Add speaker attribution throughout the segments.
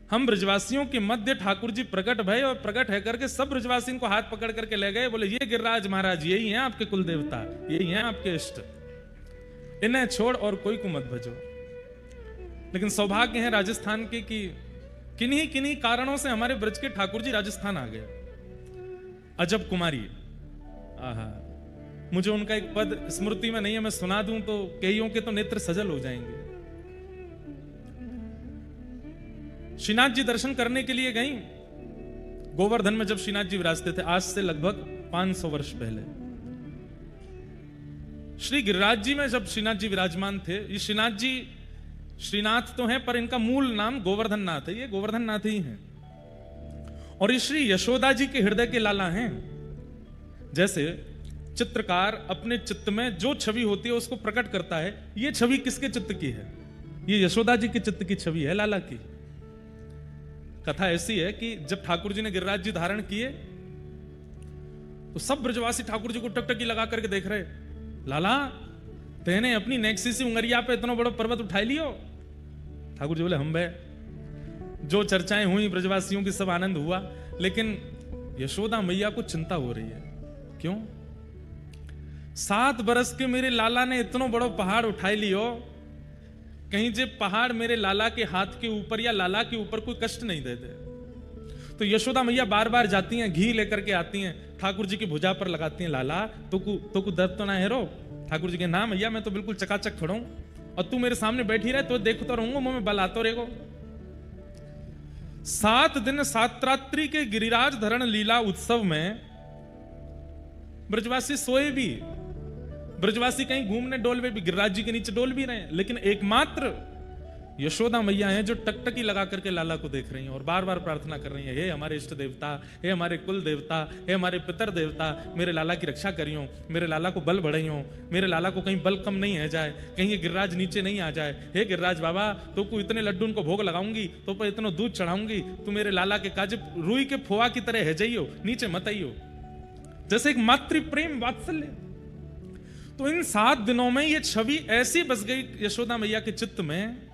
Speaker 1: हम ब्रजवासियों के मध्य ठाकुर जी प्रकट भय और प्रकट है करके सब ब्रजवासी को हाथ पकड़ करके ले गए। बोले ये गिरिराज महाराज यही हैं आपके कुल देवता, यही हैं आपके इष्ट, इन्हें छोड़ और कोई को मत भजो। लेकिन सौभाग्य है राजस्थान के कि किन्हीं किन्हीं कारणों से हमारे ब्रज के ठाकुर जी राजस्थान आ गए। अजब कुमारी, आहा, मुझे उनका एक पद स्मृति में नहीं है, मैं सुना दूं तो कईयों के तो नेत्र सजल हो जाएंगे। श्रीनाथ जी दर्शन करने के लिए गई गोवर्धन में, जब श्रीनाथ जी विराजते थे, आज से लगभग 500 वर्ष पहले। श्री गिरिराज जी में जब श्रीनाथ जी विराजमान थे, ये श्रीनाथ जी श्रीनाथ तो हैं पर इनका मूल नाम गोवर्धन नाथ है, ये गोवर्धन नाथ ही हैं। और ये श्री यशोदा जी के हृदय के लाला हैं। जैसे चित्रकार अपने चित्त में जो छवि होती है उसको प्रकट करता है, ये छवि किसके चित्त की है? ये यशोदा जी के चित्त की छवि है, लाला की। कथा ऐसी है कि जब ठाकुर जी ने गिरिराज जी धारण किए तो सब ब्रजवासी ठाकुर जी को टकटकी लगा करके देख रहे, लाला तेने अपनी नेक्सी सी उंगरिया पे इतना बड़ा पर्वत उठाई लियो। ठाकुर जी बोले हम बे, जो चर्चाएं हुई ब्रजवासियों की सब आनंद हुआ, लेकिन यशोदा मैया को चिंता हो रही है। क्यों? 7 बरस के मेरे लाला ने इतना बड़ा पहाड़ उठाई लियो, कहीं जे पहाड़ मेरे लाला के हाथ के ऊपर या लाला के ऊपर कोई कष्ट नहीं दे दे। तो यशोदा मैया बार बार जाती हैं, घी लेकर के आती हैं, ठाकुर जी की भुजा पर लगाती हैं, लाला तो को दर्द तो ना है रो? ठाकुर जी के नाम मैया मैं तो बिल्कुल चकाचक खड़ा हूं, और तू मेरे सामने बैठी रहे तो देखो तो रहूंगा, मुंह में बल आतो रहेगो। 7 दिन 7 रात्रि के गिरिराज धरण लीला उत्सव में ब्रजवासी सोए भी, ब्रजवासी कहीं घूमने डोलवे भी, गिरिराज जी के नीचे डोल भी रहे हैं, लेकिन एकमात्र यशोदा मैया हैं जो टकटकी लगा करके लाला को देख रही हैं और बार बार प्रार्थना कर रही हैं, हे हमारे इष्ट देवता, हे हमारे कुल देवता, हे हमारे पितर देवता, मेरे लाला की रक्षा करियो, मेरे लाला को बल बढ़ाइयो, मेरे लाला को कहीं बल कम नहीं है जाए, कहीं ये गिरिराज नीचे नहीं आ जाए। हे गिरिराज बाबा, तो को इतने लड्डू उनको भोग लगाऊंगी, तो पर इतना दूध चढ़ाऊंगी, तू मेरे लाला के काज रुई के फोआ की तरह है जाइयो, नीचे मत आइयो। जैसे एक मातृ प्रेम वात्सल्य। तो इन 7 दिनों में ये छवि ऐसी बस गई यशोदा मैया के चित्त में,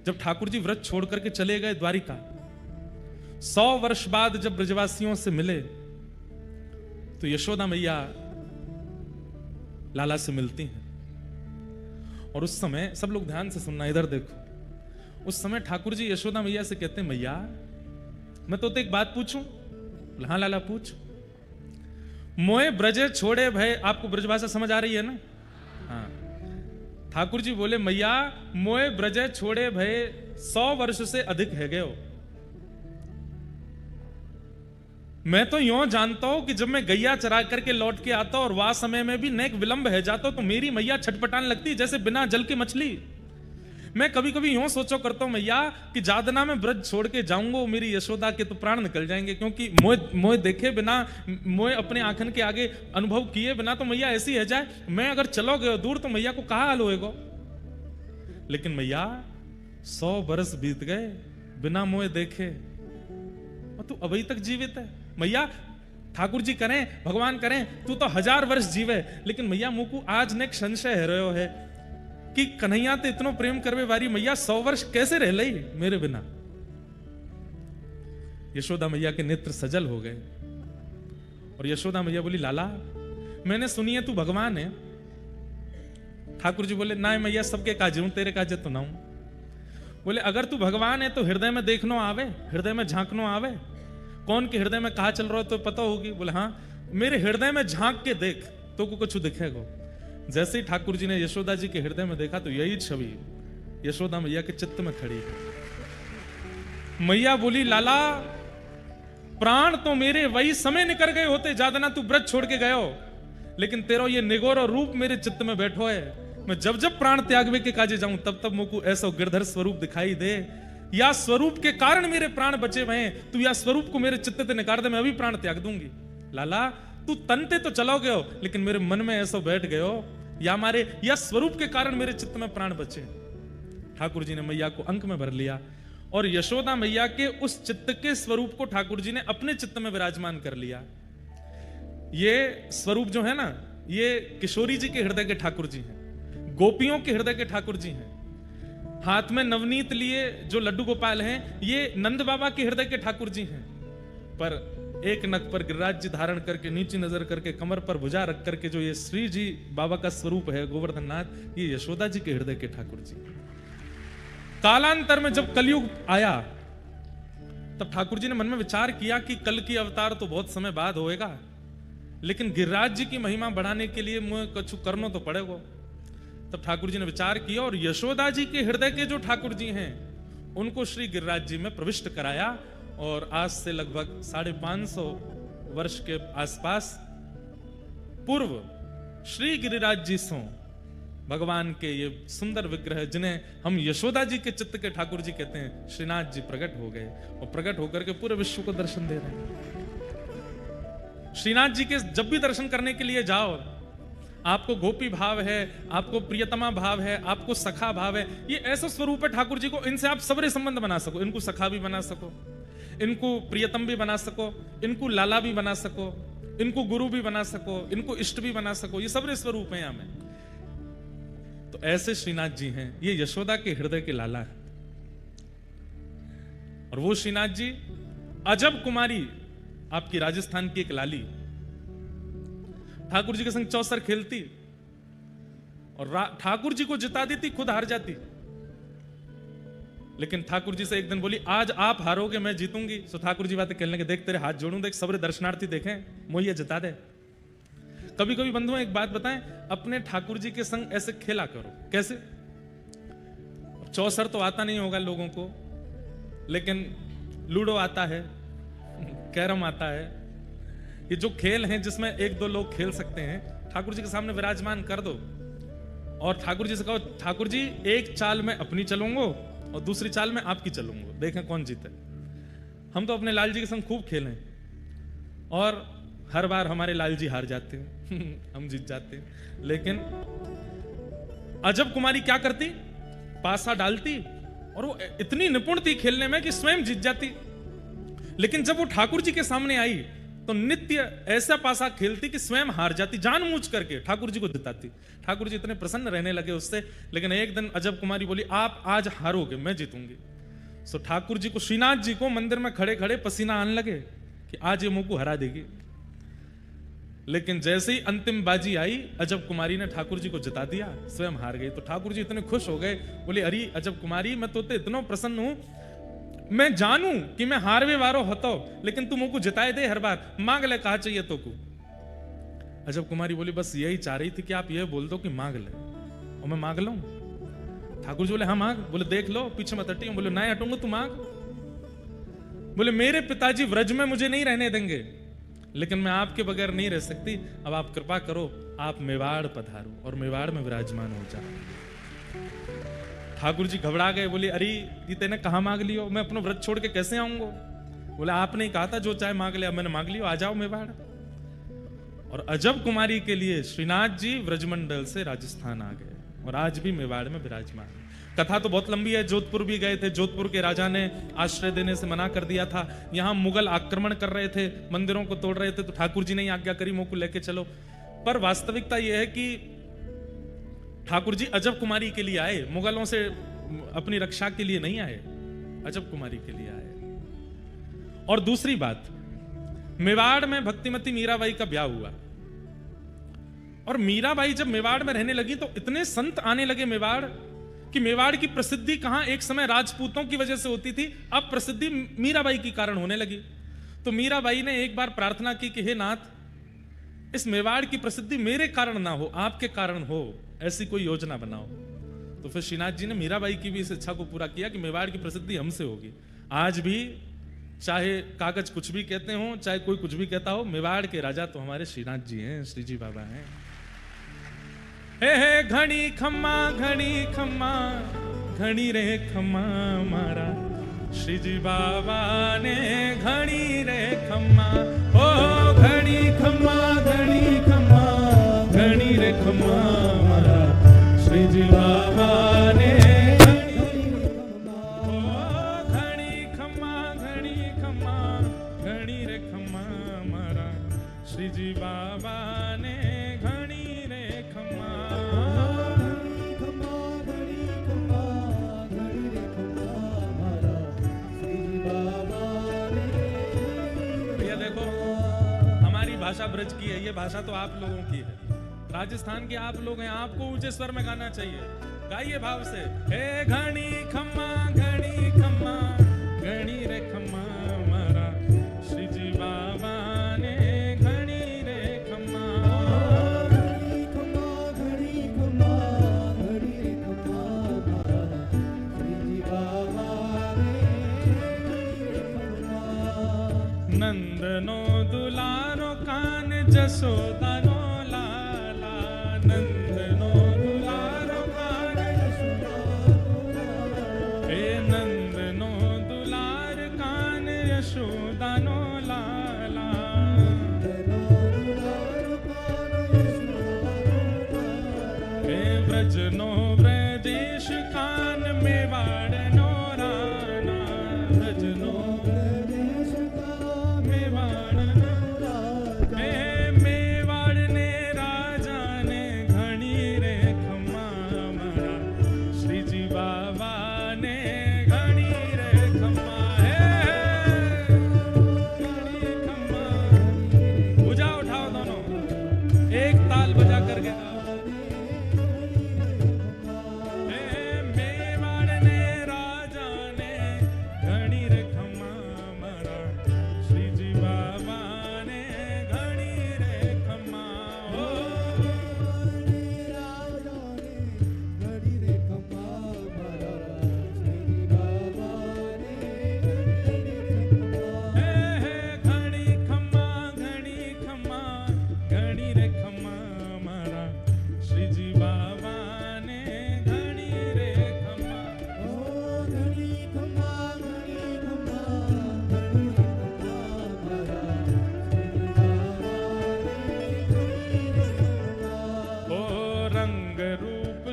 Speaker 1: जब ठाकुर जी व्रत छोड़ करके चले गए द्वारिका, 100 वर्ष बाद जब ब्रजवासियों से मिले तो यशोदा मैया लाला से मिलती हैं। और उस समय सब लोग ध्यान से सुनना, इधर देखो, उस समय ठाकुर जी यशोदा मैया से कहते हैं, मैया मैं तो एक बात पूछूं? हाँ लाला पूछ। मोए ब्रजे छोड़े भय, आपको ब्रजभाषा समझ आ रही है ना? हाँ। ठाकुर जी बोले, मैया मोए ब्रजे छोड़े भय 100 वर्ष से अधिक है गए हो। मैं तो यूं जानता हूं कि जब मैं गैया चरा करके लौट के आता और वह समय में भी नेक विलंब है जाता तो मेरी मैया छटपटाने लगती जैसे बिना जल की मछली। मैं कभी कभी यूं सोचो करता हूं मैया कि जादना में ब्रज छोड़ के जाऊंगा, मेरी यशोदा के तो प्राण निकल जाएंगे, क्योंकि मोए देखे बिना, मोए अपने आंखन के आगे अनुभव किए बिना तो मैया ऐसी है जाए, मैं अगर चलो गए दूर तो मैया को कहा हाल होएगा। लेकिन मैया 100 बरस बीत गए बिना मोए देखे और तू अभी तक जीवित है। मैया ठाकुर जी करें, भगवान करें, तू तो 1000 वर्ष जीवे, लेकिन मैया मुंह को आज ने संशय है रहो है कि कन्हैया तो इतनो प्रेम करवे वारी मैया 100 वर्ष कैसे रह लई मेरे बिना। यशोदा मैया के नेत्र सजल हो गए और यशोदा मैया बोली, लाला मैंने सुनी है तू भगवान है। ठाकुर जी बोले, ना मैया सबके काजे हूं, तेरे काजे तो ना हूं। बोले, अगर तू भगवान है तो हृदय में देखनो आवे, हृदय में झांकनो आवे, कौन के हृदय में कहा चल रहा हो तो पता होगी। बोले हाँ, मेरे हृदय में झांक के देख तो कुछ दिखेगा। जैसे ही ठाकुर जी ने यशोदा जी के हृदय में देखा तो यही छवि यशोदा मैया के चित्त में खड़ी है। मैया बोली, लाला प्राण तो मेरे वही समय निकल गए होते, जादना तू ब्रज छोड़ के गयो, लेकिन तेरा ये निगोर और रूप मेरे चित्त में बैठो है। मैं जब जब प्राण त्यागवे के काजे जाऊं तब तब मुझको ऐसा गिरधर स्वरूप दिखाई दे, या स्वरूप के कारण मेरे प्राण बचे हुए, तू या स्वरूप को मेरे चित्त से निकाल दे, मैं अभी प्राण त्याग दूंगी। लाला तू तनते तो चलो गयो, लेकिन मेरे मन में ऐसा बैठ गयो, या स्वरूप के कारण मेरे चित्त में प्राण बचे। ठाकुर जी ने मैया को अंक में भर लिया और यशोदा मैया के उस चित्त के स्वरूप को ठाकुर जी ने अपने चित्त में विराजमान कर लिया। ये स्वरूप जो है ना, ये किशोरी जी के हृदय के ठाकुर जी हैं, गोपियों के हृदय के ठाकुर जी हैं। हाथ में नवनीत लिए जो लड्डू गोपाल हैं, ये नंद बाबा के हृदय के ठाकुर जी हैं। पर एक नख पर गिरिराज जी धारण करके, नीची नजर करके, कमर पर भुजा रख करके जो ये श्री जी बाबा का स्वरूप है गोवर्धन नाथ, ये यशोदा जी के हृदय के ठाकुर जी। कालांतर में जब कलयुग आया तब ठाकुर जी ने मन में विचार किया कि कल की अवतार तो बहुत समय बाद होएगा, लेकिन गिरिराज जी की महिमा बढ़ाने के लिए मुझे कुछ करना तो पड़ेगा। तब ठाकुर जी ने विचार किया और यशोदा जी के हृदय के जो ठाकुर जी हैं उनको श्री गिरिराज जी में प्रविष्ट कराया। और आज से लगभग 550 वर्ष के आसपास पूर्व श्री गिरिराज जी सो भगवान के ये सुंदर विग्रह, जिन्हें हम यशोदा जी के चित्त के ठाकुर जी कहते हैं, श्रीनाथ जी प्रकट हो गए और प्रकट होकर के पूरे विश्व को दर्शन दे रहे हैं। श्रीनाथ जी के जब भी दर्शन करने के लिए जाओ, आपको गोपी भाव है, आपको प्रियतमा भाव है, आपको सखा भाव है, ये ऐसा स्वरूप है ठाकुर जी को, इनसे आप सबरे संबंध बना सको। इनको सखा भी बना सको, इनको प्रियतम भी बना सको, इनको लाला भी बना सको, इनको गुरु भी बना सको, इनको इष्ट भी बना सको। ये सबरे स्वरूप है यहां में। तो ऐसे श्रीनाथ जी हैं, ये यशोदा के हृदय के लाला है। और वो श्रीनाथ जी अजब कुमारी, आपकी राजस्थान की एक लाली, ठाकुर जी के संग चौसर खेलती और ठाकुर जी को जिता देती, खुद हार जाती। लेकिन ठाकुर जी से एक दिन बोली, आज आप हारोगे मैं जीतूंगी। सो ठाकुर जी बातें कहने के, देख तेरे हाथ जोड़ूं, देख सबरे दर्शनार्थी देखें, मोहिया जिता दे। कभी कभी बंधुओं एक बात बताएं, अपने ठाकुर जी के संग ऐसे खेला करो। कैसे? चौसर तो आता नहीं होगा लोगों को, लेकिन लूडो आता है, कैरम आता है। ये जो खेल हैं जिसमें एक दो लोग खेल सकते हैं, ठाकुर जी के सामने विराजमान कर दो और ठाकुर जी से कहो, ठाकुर जी एक चाल में अपनी चलूंगा और दूसरी चाल में आपकी चलूंगा, देखें कौन जीते। हम तो अपने लाल जी के संग खूब खेलें और हर बार हमारे लाल जी हार जाते हैं हम जीत जाते हैं। लेकिन अजब कुमारी क्या करती, पासा डालती और वो इतनी निपुण थी खेलने में कि स्वयं जीत जाती। लेकिन जब वो ठाकुर जी के सामने आई तो नित्य ऐसा पासा खेलती कि स्वयं हार जाती, जानबूझ करके ठाकुर जी को जिताती। ठाकुर जी इतने प्रसन्न रहने लगे उससे। लेकिन एक दिन अजब कुमारी बोली, आप आज हारोगे, मैं जीतूंगी। सो ठाकुर जी को, श्रीनाथ जी को मंदिर में खड़े खड़े पसीना आने लगे कि आज ये मुंह को हरा देगी। लेकिन जैसे ही अंतिम बाजी आई, अजब कुमारी ने ठाकुर जी को जिता दिया, स्वयं हार गई। तो ठाकुर जी इतने खुश हो गए, बोले, अरे अजब कुमारी, मैं तो इतना प्रसन्न हूं, मैं जानू कि मैं हारवे वारो होता, लेकिन तू मुझको जिताए दे हर बार, मांग ले, कहा चाहिए तो को। अजब कुमारी बोली, बस यही चाह रही थी कि आप ये बोल दो कि मांग ले और मैं मांग लूं। ठाकुर जी बोले, हाँ मांग। बोले, देख लो पीछे मत हटी। बोले, नहीं हटूंगा, तू मांग। बोले, मेरे पिताजी व्रज में मुझे नहीं रहने देंगे, लेकिन मैं आपके बगैर नहीं रह सकती। अब आप कृपा करो, आप मेवाड़ पधारो और मेवाड़ में विराजमान हो जाओ। ठाकुर जी घबरा गए, बोले, अरे ये तेने कहा मांग लियो, मैं अपना व्रत छोड़ के कैसे आऊंगा। बोले, आपने कहा था जो चाहे मांग लिया, मैंने मांग लियो, आ जाओ मेवाड़। और अजब कुमारी के लिए श्रीनाथ जी व्रजमंडल से राजस्थान आ गए और आज भी मेवाड़ में विराजमान। कथा तो बहुत लंबी है। जोधपुर भी गए थे, जोधपुर के राजा ने आश्रय देने से मना कर दिया था। यहां मुगल आक्रमण कर रहे थे, मंदिरों को तोड़ रहे थे, तो ठाकुर जी ने आज्ञा करी, मुंह को लेके चलो। पर वास्तविकता यह है कि ठाकुर जी अजब कुमारी के लिए आए, मुगलों से अपनी रक्षा के लिए नहीं आए, अजब कुमारी के लिए आए। और दूसरी बात, मेवाड़ में भक्तिमती मीराबाई का ब्याह हुआ और मीराबाई जब मेवाड़ में रहने लगी तो इतने संत आने लगे मेवाड़ कि मेवाड़ की प्रसिद्धि कहां एक समय राजपूतों की वजह से होती थी, अब प्रसिद्धि मीराबाई के कारण होने लगी। तो मीराबाई ने एक बार प्रार्थना की कि हे नाथ, इस मेवाड़ की प्रसिद्धि मेरे कारण ना हो, आपके कारण हो, ऐसी कोई योजना बनाओ। तो फिर श्रीनाथ जी ने मीराबाई की भी इस इच्छा को पूरा किया कि मेवाड़ की प्रसिद्धि हमसे होगी। आज भी चाहे कागज कुछ भी कहते हो, चाहे कोई कुछ भी कहता हो, मेवाड़ के राजा तो हमारे श्रीनाथ जी हैं, श्री जी बाबा हैं। हे घड़ी खम्मा घड़ी रे खम्मा मारा, श्री जी बाबा ने घड़ी रे खम्मा, ओ घड़ी खम्मा घड़ी रे खम्मा मारा, श्री जी बाबा ने घड़ी खम्मा घड़ी रे खम्मा मारा, श्री जी बाबा ने घड़ी रे खम्मा भाषा ब्रज की है, ये भाषा तो आप लोगों की है, राजस्थान के आप लोग हैं, आपको ऊंचे स्वर में गाना चाहिए। गाइए भाव से, हे घणी खम्मा घणी रे खम्मा मारा श्री जी बाबा ने घणी रे खम्मा।
Speaker 2: घणी खम्मा घणी रे खम्मा मारा श्री जी बाबा ने घणी रे खम्मा।
Speaker 1: नंदनो दुलारो कान जसोदानो लाला, नंदनो दुलारो कान हे नंदनो दुलार कान यशोदानो लाला। हे व्रजनो व्रजेश कान मेवाड़नो राना, व्रजनो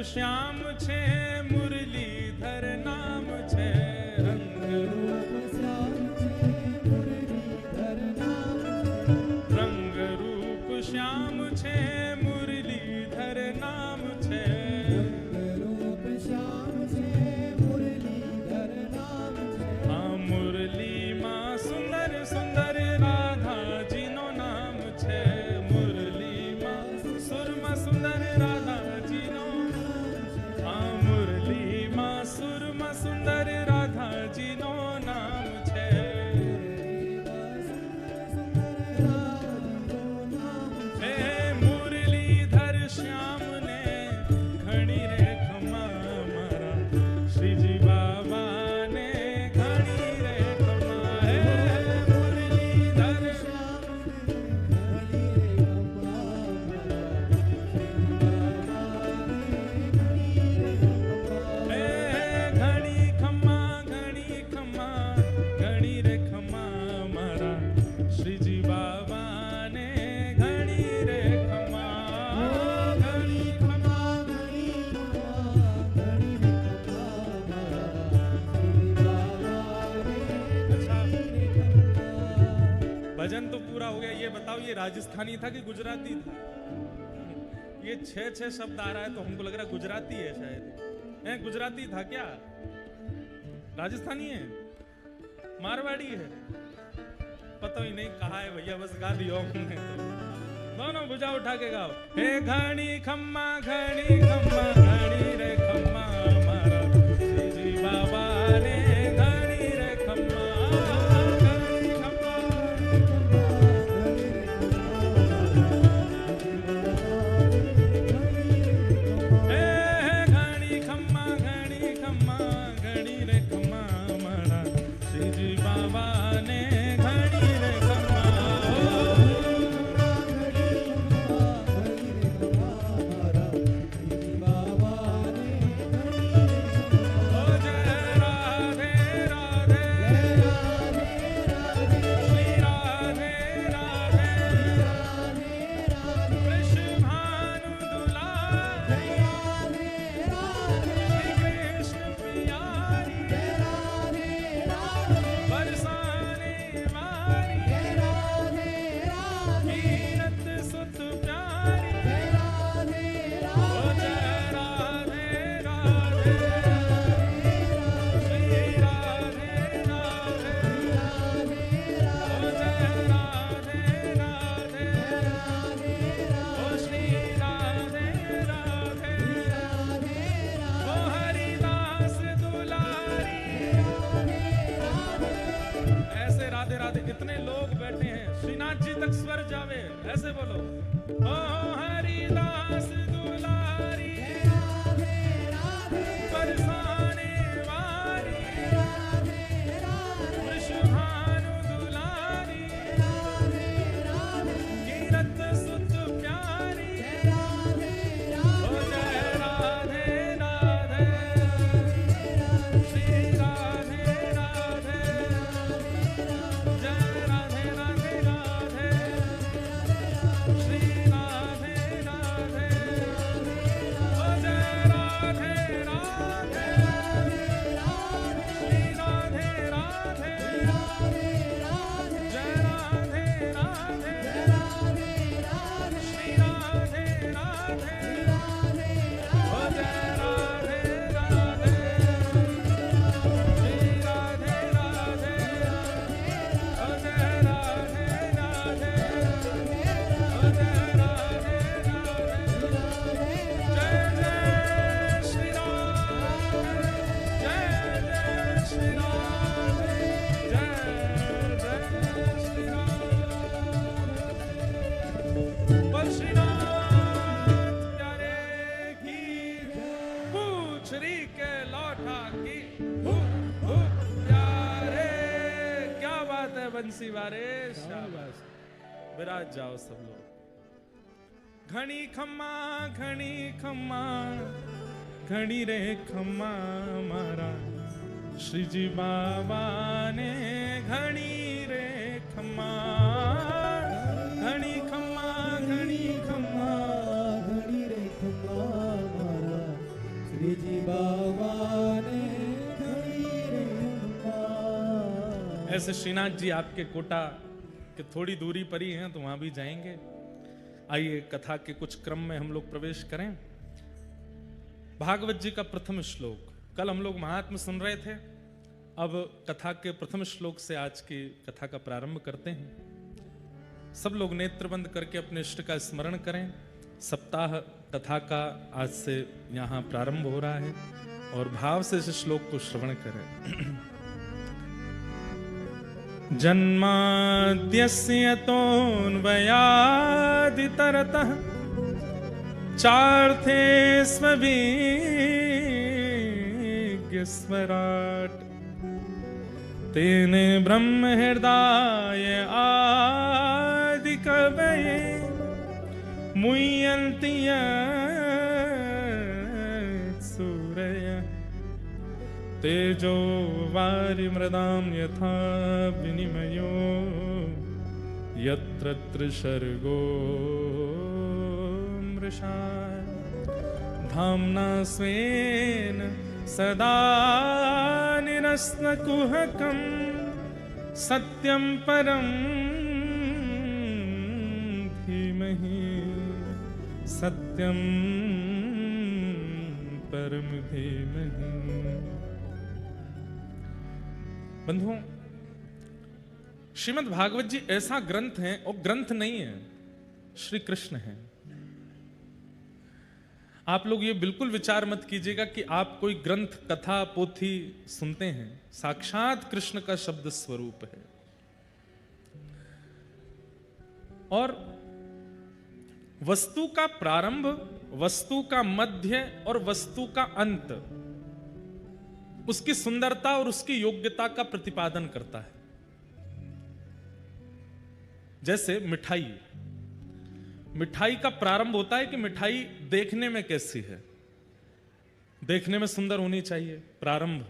Speaker 1: श्याम छे मुरलीधर नाम छे, रंग रूप श्याम छे मुरलीधर नाम छे, रंग रूप श्याम छे मुरलीधर नाम छे, रंग रूप श्याम छे मुरलीधर नाम छे। हाँ मुरली मां सुंदर सुंदर राधा जी नो नाम छे, मुरली मां सुरमा सुंदर राधा जी नो, सुरमा सुंदर राधा जी नो नाम छे। हे मुरलीधर श्याम ने घणी रे खम्मा मारा श्री जी बाबा ने घणी रे खम्मा। हे मुरलीधर श्याम ने घणी रे खम्मा मारा श्री जी बाबा ने घणी रे खम्मा। घणी रे खम्मा मारा श्री जी बाबा ने घणी रे खम्मा। घणी खम्मा घणी रे खम्मा मारा श्री बाबा ने। अच्छा भजन तो पूरा हो गया, ये बताओ ये राजस्थानी था कि गुजराती था? ये 6 शब्द आ रहा है तो हमको लग रहा है गुजराती है शायद। गुजराती था क्या? राजस्थानी है? मारवाड़ी है? पता ही नहीं कहा है भैया, बस गा दियो हमने तो। दोनों भुजा उठा के गाओ, हे घणी खम्मा घणी रे खम्मा मारा श्री जी बाबा ने घणी रे खम्मा। घणी खम्मा हे घणी खम्मा घणी रे खम्मा मारा श्री जी बाबा ने घणी रे खम्मा। राधे। इतने लोग बैठे हैं, श्रीनाथ जी तक स्वर जावे, ऐसे बोलो ओ हरिदास दुलारी बरसाने वाली वृषभानु दुलारी कीरत सुत प्यारी ओ जय राधे राधे श्री राधे राधे जय राधे राधे राधे श्री राधे राधे ओ जय राधे राधे श्री राधे राधे जय राधे राधे श्री राधे राधे ओ जय राधे राधे श्री राधे राधे ओ जय राधे राधे ओ जय राधे राधे जय जय श्री राम जय जय श्री राम जय जय श्री राम बोल श्रीनाथ प्यारे की पूछरी के लौटा की प्यारे। क्या बात है बंसी वारे, शाबाश। विराज जाओ सब लोग। घनी खम्मा घनी रे खम्मा मारा श्री जी बाबा ने घनी रे खम्मा घनी खम्मा
Speaker 2: घड़ी रे खम्मा मारा श्री जी बाबा ने घड़ी रे खम्मा।
Speaker 1: ऐसे श्रीनाथ जी आपके कोटा के थोड़ी दूरी पर ही हैं, तो वहां भी जाएंगे। आइए कथा के कुछ क्रम में हम लोग प्रवेश करें। भागवत जी का प्रथम श्लोक, कल हम लोग महात्म सुन रहे थे, अब कथा के प्रथम श्लोक से आज की कथा का प्रारंभ करते हैं। सब लोग नेत्र बंद करके अपने इष्ट का स्मरण करें। सप्ताह कथा का आज से यहाँ प्रारंभ हो रहा है और भाव से इस श्लोक को श्रवण करें। जन्माद्यस्य तोऽन्वयादितरतः चार्थे स्वविज्ञस्वराट् तेने ब्रह्म हृदय आदि कवये मुह्यन्ति सूरयः तेजो वारिमृदां यथा विनिमयो यत्र त्रिसर्गो मृषा धाम्ना स्वेन सदा निरस्नकुहकं सत्यं परं धीमहि सत्यं परम धीमहि। बंधुओं, श्रीमद् भागवत जी ऐसा ग्रंथ है, और ग्रंथ नहीं है, श्री कृष्ण है। आप लोग ये बिल्कुल विचार मत कीजिएगा कि आप कोई ग्रंथ कथा पोथी सुनते हैं, साक्षात कृष्ण का शब्द स्वरूप है। और वस्तु का प्रारंभ, वस्तु का मध्य और वस्तु का अंत उसकी सुंदरता और उसकी योग्यता का प्रतिपादन करता है। जैसे मिठाई, मिठाई का प्रारंभ होता है कि मिठाई देखने में कैसी है, देखने में सुंदर होनी चाहिए, प्रारंभ।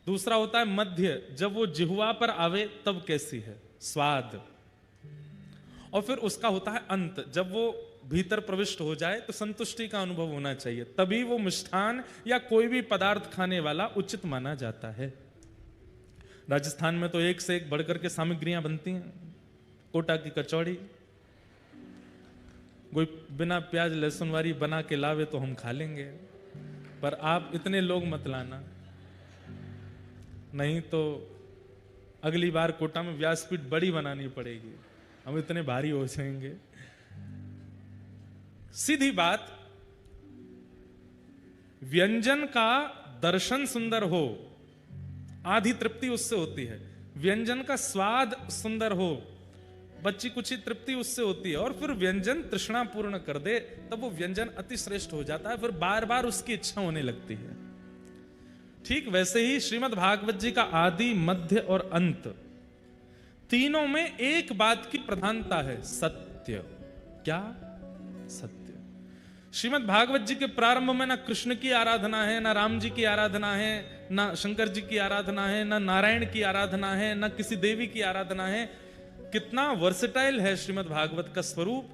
Speaker 1: दूसरा होता है मध्य, जब वो जिह्वा पर आवे तब कैसी है, स्वाद। और फिर उसका होता है अंत, जब वो भीतर प्रविष्ट हो जाए तो संतुष्टि का अनुभव होना चाहिए, तभी वो मिष्ठान या कोई भी पदार्थ खाने वाला उचित माना जाता है। राजस्थान में तो एक से एक बढ़कर के सामग्रियां बनती हैं। कोटा की कचौड़ी, कोई बिना प्याज लहसुन वाली बना के लावे तो हम खा लेंगे, पर आप इतने लोग मत लाना, नहीं तो अगली बार कोटा में व्यासपीठ बड़ी बनानी पड़ेगी, हम इतने भारी हो जाएंगे। सीधी बात, व्यंजन का दर्शन सुंदर हो, आधी तृप्ति उससे होती है। व्यंजन का स्वाद सुंदर हो, बच्ची कुछ ही तृप्ति उससे होती है, और फिर व्यंजन तृष्णा पूर्ण कर दे, तब वो व्यंजन अति श्रेष्ठ हो जाता है, फिर बार बार उसकी इच्छा होने लगती है। ठीक वैसे ही श्रीमद् भागवत जी का आदि, मध्य और अंत, तीनों में एक बात की प्रधानता है, सत्य। क्या? सत्य। श्रीमद् भागवत जी के प्रारंभ में ना कृष्ण की आराधना है, ना राम जी की आराधना है, ना शंकर जी की आराधना है, ना नारायण की आराधना है, ना किसी देवी की आराधना है। कितना वर्सेटाइल है श्रीमद् भागवत का स्वरूप।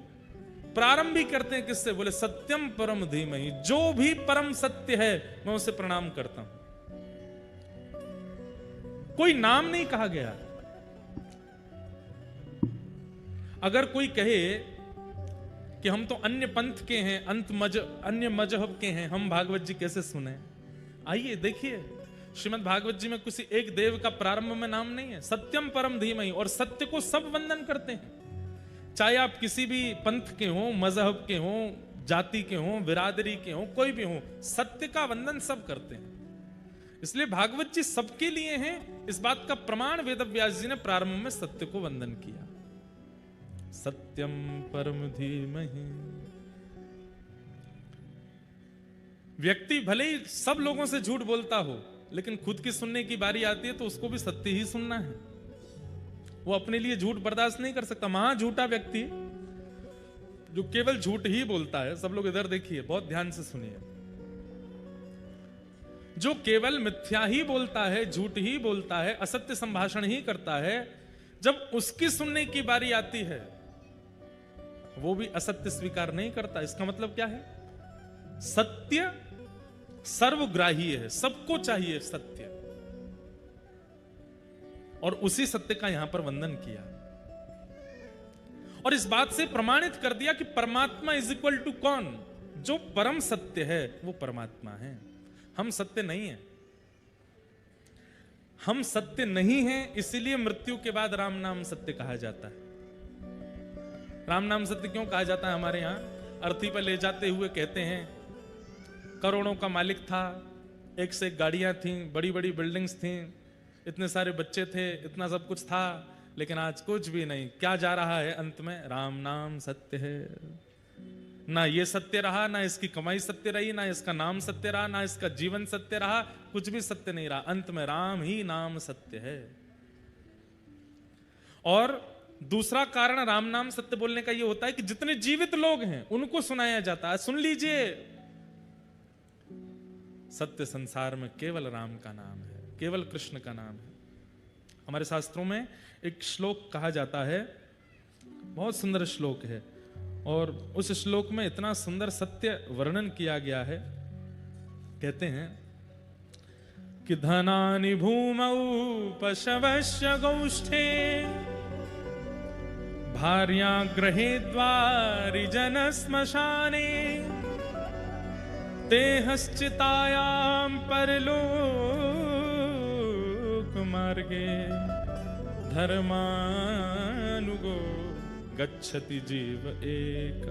Speaker 1: प्रारंभ भी करते हैं किससे? बोले सत्यम परम धीमहि, जो भी परम सत्य है मैं उसे प्रणाम करता हूं। कोई नाम नहीं कहा गया। अगर कोई कहे कि हम तो अन्य पंथ के हैं, अन्य मजहब के हैं, हम भागवत जी कैसे सुने? आइए देखिए, श्रीमद् भागवत जी में किसी एक देव का प्रारंभ में नाम नहीं है। सत्यम परम धीमहि, और सत्य को सब वंदन करते हैं, चाहे आप किसी भी पंथ के हो, मजहब के हो, जाति के हो, बिरादरी के हो, कोई भी हो, सत्य का वंदन सब करते हैं। इसलिए भागवत जी सबके लिए हैं। इस बात का प्रमाण वेदव्यास जी ने प्रारंभ में सत्य को वंदन किया। सत्यम परम धीमहि। व्यक्ति भले ही सब लोगों से झूठ बोलता हो, लेकिन खुद की सुनने की बारी आती है तो उसको भी सत्य ही सुनना है। वो अपने लिए झूठ बर्दाश्त नहीं कर सकता। महा झूठा व्यक्ति जो केवल झूठ ही बोलता है, सब लोग इधर देखिए, बहुत ध्यान से सुनिए, जो केवल मिथ्या ही बोलता है, झूठ ही बोलता है, असत्य संभाषण ही करता है, जब उसकी सुनने की बारी आती है वो भी असत्य स्वीकार नहीं करता। इसका मतलब क्या है? सत्य सर्वग्राही है, सबको चाहिए सत्य, और उसी सत्य का यहां पर वंदन किया और इस बात से प्रमाणित कर दिया कि परमात्मा इज इक्वल टू कौन? जो परम सत्य है वो परमात्मा है। हम सत्य नहीं है। हम सत्य नहीं हैं, इसीलिए मृत्यु के बाद राम नाम सत्य कहा जाता है। राम नाम सत्य क्यों कहा जाता है? हमारे यहां अर्थी पर ले जाते हुए कहते हैं, करोड़ों का मालिक था, एक से एक गाड़ियां थीं, बड़ी बड़ी बिल्डिंग्स थीं, इतने सारे बच्चे थे, इतना सब कुछ था, लेकिन आज कुछ भी नहीं। क्या जा रहा है अंत में? राम नाम सत्य है। ना ये सत्य रहा, ना इसकी कमाई सत्य रही, ना इसका नाम सत्य रहा, ना इसका जीवन सत्य रहा, कुछ भी सत्य नहीं रहा। अंत में राम ही नाम सत्य है। और दूसरा कारण राम नाम सत्य बोलने का ये होता है कि जितने जीवित लोग हैं उनको सुनाया जाता है, सुन लीजिए, सत्य संसार में केवल राम का नाम है, केवल कृष्ण का नाम है। हमारे शास्त्रों में एक श्लोक कहा जाता है, बहुत सुंदर श्लोक है, और उस श्लोक में इतना सुंदर सत्य वर्णन किया गया है। कहते हैं कि धनानि भूमौ पशवस्य गौष्ठे भार्या गृहे द्वारि जन श्मशाने तेहश्चितायां परलोक मार्गे धर्मानुगो गच्छति जीव एक।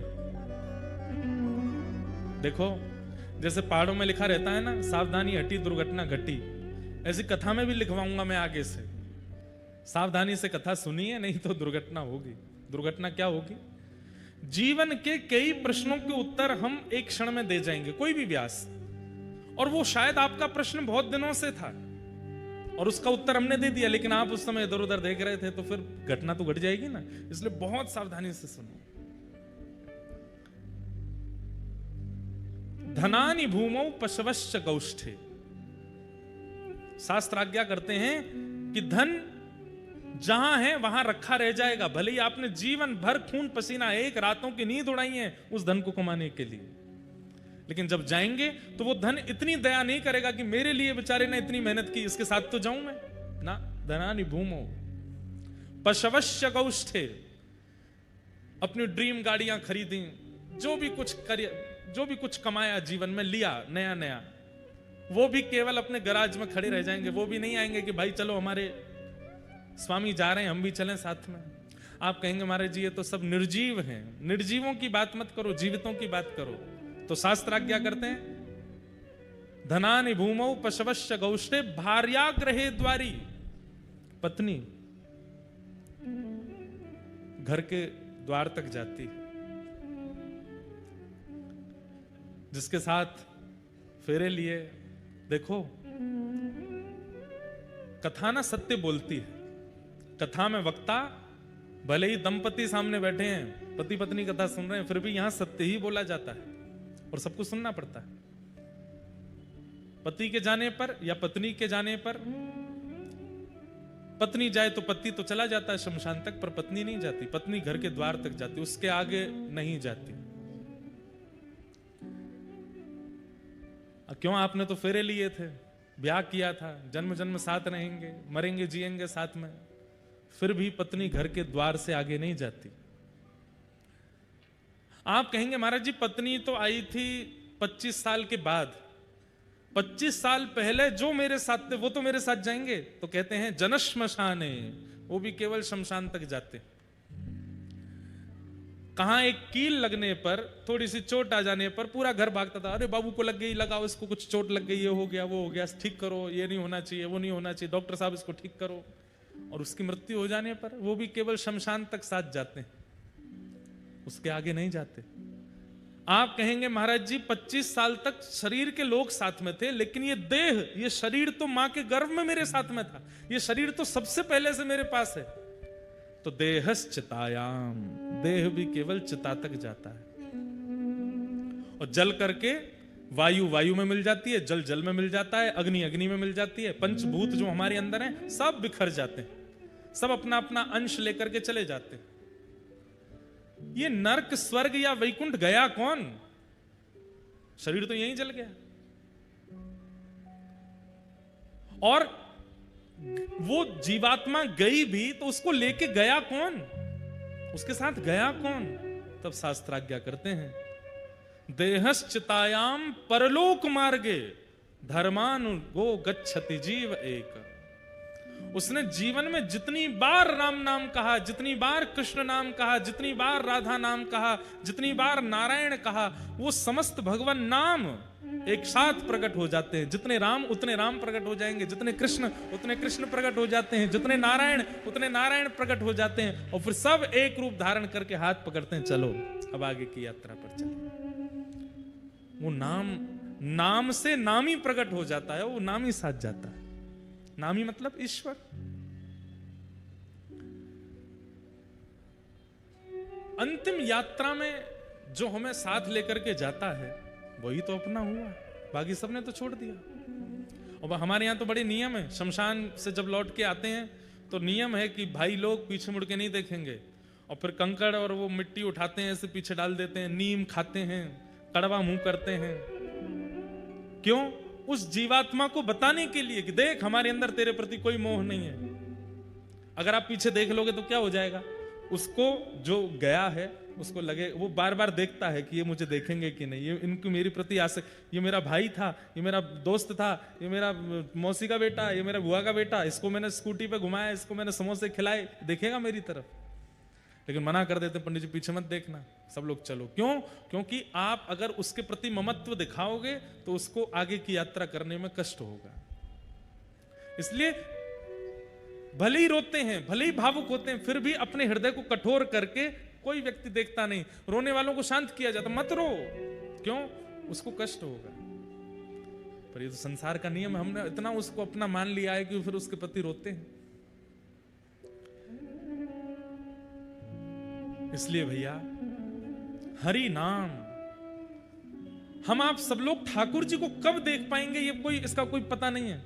Speaker 1: देखो, जैसे पहाड़ों में लिखा रहता है ना, सावधानी हटी दुर्घटना घटी, ऐसी कथा में भी लिखवाऊंगा मैं आगे से। सावधानी से कथा सुनिए, नहीं तो दुर्घटना होगी। दुर्घटना क्या होगी? जीवन के कई प्रश्नों के उत्तर हम एक क्षण में दे जाएंगे, कोई भी व्यास, और वो शायद आपका प्रश्न बहुत दिनों से था और उसका उत्तर हमने दे दिया, लेकिन आप उस समय इधर उधर देख रहे थे, तो फिर घटना तो घट जाएगी ना। इसलिए बहुत सावधानी से सुनो। धनानि भूमौ पशवश्च गौष्ठे। शास्त्र आज्ञा करते हैं कि धन जहां है वहां रखा रह जाएगा, भले ही आपने जीवन भर खून पसीना, एक रातों की नींद उड़ाई है उस धन को कमाने के लिए, लेकिन जब जाएंगे तो वो धन इतनी दया नहीं करेगा कि मेरे लिए बेचारे ने इतनी मेहनत की, इसके साथ तो जाऊं मैं ना। धनानि भूमौ पशवश्च गौष्ठे। अपनी ड्रीम गाड़ियां खरीदी, जो भी कुछ कमाया जीवन में, लिया नया नया, वो भी केवल अपने गराज में खड़े रह जाएंगे। वो भी नहीं आएंगे कि भाई चलो हमारे स्वामी जा रहे हैं, हम भी चलें साथ में। आप कहेंगे महाराज जी ये तो सब निर्जीव हैं। निर्जीवों की बात मत करो, जीवितों की बात करो। तो शास्त्र आज्ञा करते हैं, धनानि भूमौ पशवश्च गौष्ठे भार्या गृहे द्वारी। पत्नी घर के द्वार तक जाती है, जिसके साथ फेरे लिए। देखो, कथा ना सत्य बोलती है। कथा में वक्ता भले ही दंपति सामने बैठे हैं, पति पत्नी कथा सुन रहे हैं, फिर भी यहां सत्य ही बोला जाता है और सबको सुनना पड़ता है। पति के जाने पर या पत्नी के जाने पर, पत्नी जाए तो पति तो चला जाता है शमशान तक, पर पत्नी नहीं जाती। पत्नी घर के द्वार तक जाती, उसके आगे नहीं जाती। क्यों? आपने तो फेरे लिए थे, ब्याह किया था, जन्म जन्म साथ रहेंगे, मरेंगे जिएंगे साथ में, फिर भी पत्नी घर के द्वार से आगे नहीं जाती। आप कहेंगे महाराज जी पत्नी तो आई थी 25 साल के बाद, 25 साल पहले जो मेरे साथ थे वो तो मेरे साथ जाएंगे। तो कहते हैं जनश्मशाने, वो भी केवल शमशान तक जाते। कहां एक कील लगने पर, थोड़ी सी चोट आ जाने पर पूरा घर भागता था, अरे बाबू को लग गई, लगाओ इसको, कुछ चोट लग गई, ये हो गया, वो हो गया, ठीक करो, ये नहीं होना चाहिए, वो नहीं होना चाहिए, डॉक्टर साहब इसको ठीक करो। और उसकी मृत्यु हो जाने पर वो भी केवल शमशान तक साथ जाते हैं, उसके आगे नहीं जाते। आप कहेंगे महाराज जी 25 साल तक शरीर के लोग साथ में थे, लेकिन ये देह, ये शरीर तो मां के गर्भ में मेरे साथ में था, ये शरीर तो सबसे पहले से मेरे पास है। तो देहस चितायाम, देह भी केवल चिता तक जाता है। और जल करके वायु वायु में मिल जाती है, जल जल में मिल जाता है, अग्नि अग्नि में मिल जाती है, पंचभूत जो हमारे अंदर हैं सब बिखर जाते हैं, सब अपना अपना अंश लेकर के चले जाते हैं। ये नरक स्वर्ग या वैकुंठ गया कौन? शरीर तो यहीं जल गया। और वो जीवात्मा गई भी तो उसको लेके गया कौन? उसके साथ गया कौन? तब शास्त्राज्ञा करते हैं देहश्चितायाम परलोक मार्गे धर्मानुगो गच्छति जीव एक। उसने जीवन में जितनी बार राम नाम कहा, जितनी बार कृष्ण नाम कहा, जितनी बार राधा नाम कहा, जितनी बार नारायण कहा, वो समस्त भगवान नाम एक साथ प्रकट हो जाते हैं। जितने राम उतने राम प्रकट हो जाएंगे, जितने कृष्ण उतने कृष्ण प्रकट हो जाते हैं, जितने नारायण उतने नारायण प्रकट हो जाते हैं। और फिर सब एक रूप धारण करके हाथ पकड़ते हैं, चलो अब आगे की यात्रा पर चलो। वो नाम से नाम ही प्रकट हो जाता है, वो नाम ही साथ जाता है। नामी मतलब ईश्वर। अंतिम यात्रा में जो हमें साथ लेकर के जाता है वही तो अपना हुआ, बाकी सबने तो छोड़ दिया। और हमारे यहां तो बड़े नियम है, शमशान से जब लौट के आते हैं तो नियम है कि भाई लोग पीछे मुड़ के नहीं देखेंगे। और फिर कंकड़ और वो मिट्टी उठाते हैं, ऐसे पीछे डाल देते हैं, नीम खाते हैं, कड़वा मुंह करते हैं। क्यों? उस जीवात्मा को बताने के लिए कि देख हमारे अंदर तेरे प्रति कोई मोह नहीं है। अगर आप पीछे देख लोगे तो क्या हो जाएगा? उसको जो गया है उसको लगे, वो बार बार देखता है कि ये मुझे देखेंगे कि नहीं, ये इनको मेरी प्रति आसक्ति, ये मेरा भाई था, ये मेरा दोस्त था, ये मेरा मौसी का बेटा, ये मेरा बुआ का बेटा, इसको मैंने स्कूटी पे घुमाया, इसको मैंने समोसे खिलाए, देखेगा मेरी तरफ। लेकिन मना कर देते पंडित जी, पीछे मत देखना, सब लोग चलो। क्यों? क्योंकि आप अगर उसके प्रति ममत्व दिखाओगे तो उसको आगे की यात्रा करने में कष्ट होगा। इसलिए भले ही रोते हैं, भले ही भावुक होते हैं, फिर भी अपने हृदय को कठोर करके, कोई व्यक्ति देखता नहीं, रोने वालों को शांत किया जाता, मत रो। क्यों? उसको कष्ट होगा। पर ये तो संसार का नियम है, हमने इतना उसको अपना मान लिया है कि फिर उसके प्रति रोते हैं। इसलिए भैया हरि नाम, हम आप सब लोग ठाकुर जी को कब देख पाएंगे ये कोई, इसका कोई पता नहीं है।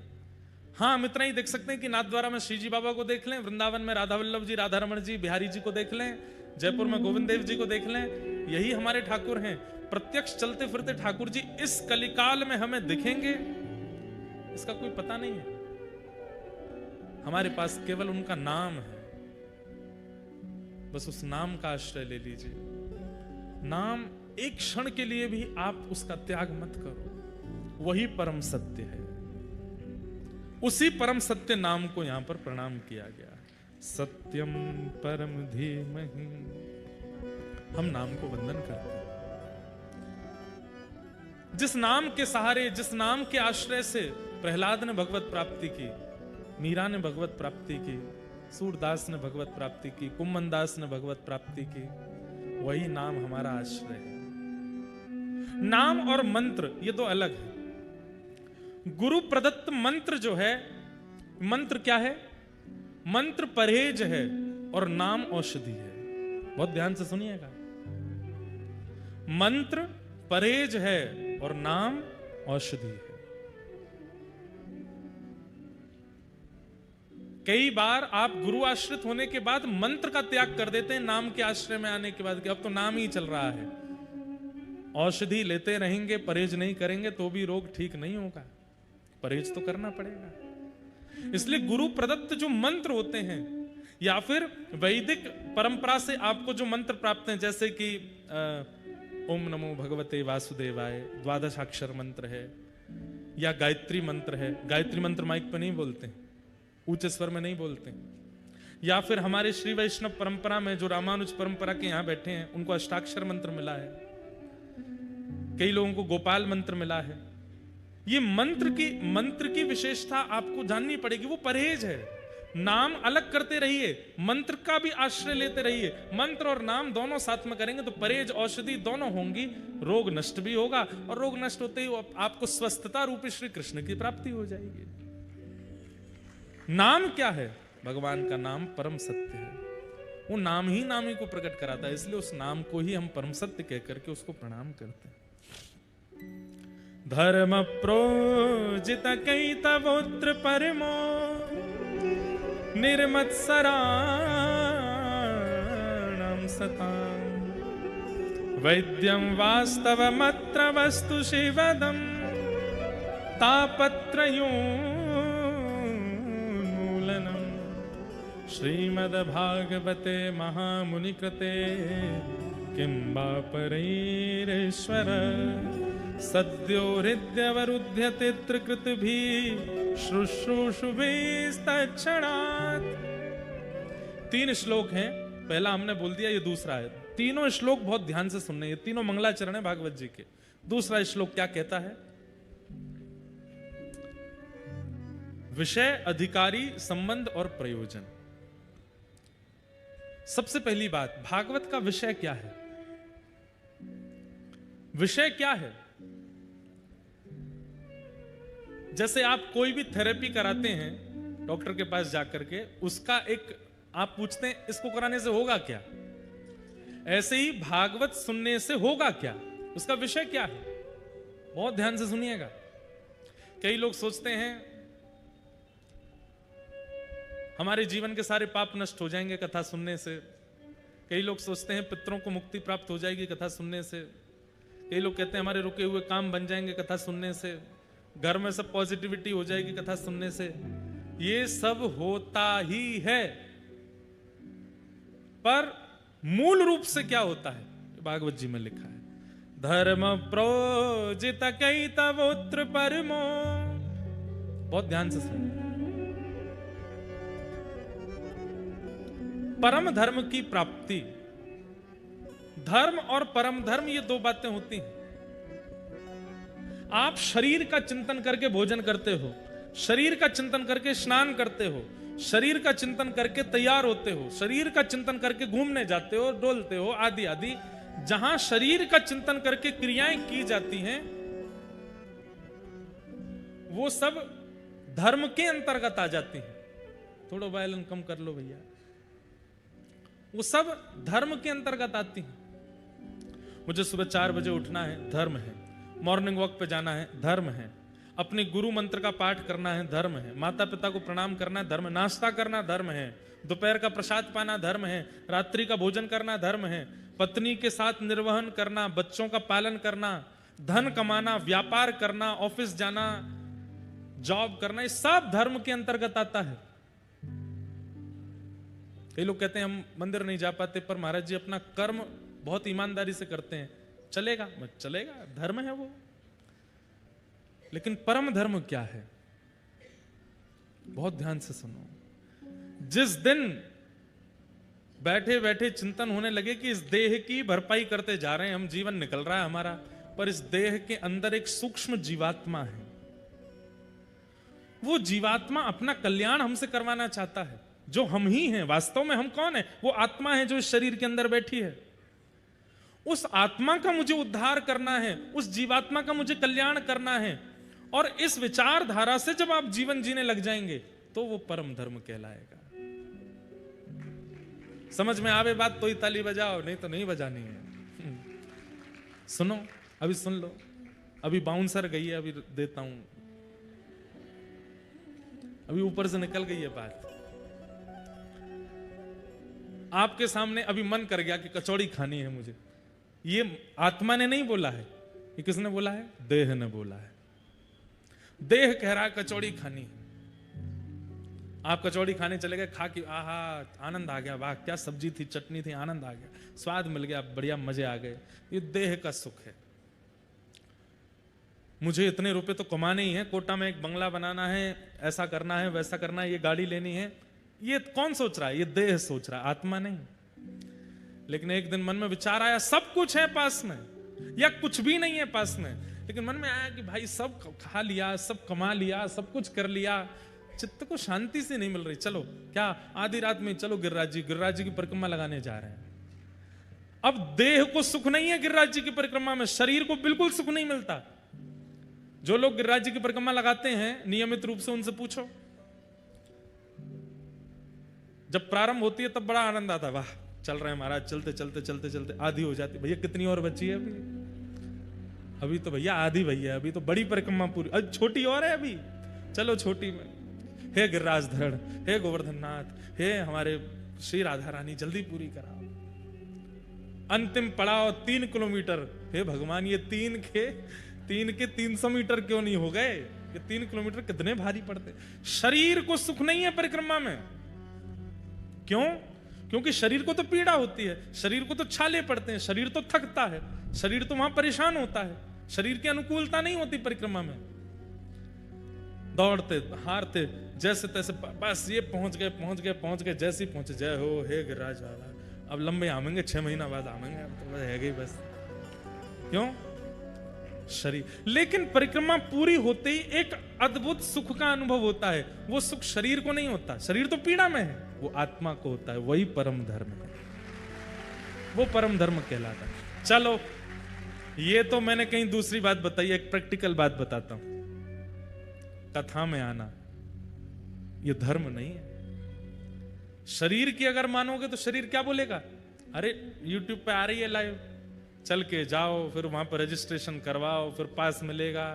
Speaker 1: हाँ, हम इतना ही देख सकते हैं कि नाथद्वारा में श्री जी बाबा को देख लें, वृंदावन में राधा वल्लभ जी, राधा रमण जी, बिहारी जी को देख लें, जयपुर में गोविंद देव जी को देख लें, यही हमारे ठाकुर हैं। प्रत्यक्ष चलते फिरते ठाकुर जी इस कलिकाल में हमें दिखेंगे, इसका कोई पता नहीं है। हमारे पास केवल उनका नाम है, बस उस नाम का आश्रय ले लीजिए। नाम एक क्षण के लिए भी आप उसका त्याग मत करो, वही परम सत्य है। उसी परम सत्य नाम को यहां पर प्रणाम किया गया। सत्यम परम धीमहि, हम नाम को वंदन करते हैं। जिस नाम के सहारे, जिस नाम के आश्रय से प्रहलाद ने भगवत प्राप्ति की, मीरा ने भगवत प्राप्ति की, सूरदास ने भगवत प्राप्ति की, कुम्मन दास ने भगवत प्राप्ति की। वही नाम हमारा आश्रय है। नाम और मंत्र ये दो अलग है। गुरु प्रदत्त मंत्र जो है, मंत्र क्या है? मंत्र परहेज है और नाम औषधि है। बहुत ध्यान से सुनिएगा। मंत्र परहेज है और नाम औषधि है। कई बार आप गुरु आश्रित होने के बाद मंत्र का त्याग कर देते हैं नाम के आश्रय में आने के बाद कि अब तो नाम ही चल रहा है। औषधि लेते रहेंगे, परहेज नहीं करेंगे तो भी रोग ठीक नहीं होगा। परहेज तो करना पड़ेगा। इसलिए गुरु प्रदत्त जो मंत्र होते हैं या फिर वैदिक परंपरा से आपको जो मंत्र प्राप्त हैं, जैसे कि ओम नमो भगवते वासुदेवाय 12 अक्षर मंत्र है, या गायत्री मंत्र है। गायत्री मंत्र माइक पर नहीं बोलते हैं, ऊंचे स्वर में नहीं बोलते। या फिर हमारे श्री वैष्णव परंपरा में जो रामानुज परंपरा के यहां बैठे हैं उनको अष्टाक्षर मंत्र मिला है, कई लोगों को गोपाल मंत्र मिला है। ये मंत्र की विशेषता आपको जाननी पड़ेगी। वो परहेज है। नाम अलग करते रहिए, मंत्र का भी आश्रय लेते रहिए। मंत्र और नाम दोनों साथ में करेंगे तो परहेज औषधि दोनों होंगी, रोग नष्ट भी होगा और रोग नष्ट होते ही आपको स्वस्थता रूपी श्री कृष्ण की प्राप्ति हो जाएगी। नाम क्या है? भगवान का नाम परम सत्य है। वो नाम ही को प्रकट कराता है, इसलिए उस नाम को ही हम परम सत्य कह करके उसको प्रणाम करते हैं। धर्म प्रोजित कैतवोत्र परमो निर्मत्सराणां सतां वैद्यं वास्तवमत्र वस्तु शिवदं तापत्रयोन्मूलनं श्रीमद्भागवते महामुनिकृते किं वा परैरीश्वर सद्यो हृद्यवरुध्यते त्रिकृतभिः शुश्रूषुभिस्तत्क्षणात्। 3 श्लोक हैं, पहला हमने बोल दिया, ये दूसरा है। तीनों श्लोक बहुत ध्यान से सुनने, ये तीनों मंगलाचरण है भागवत जी के। दूसरा श्लोक क्या कहता है? विषय, अधिकारी, संबंध और प्रयोजन। सबसे पहली बात, भागवत का विषय क्या है? विषय क्या है? जैसे आप कोई भी थेरेपी कराते हैं डॉक्टर के पास जाकर के, उसका एक आप पूछते हैं इसको कराने से होगा क्या, ऐसे ही भागवत सुनने से होगा क्या, उसका विषय क्या है? बहुत ध्यान से सुनिएगा। कई लोग सोचते हैं हमारे जीवन के सारे पाप नष्ट हो जाएंगे कथा सुनने से। कई लोग सोचते हैं पितरों को मुक्ति प्राप्त हो जाएगी कथा सुनने से। कई लोग कहते हैं हमारे रुके हुए काम बन जाएंगे कथा सुनने से। घर में सब पॉजिटिविटी हो जाएगी कथा सुनने से। ये सब होता ही है, पर मूल रूप से क्या होता है भागवत जी में लिखा है। धर्म प्रोजित कैतवोत्र परमो। बहुत ध्यान से सुनिए। परम धर्म की प्राप्ति, धर्म और परम धर्म ये दो बातें होती हैं। आप शरीर का चिंतन करके भोजन करते हो, शरीर का चिंतन करके स्नान करते हो, शरीर का चिंतन करके तैयार होते हो, शरीर का चिंतन करके घूमने जाते हो, डोलते हो, आदि आदि। जहां शरीर का चिंतन करके क्रियाएं की जाती हैं वो सब धर्म के अंतर्गत आ जाती हैं। थोड़ा वायलन कम कर लो भैया। वो सब धर्म के अंतर्गत आती हैं। मुझे सुबह 4 बजे उठना है, धर्म है। मॉर्निंग वॉक पे जाना है, धर्म है। अपने गुरु मंत्र का पाठ करना है, धर्म है। माता पिता को प्रणाम करना, धर्म। नाश्ता करना, धर्म है। दोपहर का प्रसाद पाना, धर्म है। रात्रि का भोजन करना, धर्म है। पत्नी के साथ निर्वहन करना, बच्चों का पालन करना, धन कमाना, व्यापार करना, ऑफिस जाना, जॉब करना, ये सब धर्म के अंतर्गत आता है। कई लोग कहते हैं हम मंदिर नहीं जा पाते, पर महाराज जी अपना कर्म बहुत ईमानदारी से करते हैं। चलेगा, चलेगा, धर्म है वो। लेकिन परम धर्म क्या है? बहुत ध्यान से सुनो। जिस दिन बैठे बैठे चिंतन होने लगे कि इस देह की भरपाई करते जा रहे हैं हम, जीवन निकल रहा है हमारा, पर इस देह के अंदर एक सूक्ष्म जीवात्मा है। वो जीवात्मा अपना कल्याण हमसे करवाना चाहता है, जो हम ही हैं। वास्तव में हम कौन है? वो आत्मा है जो इस शरीर के अंदर बैठी है। उस आत्मा का मुझे उद्धार करना है, उस जीवात्मा का मुझे कल्याण करना है। और इस विचारधारा से जब आप जीवन जीने लग जाएंगे तो वो परम धर्म कहलाएगा। समझ में आवे बात तो ही ताली बजाओ, नहीं तो नहीं बजानी है। सुनो, अभी सुन लो। अभी बाउंसर गई है, अभी देता हूं, अभी ऊपर से निकल गई है बात। आपके सामने अभी मन कर गया कि कचौड़ी खानी है मुझे। ये आत्मा ने नहीं बोला है, ये किसने बोला है? देह ने बोला है। देह कह रहा है कचौड़ी खानी है। आप कचौड़ी खाने चले गए, खा के आहा आनंद आ गया, वाह क्या सब्जी थी, चटनी थी, आनंद आ गया, स्वाद मिल गया, बढ़िया मजे आ गए। ये देह का सुख है। मुझे इतने रुपए तो कमाने ही है, कोटा में एक बंगला बनाना है, ऐसा करना है, वैसा करना है, ये गाड़ी लेनी है। ये कौन सोच रहा है? ये देह सोच रहा है, आत्मा नहीं। लेकिन एक दिन मन में विचार आया, सब कुछ है पास में या कुछ भी नहीं है पास में। लेकिन मन में आया कि भाई सब खा लिया, सब कमा लिया, सब कुछ कर लिया, चित्त को शांति से नहीं मिल रही। चलो क्या आधी रात में चलो गिरिराज जी की परिक्रमा लगाने जा रहे हैं। अब देह को सुख नहीं है गिरिराज जी की परिक्रमा में, शरीर को बिल्कुल सुख नहीं मिलता। जो लोग गिरिराज जी की परिक्रमा लगाते हैं नियमित रूप से, उनसे पूछो, जब प्रारंभ होती है तब बड़ा आनंद आता है, वाह चल रहे हैं महाराज, चलते चलते चलते चलते आधी हो जाती। भैया कितनी और बची है अभी तो भैया आधी भैया, अभी तो बड़ी परिक्रमा पूरी, अब छोटी और है अभी, चलो छोटी में। हे गिरिराज धरण, हे गोवर्धन नाथ, हे हमारे श्री राधा रानी, जल्दी पूरी कराओ। अंतिम पड़ाव 3 किलोमीटर। हे भगवान, ये 3 के 300 मीटर क्यों नहीं हो गए? ये 3 किलोमीटर कितने भारी पड़ते। शरीर को सुख नहीं है परिक्रमा में। क्यों? क्योंकि शरीर को तो पीड़ा होती है, शरीर को तो छाले पड़ते हैं, शरीर तो थकता है, शरीर तो वहां परेशान होता है, शरीर की अनुकूलता नहीं होती परिक्रमा में। दौड़ते हारते जैसे तैसे, बस ये पहुंच गए, जैसे ही पहुंचे, जय हो हे गिरिराज वाला। अब लंबे आमेंगे, 6 महीना बाद आमेंगे, अब तो है गई बस। क्यों? शरीर। लेकिन परिक्रमा पूरी होते ही एक अद्भुत सुख का अनुभव होता है। वो सुख शरीर को नहीं होता, शरीर तो पीड़ा में है, वो आत्मा को होता है। वही परम धर्म है, वो परम धर्म कहलाता है। चलो ये तो मैंने कहीं दूसरी बात बताई, एक प्रैक्टिकल बात बताता हूं। कथा में आना ये धर्म नहीं है। शरीर की अगर मानोगे तो शरीर क्या बोलेगा? अरे YouTube पे आ रही है लाइव, चल के जाओ, फिर वहां पर रजिस्ट्रेशन करवाओ, फिर पास मिलेगा,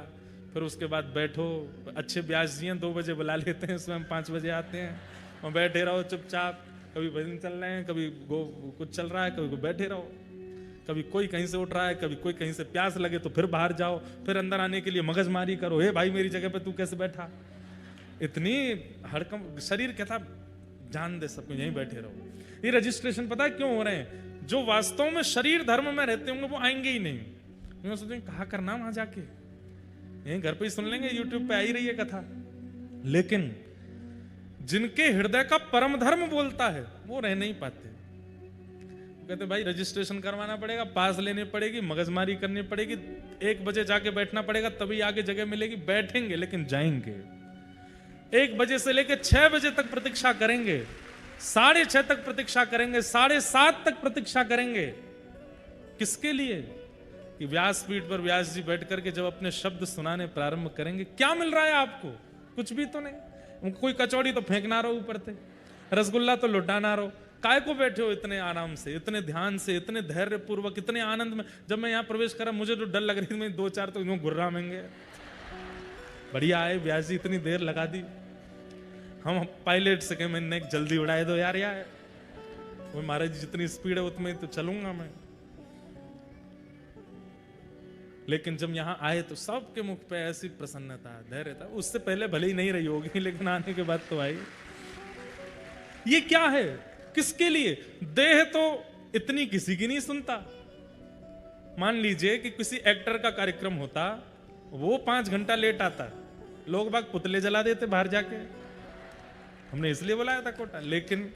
Speaker 1: फिर उसके बाद बैठो। अच्छे ब्याज जी हैं, 2 बजे बुला लेते हैं, स्वयं 5 बजे आते हैं, और बैठे रहो चुपचाप। कभी भजन चल रहे हैं, कभी कुछ चल रहा है, कभी बैठे रहो। कभी कोई कहीं से उठ रहा है, कभी कोई कहीं से प्यास लगे तो फिर बाहर जाओ, फिर अंदर आने के लिए मगजमारी करो, हे भाई मेरी जगह पे तू कैसे बैठा। इतनी हड़कम शरीर कहता जान दे सबको, यहीं बैठे रहो। ये रजिस्ट्रेशन पता है क्यों हो रहे हैं? जो वास्तव में शरीर धर्म में रहते होंगे वो आएंगे ही नहीं। मैं सोचते कहा करना वहां जाके, यहीं घर पे ही सुन लेंगे, यूट्यूब पे आ ही रही है कथा। लेकिन जिनके हृदय का परम धर्म बोलता है वो रह नहीं पाते। कहते भाई रजिस्ट्रेशन करवाना पड़ेगा, पास लेनी पड़ेगी, मगजमारी करनी पड़ेगी, 1 बजे जाके बैठना पड़ेगा, तभी आगे जगह मिलेगी। बैठेंगे लेकिन जाएंगे। 1 बजे से लेकर 6 बजे तक प्रतीक्षा करेंगे, 6:30 तक प्रतीक्षा करेंगे, 7:30 तक प्रतीक्षा करेंगे। किसके लिए? कि व्यासपीठ पर व्यास जी बैठ करके जब अपने शब्द सुनाने प्रारंभ करेंगे, क्या मिल रहा है आपको? कुछ भी तो नहीं। कोई कचौड़ी तो फेंकना रहो ऊपर से, रसगुल्ला तो लुटाना रहो। काय को बैठे हो इतने आराम से, इतने ध्यान से, इतने धैर्य पूर्वक, इतने आनंद में? जब मैं यहाँ प्रवेश करा मुझे तो डर लग रही थी, मैं 2-4 तो यूं गुर्रा मेंगे। बढ़िया आए व्यास जी, इतनी देर लगा दी। हम पायलट से कहे मैंने जल्दी उड़ाए दो यार, वो महाराज जी जितनी स्पीड है उतनी तो चलूंगा मैं। लेकिन जब यहाँ आए तो सबके मुख पे ऐसी प्रसन्नता, धैर्य था। उससे पहले भले ही नहीं रही होगी, लेकिन आने के बाद तो आई। ये क्या है? किसके लिए? देह तो इतनी किसी की नहीं सुनता। मान लीजिए कि किसी एक्टर का कार्यक्रम होता, वो 5 घंटा लेट आता, लोग बाग पुतले जला देते बाहर जाके। हमने इसलिए बुलाया था कोटा। लेकिन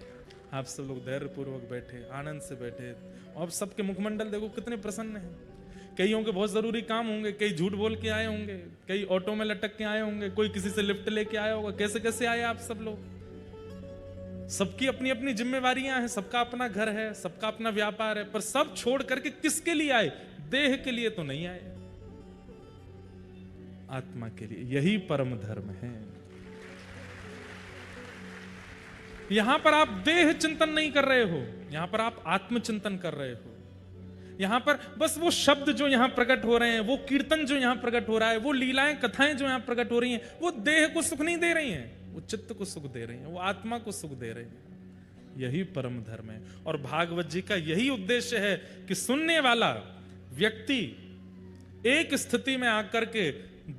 Speaker 1: आप सब लोग धैर्य पूर्वक बैठे, आनंद से बैठे, और सबके मुखमंडल देखो कितने प्रसन्न हैं। कईयों के बहुत जरूरी काम होंगे, कई झूठ बोल के आए होंगे, कई ऑटो में लटक के आए होंगे, कोई किसी से लिफ्ट लेके आया होगा। कैसे कैसे आए आप सब लोग? सबकी अपनी अपनी जिम्मेवारियां हैं, सबका अपना घर है, सबका अपना व्यापार है, पर सब छोड़ करके किसके लिए आए? देह के लिए तो नहीं आए, आत्मा के लिए। यही परम धर्म है। यहां पर आप देह चिंतन नहीं कर रहे हो, यहां पर आप आत्मचिंतन कर रहे हो। यहां पर बस वो शब्द जो यहां प्रकट हो रहे हैं, वो कीर्तन जो यहां प्रकट हो रहा है, वो लीलाएं कथाएं जो यहां प्रकट हो रही हैं, वो देह को सुख नहीं दे रही हैं, वो चित्त को सुख दे रही हैं, वो आत्मा को सुख दे रही हैं। यही परम धर्म है। और भागवत जी का यही उद्देश्य है कि सुनने वाला व्यक्ति एक स्थिति में आकर के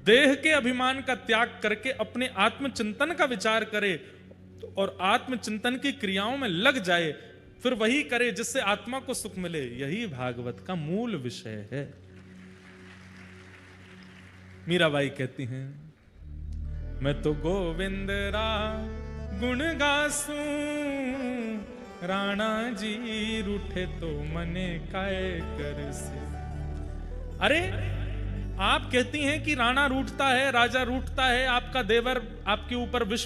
Speaker 1: देह के अभिमान का त्याग करके अपने आत्मचिंतन का विचार करे और आत्मचिंतन की क्रियाओं में लग जाए, फिर वही करे जिससे आत्मा को सुख मिले। यही भागवत का मूल विषय है। मीराबाई कहती हैं, मैं तो गोविंद रा गुण गासूं, राणा जी रूठे तो मने काय करसे। अरे आप कहती हैं कि राणा रूठता है, राजा रूठता है, आपका देवर आपके ऊपर विष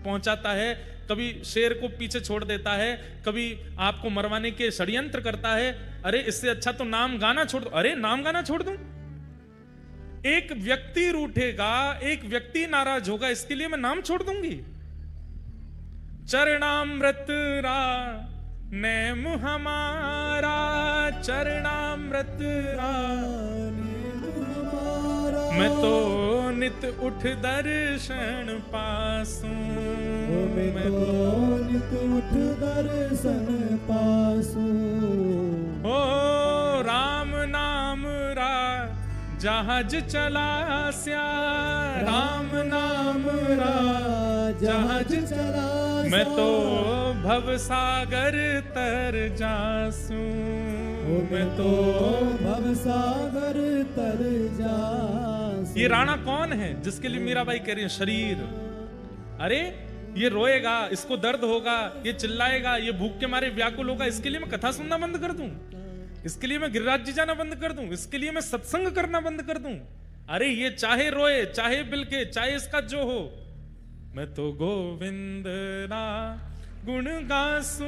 Speaker 1: पहुंचाता है, कभी शेर को पीछे छोड़ देता है, कभी आपको मरवाने के षड्यंत्र करता है। अरे इससे अच्छा तो नाम गाना छोड़ दो। अरे नाम गाना छोड़ दूं? एक व्यक्ति रूठेगा, एक व्यक्ति नाराज होगा, इसके लिए मैं नाम छोड़ दूंगी? चरणामृत रा नैम हमारा, चरणामृत रा मैं तो नित उठ दर्शन पासूं,
Speaker 2: मैं तो नित उठ दर्शन पासूं।
Speaker 1: ओ राम नाम रा जहाज चला स्या, राम नाम रा
Speaker 2: जहाज चला,
Speaker 1: मैं तो भव सागर तर जासूं,
Speaker 2: मैं तो भव सागर तर जासूं।
Speaker 1: ये राणा कौन है जिसके लिए मीराबाई कह रही है? शरीर। अरे ये रोएगा, इसको दर्द होगा, ये चिल्लाएगा, ये भूख के मारे व्याकुल होगा, इसके लिए मैं कथा सुनना बंद कर दूं? इसके लिए मैं गिरिराज जी जाना बंद कर दूं? इसके लिए मैं सत्संग करना बंद कर दूं? अरे ये चाहे रोए, चाहे बिलके, चाहे इसका जो हो, मैं तो गोविंद ना गुण गासूं,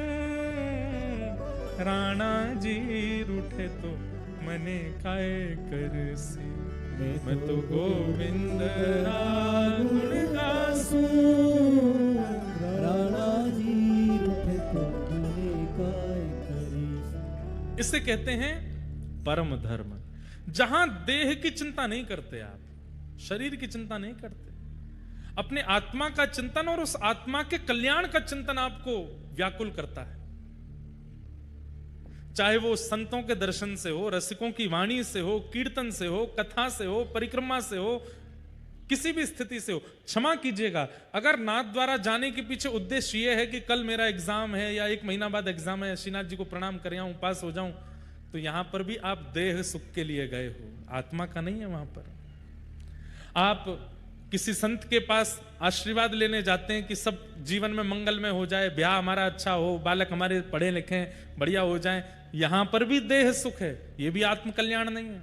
Speaker 1: राणा जी रूठे तो मने काय करसे। मैं तो गोविंद ना गुण गासूं,
Speaker 2: राणा जी रूठे तो मने काय करसे।
Speaker 1: इसे कहते हैं परम धर्म। जहां देह की चिंता नहीं करते आप, शरीर की चिंता नहीं करते, अपने आत्मा का चिंतन और उस आत्मा के कल्याण का चिंतन आपको व्याकुल करता है। चाहे वो संतों के दर्शन से हो, रसिकों की वाणी से हो, कीर्तन से हो, कथा से हो, परिक्रमा से हो, किसी भी स्थिति से हो। क्षमा कीजिएगा, अगर नाथ द्वारा जाने के पीछे उद्देश्य यह है कि कल मेरा एग्जाम है या 1 महीना बाद एग्जाम है, श्रीनाथ जी को प्रणाम कर आऊं, पास हो जाऊं, तो यहां पर भी आप देह सुख के लिए गए हो, आत्मा का नहीं है। वहां पर आप किसी संत के पास आशीर्वाद लेने जाते हैं कि सब जीवन में मंगलमय हो जाए, ब्याह हमारा अच्छा हो, बालक हमारे पढ़े लिखे बढ़िया हो जाए, यहां पर भी देह सुख है, यह भी आत्म कल्याण नहीं है।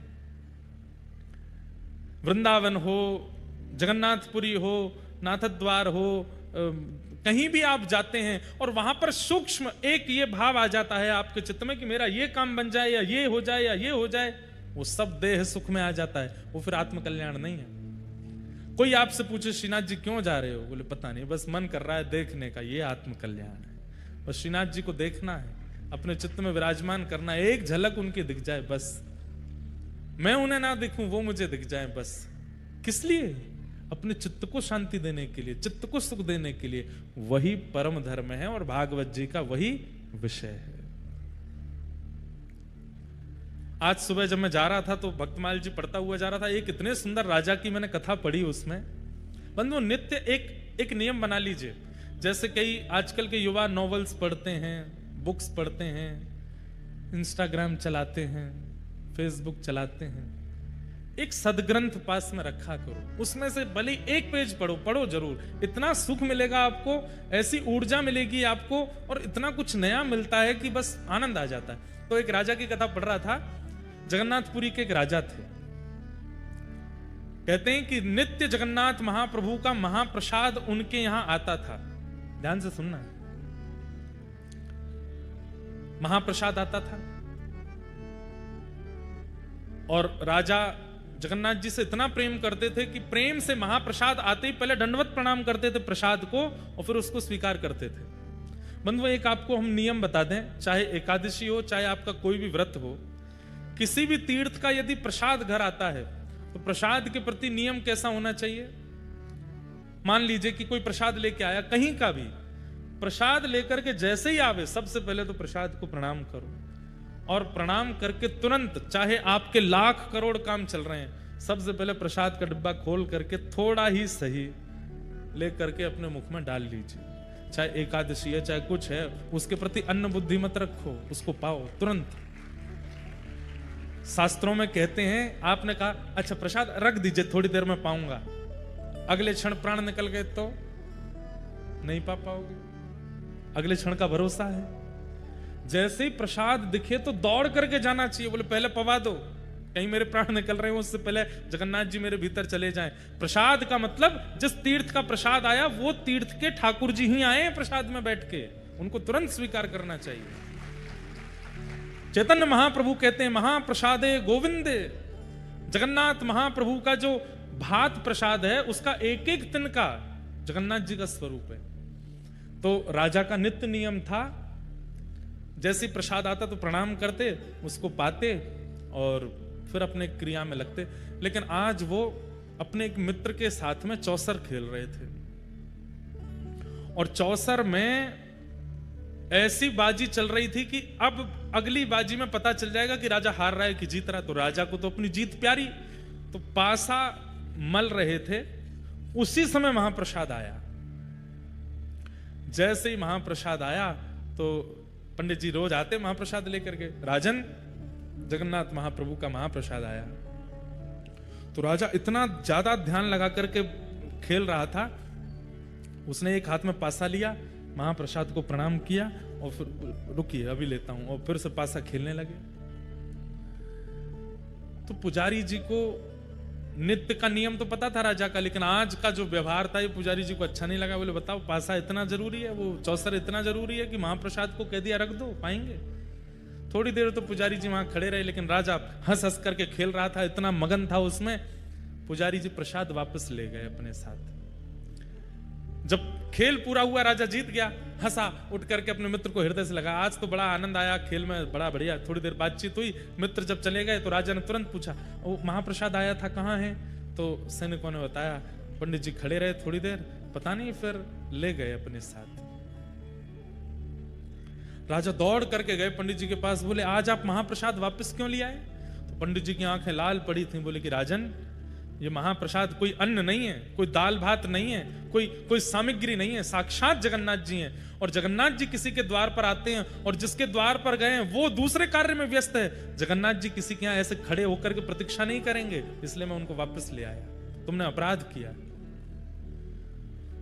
Speaker 1: वृंदावन हो, जगन्नाथपुरी हो, नाथद्वार हो, कहीं भी आप जाते हैं और वहां पर सूक्ष्म एक ये भाव आ जाता है आपके चित्त में कि मेरा ये काम बन जाए, या ये हो जाए, या ये हो जाए, वो सब देह सुख में आ जाता है, वो फिर आत्म कल्याण नहीं है। कोई आपसे पूछे श्रीनाथ जी क्यों जा रहे हो, बोले पता नहीं, बस मन कर रहा है देखने का, ये आत्म कल्याण है। बस श्रीनाथ जी को देखना है, अपने चित्त में विराजमान करना है, एक झलक उनकी दिख जाए बस, मैं उन्हें ना दिखूं, वो मुझे दिख जाए बस। किस लिए? अपने चित्त को शांति देने के लिए, चित्त को सुख देने के लिए। वही परम धर्म है और भागवत जी का वही विषय है। आज सुबह जब मैं जा रहा था तो भक्तमाल जी पढ़ता हुआ जा रहा था, एक इतने सुंदर राजा की मैंने कथा पढ़ी उसमें। बंधु, नित्य एक नियम बना लीजिए, जैसे कई आजकल के युवा नॉवेल्स पढ़ते हैं, बुक्स पढ़ते हैं, इंस्टाग्राम चलाते हैं, फेसबुक चलाते हैं, एक सदग्रंथ पास में रखा करो, उसमें से भले एक पेज पढ़ो जरूर, इतना सुख मिलेगा आपको, ऐसी ऊर्जा मिलेगी आपको, और इतना कुछ नया मिलता है कि बस आनंद आ जाता है। तो एक राजा की कथा पढ़ रहा था जगन्नाथपुरी के एक राजा थे। कहते हैं कि नित्य जगन्नाथ महाप्रभु का महाप्रसाद उनके यहां आता था। ध्यान से सुनना, महाप्रसाद आता था और राजा जगन्नाथ जी से इतना प्रेम करते थे कि प्रेम से महाप्रसाद आते ही पहले दंडवत प्रणाम करते थे प्रसाद को और फिर उसको स्वीकार करते थे। बंधुओं, एक आपको हम नियम बता दें, चाहे एकादशी हो चाहे आपका कोई भी व्रत हो, किसी भी तीर्थ का यदि प्रसाद घर आता है तो प्रसाद के प्रति नियम कैसा होना चाहिए। मान लीजिए कि कोई प्रसाद लेके आया, कहीं का भी प्रसाद लेकर के जैसे ही आवे सबसे पहले तो प्रसाद को प्रणाम करो और प्रणाम करके तुरंत, चाहे आपके लाख करोड़ काम चल रहे हैं, सबसे पहले प्रसाद का डिब्बा खोल करके थोड़ा ही सही ले करके अपने मुख में डाल लीजिए। चाहे एकादशी है चाहे कुछ है, उसके प्रति अन्न बुद्धि मत रखो, उसको पाओ तुरंत। शास्त्रों में कहते हैं, आपने कहा अच्छा प्रसाद रख दीजिए थोड़ी देर में पाऊंगा, अगले क्षण प्राण निकल गए तो नहीं पा पाओगे, अगले क्षण का भरोसा है। जैसे ही प्रसाद दिखे तो दौड़ करके जाना चाहिए, बोले पहले पवा दो, कहीं मेरे प्राण निकल रहे हो, उससे पहले जगन्नाथ जी मेरे भीतर चले जाएं। प्रसाद का मतलब जिस तीर्थ का प्रसाद आया वो तीर्थ के ठाकुर जी ही आए प्रसाद में बैठ के, उनको तुरंत स्वीकार करना चाहिए। चैतन्य महाप्रभु कहते हैं महाप्रसादे गोविंदे, जगन्नाथ महाप्रभु का जो भात प्रसाद है उसका एक एक तिनका जगन्नाथ जी का स्वरूप है। तो राजा का नित्य नियम था, जैसे प्रसाद आता तो प्रणाम करते, उसको पाते और फिर अपने क्रिया में लगते। लेकिन आज वो अपने एक मित्र के साथ में चौसर खेल रहे थे और चौसर में ऐसी बाजी चल रही थी कि अब अगली बाजी में पता चल जाएगा कि राजा हार रहा है कि जीत रहा है। तो राजा को तो अपनी जीत प्यारी, तो पासा मल रहे थे, उसी समय महाप्रसाद आया। जैसे ही महाप्रसाद आया तो पंडित जी रोज आते महाप्रसाद लेकर के, राजन जगन्नाथ महाप्रभु का महाप्रसाद आया। तो राजा इतना ज्यादा ध्यान लगा करके खेल रहा था, उसने एक हाथ में पासा लिया, महाप्रसाद को प्रणाम किया और फिर रुकिए अभी लेता हूं, और फिर से पासा खेलने लगे। तो पुजारी जी को नित्य का नियम तो पता था राजा का, लेकिन आज का जो व्यवहार था ये पुजारी जी को अच्छा नहीं लगा। बोले बताओ पासा इतना जरूरी है, वो चौसर इतना जरूरी है कि महाप्रसाद को कह दिया रख दो, पाएंगे। थोड़ी देर तो पुजारी जी वहां खड़े रहे, लेकिन राजा हंस हंस करके खेल रहा था, इतना मगन था उसमें। पुजारी जी प्रसाद वापस ले गए अपने साथ। जब खेल पूरा हुआ, राजा जीत गया, हंसा, उठ करके अपने मित्र को हृदय से लगा, आज तो बड़ा आनंद आया खेल में, बड़ा बढ़िया। थोड़ी देर बातचीत हुई, मित्र जब चले गए तो राजा ने तुरंत पूछा वो महाप्रसाद आया था कहाँ है? तो सैनिकों ने बताया, पंडित जी खड़े रहे थोड़ी देर, पता नहीं, फिर ले गए अपने साथ। राजा दौड़ करके गए पंडित जी के पास, बोले आज आप महाप्रसाद वापस क्यों ले आए? तो पंडित जी की आंखें लाल पड़ी थी, बोले कि राजन ये महाप्रसाद कोई अन्न नहीं है, कोई दाल भात नहीं है, कोई सामग्री नहीं है, साक्षात जगन्नाथ जी हैं। और जगन्नाथ जी किसी के द्वार पर आते हैं और जिसके द्वार पर गए हैं वो दूसरे कार्य में व्यस्त है। जगन्नाथ जी किसी के यहाँ ऐसे खड़े होकर के प्रतीक्षा नहीं करेंगे, इसलिए मैं उनको वापस ले आया, तुमने अपराध किया।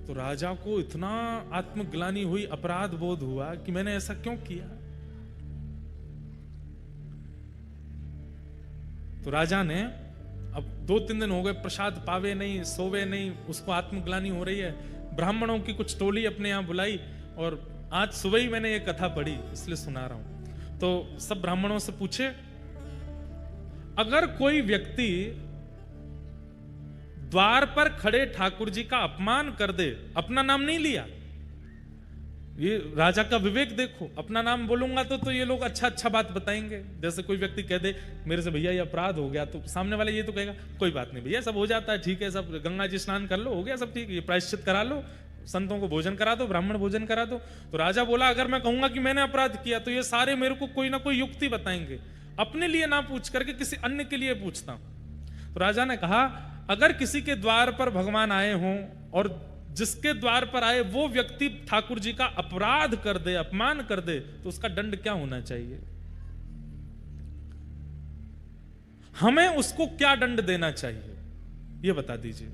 Speaker 1: तो राजा को इतना आत्मग्लानि हुई, अपराध बोध हुआ कि मैंने ऐसा क्यों किया। तो राजा ने, अब 2-3 दिन हो गए प्रसाद पावे नहीं, सोवे नहीं, उसको आत्मग्लानि हो रही है। ब्राह्मणों की कुछ टोली अपने यहां बुलाई और आज सुबह ही मैंने ये कथा पढ़ी, इसलिए सुना रहा हूं। तो सब ब्राह्मणों से पूछे, अगर कोई व्यक्ति द्वार पर खड़े ठाकुर जी का अपमान कर दे, अपना नाम नहीं लिया, ये राजा का विवेक देखो, अपना नाम बोलूंगा तो ये लोग अच्छा बात बताएंगे। जैसे कोई व्यक्ति कह दे मेरे से भैया ये अपराध हो गया, तो सामने वाले ये तो कहेगा कोई बात नहीं भैया, सब हो जाता है, ठीक है, सब गंगा जी स्नान कर लो, हो गया सब ठीक, ये प्रायश्चित करा लो, संतों को भोजन करा दो, ब्राह्मण भोजन करा दो। तो राजा बोला अगर मैं कहूंगा कि मैंने अपराध किया तो ये सारे मेरे को कोई ना कोई युक्ति बताएंगे, अपने लिए ना पूछ करके किसी अन्य के लिए पूछता हूं। तो राजा ने कहा अगर किसी के द्वार पर भगवान आए हों और जिसके द्वार पर आए वो व्यक्ति ठाकुर जी का अपराध कर दे, अपमान कर दे, तो उसका दंड क्या होना चाहिए? हमें उसको क्या दंड देना चाहिए, ये बता दीजिए।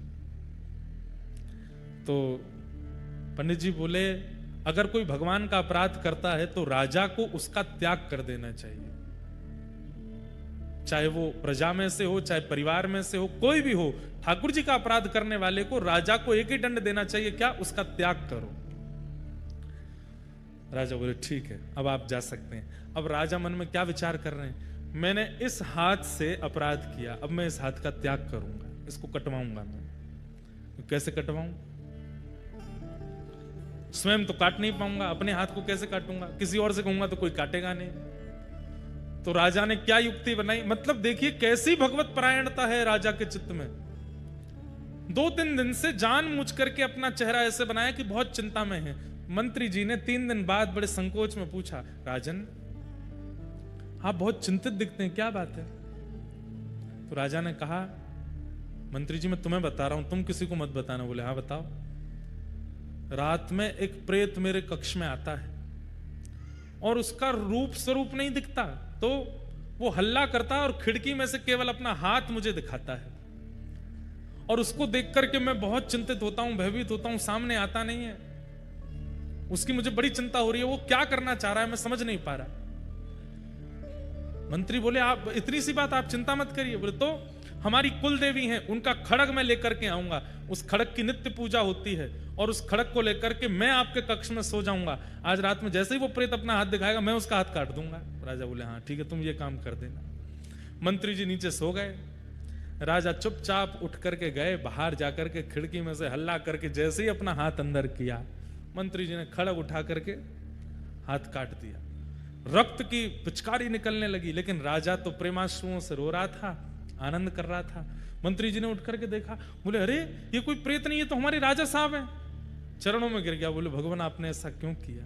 Speaker 1: तो पंडित जी बोले अगर कोई भगवान का अपराध करता है तो राजा को उसका त्याग कर देना चाहिए। चाहे वो प्रजा में से हो, चाहे परिवार में से हो, कोई भी हो, ठाकुर जी का अपराध करने वाले को राजा को एक ही दंड देना चाहिए, क्या? उसका त्याग करो। राजा बोले ठीक है, अब आप जा सकते हैं। अब राजा मन में क्या विचार कर रहे हैं? मैंने इस हाथ से अपराध किया, अब मैं इस हाथ का त्याग करूंगा, इसको कटवाऊंगा मैं। कैसे कटवाऊं? स्वयं तो काट नहीं पाऊंगा, अपने हाथ को कैसे काटूंगा? किसी और से कहूंगा तो कोई काटेगा नहीं। तो राजा ने क्या युक्ति बनाई? मतलब देखिए कैसी भगवत परायणता है राजा के चित्त में। 2-3 दिन से जानबूझ करके अपना चेहरा ऐसे बनाया कि बहुत चिंता में है। मंत्री जी ने 3 दिन बाद बड़े संकोच में पूछा, राजन आप बहुत चिंतित दिखते हैं, क्या बात है? तो राजा ने कहा, मंत्री जी मैं तुम्हें बता रहा हूं, तुम किसी को मत बताना। बोले हाँ बताओ। रात में एक प्रेत मेरे कक्ष में आता है और उसका रूप स्वरूप नहीं दिखता, तो वो हल्ला करता है और खिड़की में से केवल अपना हाथ मुझे दिखाता है, और उसको देख करके मैं बहुत चिंतित होता हूं, भयभीत होता हूं, सामने आता नहीं है। उसकी मुझे बड़ी चिंता हो रही है, वो क्या करना चाह रहा है मैं समझ नहीं पा रहा। मंत्री बोले आप इतनी सी बात, आप चिंता मत करिए। बोले तो हमारी कुल देवी हैं, उनका खड़ग मैं लेकर के आऊंगा, उस खड़ग की नित्य पूजा होती है, और उस खड़ग को लेकर के मैं आपके कक्ष में सो जाऊंगा। आज रात में जैसे ही वो प्रेत अपना हाथ दिखाएगा मैं उसका हाथ काट दूंगा। राजा बोले हाँ ठीक है, तुम ये काम कर देना। मंत्री जी नीचे सो गए। राजा चुपचाप उठ करके गए, बाहर जाकर के खिड़की में से हल्ला करके जैसे ही अपना हाथ अंदर किया, मंत्री जी ने खड़ग उठा करके हाथ काट दिया। रक्त की पिचकारी निकलने लगी, लेकिन राजा तो प्रेमाश्रुओं से रो रहा था, आनंद कर रहा था। मंत्री जी ने उठ करके देखा, बोले अरे ये कोई प्रेत नहीं है, तो हमारे राजा साहब हैं। चरणों में गिर गया, बोले भगवान आपने ऐसा क्यों किया?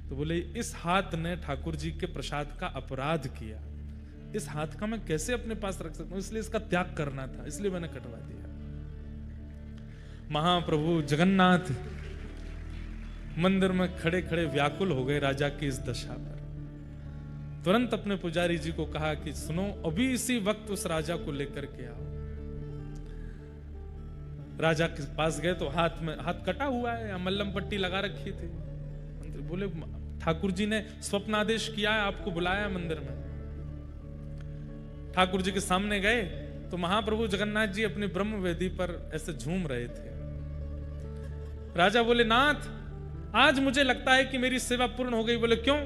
Speaker 1: तो बोले इस हाथ ने ठाकुर जी के प्रसाद का अपराध किया, इस हाथ का मैं कैसे अपने पास रख सकता हूं, इसलिए इसका त्याग करना था, इसलिए मैंने कटवा दिया। महाप्रभु जगन्नाथ मंदिर में खड़े खड़े व्याकुल हो गए राजा की इस दशा पर। तुरंत अपने पुजारी जी को कहा कि सुनो, अभी इसी वक्त उस राजा को लेकर के आओ। राजा के पास गए तो हाथ कटा हुआ है, या मल्लम पट्टी लगा रखी थी। मंत्री बोले ठाकुर जी ने स्वप्नादेश किया है, आपको बुलाया मंदिर में। ठाकुर जी के सामने गए तो महाप्रभु जगन्नाथ जी अपनी ब्रह्म वेदी पर ऐसे झूम रहे थे। राजा बोले नाथ आज मुझे लगता है कि मेरी सेवा पूर्ण हो गई। बोले क्यों?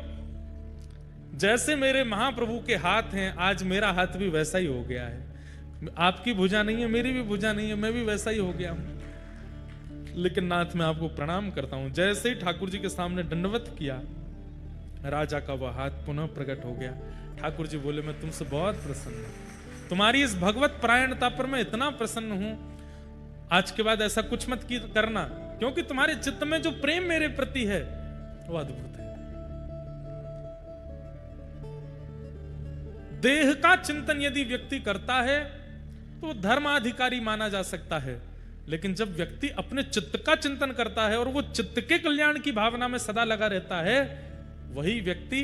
Speaker 1: जैसे मेरे महाप्रभु के हाथ हैं, आज मेरा हाथ भी वैसा ही हो गया है। आपकी भुजा नहीं है, मेरी भी भुजा नहीं है, मैं भी वैसा ही हो गया हूं। लेकिन नाथ मैं आपको प्रणाम करता हूं। जैसे ही ठाकुर जी के सामने दंडवत किया, राजा का वह हाथ पुनः प्रकट हो गया। ठाकुर जी बोले मैं तुमसे बहुत प्रसन्न हूं, तुम्हारी इस भगवत परायणता पर मैं इतना प्रसन्न हूं, आज के बाद ऐसा कुछ मत करना, क्योंकि तुम्हारे चित्त में जो प्रेम मेरे प्रति है वो अद्भुत है। देह का चिंतन यदि व्यक्ति करता है तो धर्माधिकारी माना जा सकता है, लेकिन जब व्यक्ति अपने चित्त का चिंतन करता है और वो चित्त के कल्याण की भावना में सदा लगा रहता है, वही व्यक्ति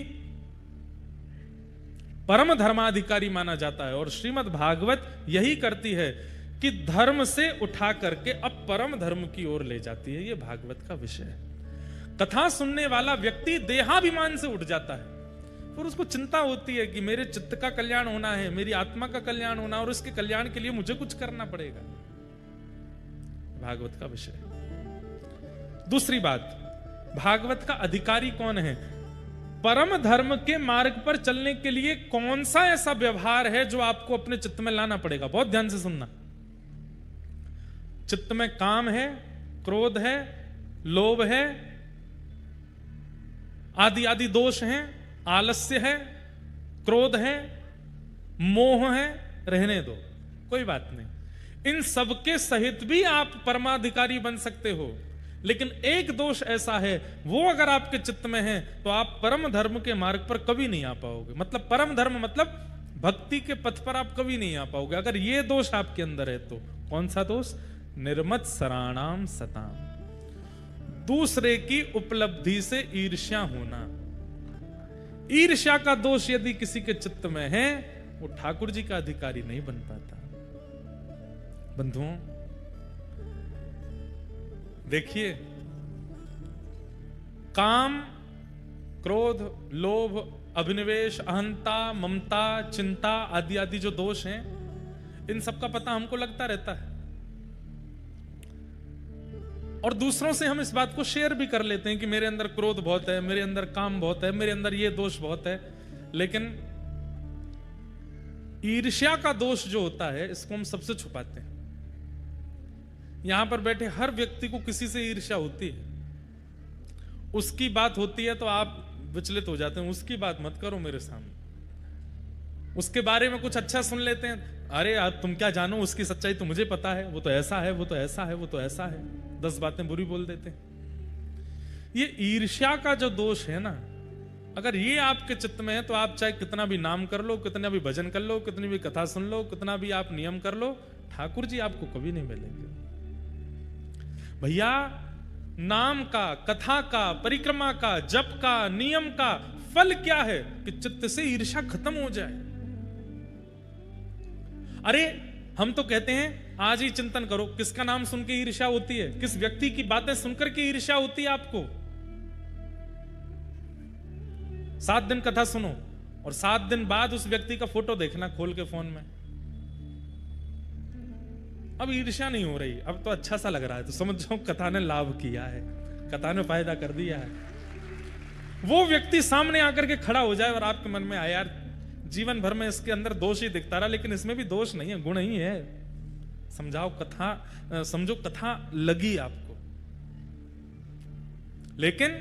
Speaker 1: परम धर्माधिकारी माना जाता है। और श्रीमद् भागवत यही करती है कि धर्म से उठा करके अब परम धर्म की ओर ले जाती है। यह भागवत का विषय है। कथा सुनने वाला व्यक्ति देहाभिमान से उठ जाता है और उसको चिंता होती है कि मेरे चित्त का कल्याण होना है, मेरी आत्मा का कल्याण होना, और उसके कल्याण के लिए मुझे कुछ करना पड़ेगा। भागवत का विषय। दूसरी बात, भागवत का अधिकारी कौन है? परम धर्म के मार्ग पर चलने के लिए कौन सा ऐसा व्यवहार है जो आपको अपने चित्त में लाना पड़ेगा? बहुत ध्यान से सुनना। चित्त में काम है, क्रोध है, लोभ है, आदि आदि दोष हैं, आलस्य है, क्रोध है, मोह है, रहने दो, कोई बात नहीं। इन सबके सहित भी आप परमाधिकारी बन सकते हो, लेकिन एक दोष ऐसा है, वो अगर आपके चित्त में है तो आप परम धर्म के मार्ग पर कभी नहीं आ पाओगे। मतलब परम धर्म मतलब भक्ति के पथ पर आप कभी नहीं आ पाओगे अगर ये दोष आपके अंदर है तो। कौन सा दोष? निर्मत सराणाम सताम, दूसरे की उपलब्धि से ईर्ष्या होना। ईर्ष्या का दोष यदि किसी के चित्त में है, वो ठाकुर जी का अधिकारी नहीं बन पाता। बंधुओं देखिए, काम, क्रोध, लोभ, अभिनिवेश, अहंता, ममता, चिंता आदि आदि जो दोष हैं, इन सब का पता हमको लगता रहता है और दूसरों से हम इस बात को शेयर भी कर लेते हैं कि मेरे अंदर क्रोध बहुत है, मेरे अंदर काम बहुत है, मेरे अंदर ये दोष बहुत है। लेकिन ईर्ष्या का दोष जो होता है, इसको हम सबसे छुपाते हैं। यहां पर बैठे हर व्यक्ति को किसी से ईर्ष्या होती है। उसकी बात होती है तो आप विचलित हो जाते हैं, उसकी बात मत करो मेरे सामने। उसके बारे में कुछ अच्छा सुन लेते हैं, अरे यार तुम क्या जानो, उसकी सच्चाई तो मुझे पता है, वो तो ऐसा है, वो तो ऐसा है, वो तो ऐसा है, 10 बातें बुरी बोल देते हैं। ये ईर्ष्या का जो दोष है ना, अगर ये आपके चित्त में है तो आप चाहे कितना भी नाम कर लो, कितना भी भजन कर लो, कितनी भी कथा सुन लो, कितना भी आप नियम कर लो, ठाकुर जी आपको कभी नहीं मिलेंगे। भैया नाम का, कथा का, परिक्रमा का, जप का, नियम का फल क्या है कि चित्त से ईर्ष्या खत्म हो जाए। अरे हम तो कहते हैं आज ही चिंतन करो, किसका नाम सुन के ईर्ष्या होती है, किस व्यक्ति की बातें सुनकर के ईर्ष्या होती है आपको। 7 दिन कथा सुनो और 7 दिन बाद उस व्यक्ति का फोटो देखना खोल के फोन में। अब ईर्ष्या नहीं हो रही, अब तो अच्छा सा लग रहा है, तो समझ जाओ कथा ने लाभ किया है, कथा ने फायदा कर दिया है। वो व्यक्ति सामने आकर के खड़ा हो जाए और आपके मन में आए यार जीवन भर में इसके अंदर दोष ही दिखता रहा, लेकिन इसमें भी दोष नहीं है, गुण ही है। समझाओ कथा, समझो कथा लगी आपको। लेकिन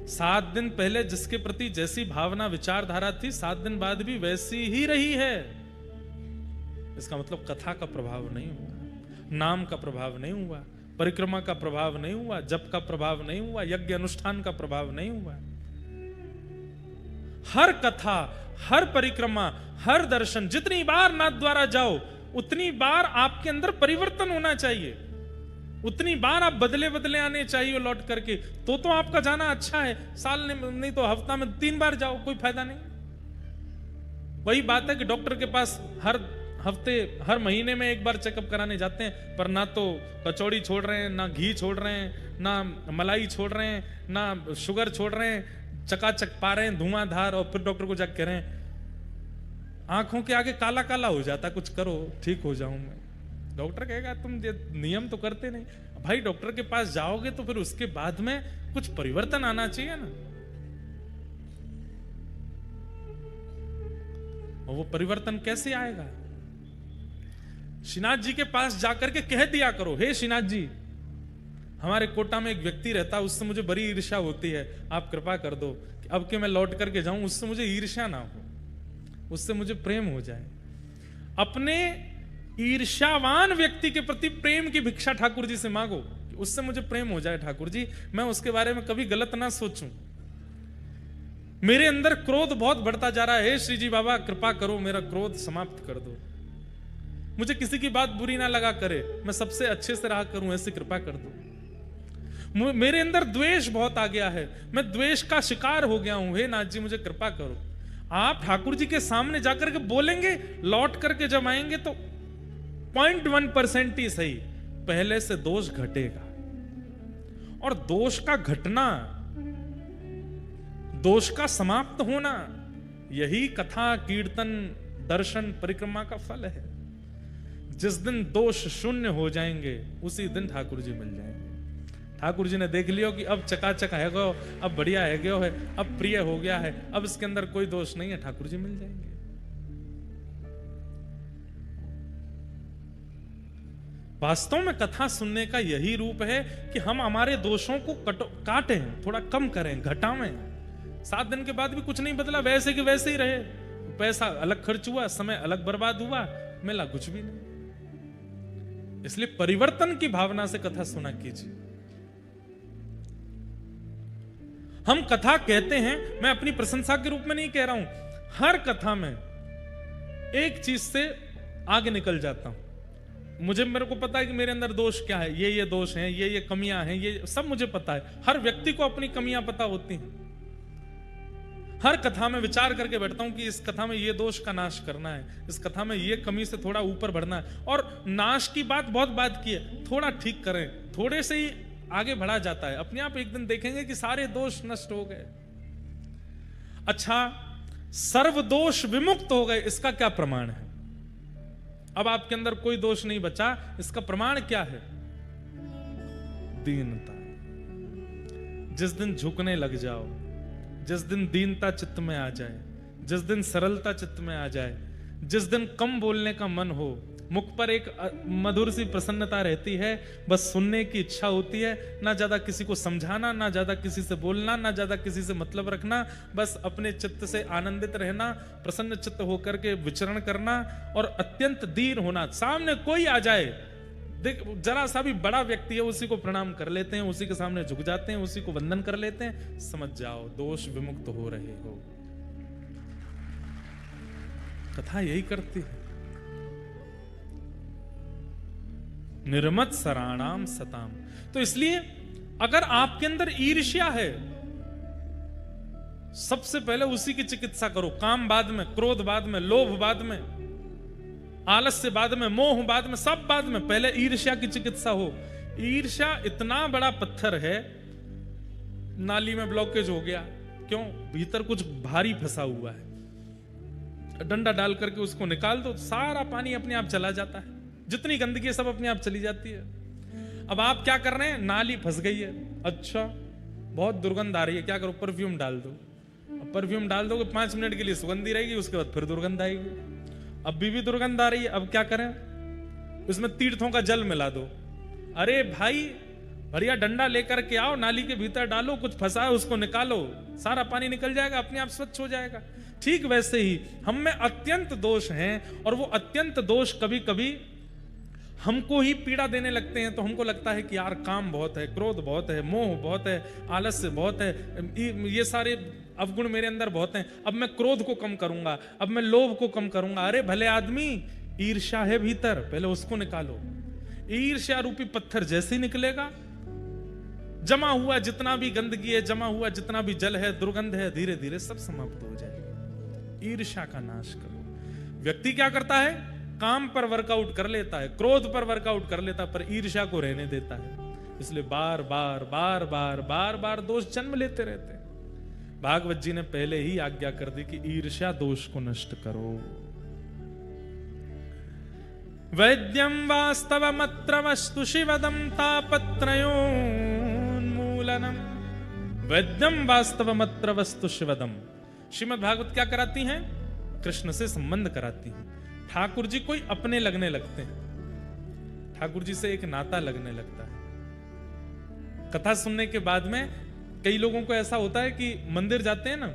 Speaker 1: 7 दिन पहले जिसके प्रति जैसी भावना विचारधारा थी, 7 दिन बाद भी वैसी ही रही है। इसका मतलब कथा का प्रभाव नहीं हुआ, नाम का प्रभाव नहीं हुआ, परिक्रमा का प्रभाव नहीं हुआ, जप का प्रभाव नहीं हुआ, यज्ञ अनुष्ठान का प्रभाव नहीं हुआ। हर कथा, हर परिक्रमा, हर दर्शन, जितनी बार नाथ द्वारा जाओ उतनी बार आपके अंदर परिवर्तन होना चाहिए, उतनी बार आप बदले बदले आने चाहिए लौट करके, तो आपका जाना अच्छा है। साल नहीं तो हफ्ता में 3 बार जाओ, कोई फायदा नहीं। वही बात है कि डॉक्टर के पास हर हफ्ते, हर महीने में 1 बार चेकअप कराने जाते हैं, पर ना तो कचौड़ी छोड़ रहे हैं, ना घी छोड़ रहे हैं, ना मलाई छोड़ रहे हैं, ना शुगर छोड़ रहे हैं, चकाचक पा रहे हैं धुआंधार। और फिर डॉक्टर को जाकर कह रहे हैं आंखों के आगे काला काला हो जाता, कुछ करो ठीक हो जाऊं मैं। डॉक्टर कहेगा तुम ये नियम तो करते नहीं। भाई डॉक्टर के पास जाओगे तो फिर उसके बाद में कुछ परिवर्तन आना चाहिए ना, और वो परिवर्तन कैसे आएगा? श्रीनाथ जी के पास जाकर के कह दिया करो, हे श्रीनाथ जी हमारे कोटा में एक व्यक्ति रहता है, उससे मुझे बड़ी ईर्ष्या होती है, आप कृपा कर दो कि अब के मैं लौट करके जाऊं, उससे मुझे ईर्ष्या ना हो, उससे मुझे प्रेम हो जाए। अपने ईर्ष्यावान व्यक्ति के प्रति प्रेम की भिक्षा ठाकुर जी से मांगो, उससे मुझे प्रेम हो जाए ठाकुर जी, मैं उसके बारे में कभी गलत ना सोचूं। मेरे अंदर क्रोध बहुत बढ़ता जा रहा है, हे श्री जी बाबा कृपा करो मेरा क्रोध समाप्त कर दो, मुझे किसी की बात बुरी ना लगा करे, मैं सबसे अच्छे से रहा करूं, ऐसी कृपा कर दो। मेरे अंदर द्वेष बहुत आ गया है, मैं द्वेष का शिकार हो गया हूं, हे नाथ जी मुझे कृपा करो। आप ठाकुर जी के सामने जाकर के बोलेंगे, लौट करके जब आएंगे तो 0.1% ही सही पहले से दोष घटेगा। और दोष का घटना, दोष का समाप्त होना, यही कथा, कीर्तन, दर्शन, परिक्रमा का फल है। जिस दिन दोष शून्य हो जाएंगे उसी दिन ठाकुर जी मिल जाएंगे। ठाकुर जी ने देख लियो कि अब चकाचक है गो, अब बढ़िया है गयो है, अब प्रिय हो गया है, अब इसके अंदर कोई दोष नहीं है, ठाकुर जी मिल जाएंगे। वास्तव में कथा सुनने का यही रूप है कि हम हमारे दोषों को काटें, थोड़ा कम करें, घटावें। 7 दिन के बाद भी कुछ नहीं बदला, वैसे कि वैसे ही रहे, पैसा अलग खर्च हुआ, समय अलग बर्बाद हुआ, मिला कुछ भी नहीं। इसलिए परिवर्तन की भावना से कथा सुना कीजिए। हम कथा कहते हैं, मैं अपनी प्रशंसा के रूप में नहीं कह रहा हूं, हर कथा में एक चीज से आगे निकल जाता हूं। मेरे को पता है कि मेरे अंदर दोष क्या है, ये दोष हैं, ये कमियां हैं, ये सब मुझे पता है। हर व्यक्ति को अपनी कमियां पता होती हैं। हर कथा में विचार करके बैठता हूं कि इस कथा में ये दोष का नाश करना है, इस कथा में ये कमी से थोड़ा ऊपर बढ़ना है। और नाश की बहुत बात की है, थोड़ा ठीक करें, थोड़े से ही आगे बढ़ा जाता है। अपने आप एक दिन देखेंगे कि सारे दोष नष्ट हो गए। अच्छा, सर्वदोष विमुक्त हो गए, इसका क्या प्रमाण है? अब आपके अंदर कोई दोष नहीं बचा, इसका प्रमाण क्या है? दीनता। जिस दिन झुकने लग जाओ, जिस दिन दीनता चित्त में आ जाए, जिस दिन सरलता चित्त में आ जाए, जिस दिन कम बोलने का मन हो, मुख पर एक मधुर सी प्रसन्नता रहती है, बस सुनने की इच्छा होती है, ना ज्यादा किसी को समझाना, ना ज्यादा किसी से बोलना, ना ज्यादा किसी से मतलब रखना, बस अपने चित्त से आनंदित रहना, प्रसन्न चित्त होकर के विचरण करना और अत्यंत दीन होना। सामने कोई आ जाए, देख जरा सा भी बड़ा व्यक्ति है, उसी को प्रणाम कर लेते हैं, उसी के सामने झुक जाते हैं, उसी को वंदन कर लेते हैं, समझ जाओ दोष विमुक्त हो रहे हो। कथा यही करती है। निर्मत सराणाम सताम। तो इसलिए अगर आपके अंदर ईर्ष्या है, सबसे पहले उसी की चिकित्सा करो। काम बाद में, क्रोध बाद में, लोभ बाद में, आलस्य बाद में, मोह बाद में, सब बाद में, पहले ईर्ष्या की चिकित्सा हो। ईर्ष्या इतना बड़ा पत्थर है, नाली में ब्लॉकेज हो गया, क्यों? भीतर कुछ भारी फंसा हुआ है, डंडा डाल करके उसको निकाल दो, सारा पानी अपने आप चला जाता है, जितनी गंदगी है सब अपने आप चली जाती है। अब आप क्या कर रहे हैं? नाली फंस गई है, अच्छा बहुत दुर्गंध आ रही है, क्या करो? परफ्यूम डाल दो। अब परफ्यूम डाल दोगे 5 मिनट के लिए सुगंधी रहेगी, उसके बाद फिर दुर्गंध आएगी। अब भी दुर्गंध आ रही है, अब क्या करें? उसमें तीर्थों का जल मिला दो। अरे भाई बढ़िया डंडा लेकर के आओ, नाली के भीतर डालो, कुछ फंसा है उसको निकालो, सारा पानी निकल जाएगा, अपने आप स्वच्छ हो जाएगा। ठीक वैसे ही हम में अत्यंत दोष हैं, और वो अत्यंत दोष कभी कभी हमको ही पीड़ा देने लगते हैं। तो हमको लगता है कि यार काम बहुत है, क्रोध बहुत है, मोह बहुत है, आलस्य बहुत है, ये सारे अवगुण मेरे अंदर बहुत हैं, अब मैं क्रोध को कम करूंगा, अब मैं लोभ को कम करूंगा। अरे भले आदमी, ईर्ष्या है भीतर, पहले उसको निकालो। ईर्ष्या रूपी पत्थर जैसे ही निकलेगा, जमा हुआ जितना भी गंदगी है, जमा हुआ जितना भी जल है, दुर्गंध है, धीरे धीरे सब समाप्त हो जाएगा। ईर्ष्या का नाश करो। व्यक्ति क्या करता है? काम पर वर्कआउट कर लेता है, क्रोध पर वर्कआउट कर लेता है, पर ईर्ष्या को रहने देता है। इसलिए बार बार बार बार बार बार दोष जन्म लेते रहते हैं। भागवत जी ने पहले ही आज्ञा कर दी कि ईर्ष्या दोष को नष्ट करो। वैद्यम वास्तवमत्र वस्तु शिवदम तापत्रयोन्मूलनम। वैद्यम वास्तवमत्र वस्तु शिवदम। श्रीमद् भागवत क्या कराती हैं? कृष्ण से संबंध कराती हैं। ठाकुर जी कोई अपने लगने लगते हैं, ठाकुर जी से एक नाता लगने लगता है। कथा सुनने के बाद में कई लोगों को ऐसा होता है कि मंदिर जाते हैं ना,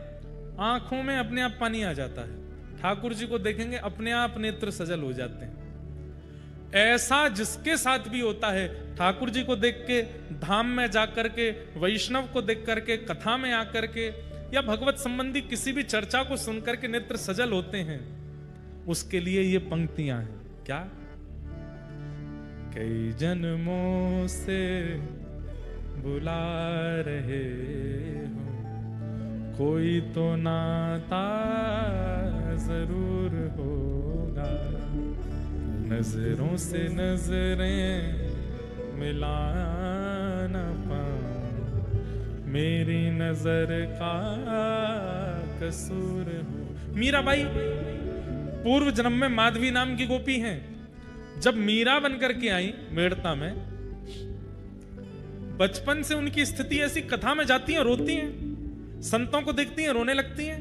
Speaker 1: आंखों में अपने आप पानी आ जाता है, ठाकुर जी को देखेंगे अपने आप नेत्र सजल हो जाते हैं। ऐसा जिसके साथ भी होता है, ठाकुर जी को देख के, धाम में जाकर के, वैष्णव को देख करके, कथा में आकर के, या भगवत संबंधी किसी भी चर्चा को सुनकर के नेत्र सजल होते हैं, उसके लिए ये पंक्तियां हैं। क्या? कई जन्मों से बुला रहे हो, कोई तो नाता जरूर होगा, नजरों से नजरें मिला न पाऊं, मेरी नजर का कसूर हो। मीराबाई पूर्व जन्म में माधवी नाम की गोपी हैं। जब मीरा बनकर के आई मेड़ता में, बचपन से उनकी स्थिति ऐसी, कथा में जाती हैं रोती हैं, संतों को देखती हैं रोने लगती हैं,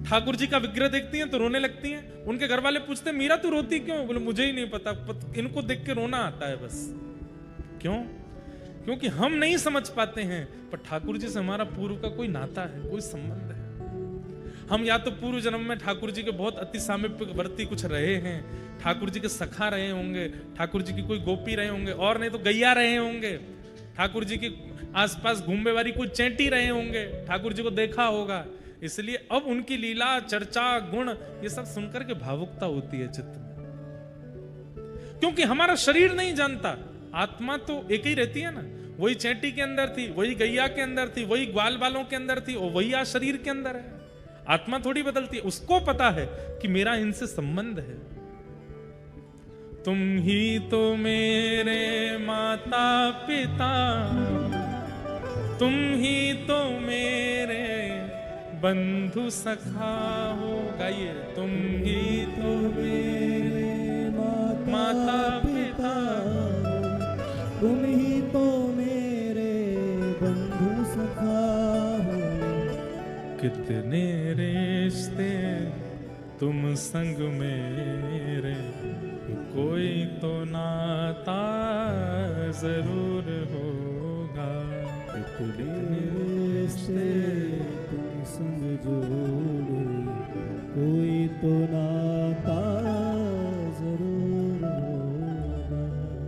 Speaker 1: ठाकुर जी का विग्रह देखती हैं तो रोने लगती हैं। उनके घर वाले पूछते हैं मीरा तू रोती क्यों? बोले मुझे ही नहीं पता, इनको देख के रोना आता है बस। क्यों? क्योंकि हम नहीं समझ पाते हैं, पर ठाकुर जी से हमारा पूर्व का कोई नाता है, कोई संबंध है। हम या तो पूर्व जन्म में ठाकुर जी के बहुत अति सामीप्यवर्ती कुछ रहे हैं, ठाकुर जी के सखा रहे होंगे, ठाकुर जी की कोई गोपी रहे होंगे, और नहीं तो गैया रहे होंगे, ठाकुर जी के आसपास घूमने वाली कोई चैंटी रहे होंगे, ठाकुर जी को देखा होगा। इसलिए अब उनकी लीला, चर्चा, गुण, ये सब सुनकर के भावुकता होती है चित्त में। क्योंकि हमारा शरीर नहीं जानता, आत्मा तो एक ही रहती है ना। वही चैंटी के अंदर थी, वही गैया के अंदर थी, वही ग्वाल बालों के अंदर थी, और वही आज शरीर के अंदर है। आत्मा थोड़ी बदलती है। उसको पता है कि मेरा इनसे संबंध है। तुम ही तो मेरे माता पिता, तुम ही तो मेरे बंधु सखा हो, गाइए। तुम ही तो
Speaker 2: मेरे
Speaker 1: माता पिता,
Speaker 2: तुम ही तो मेरे बंधु सखा हो।
Speaker 1: कितने रिश्ते तुम संग मेरे, कोई तो नाता जरूर होगा।
Speaker 2: कितने रिश्ते तुम संग जोड़े, कोई तो नाता जरूर होगा।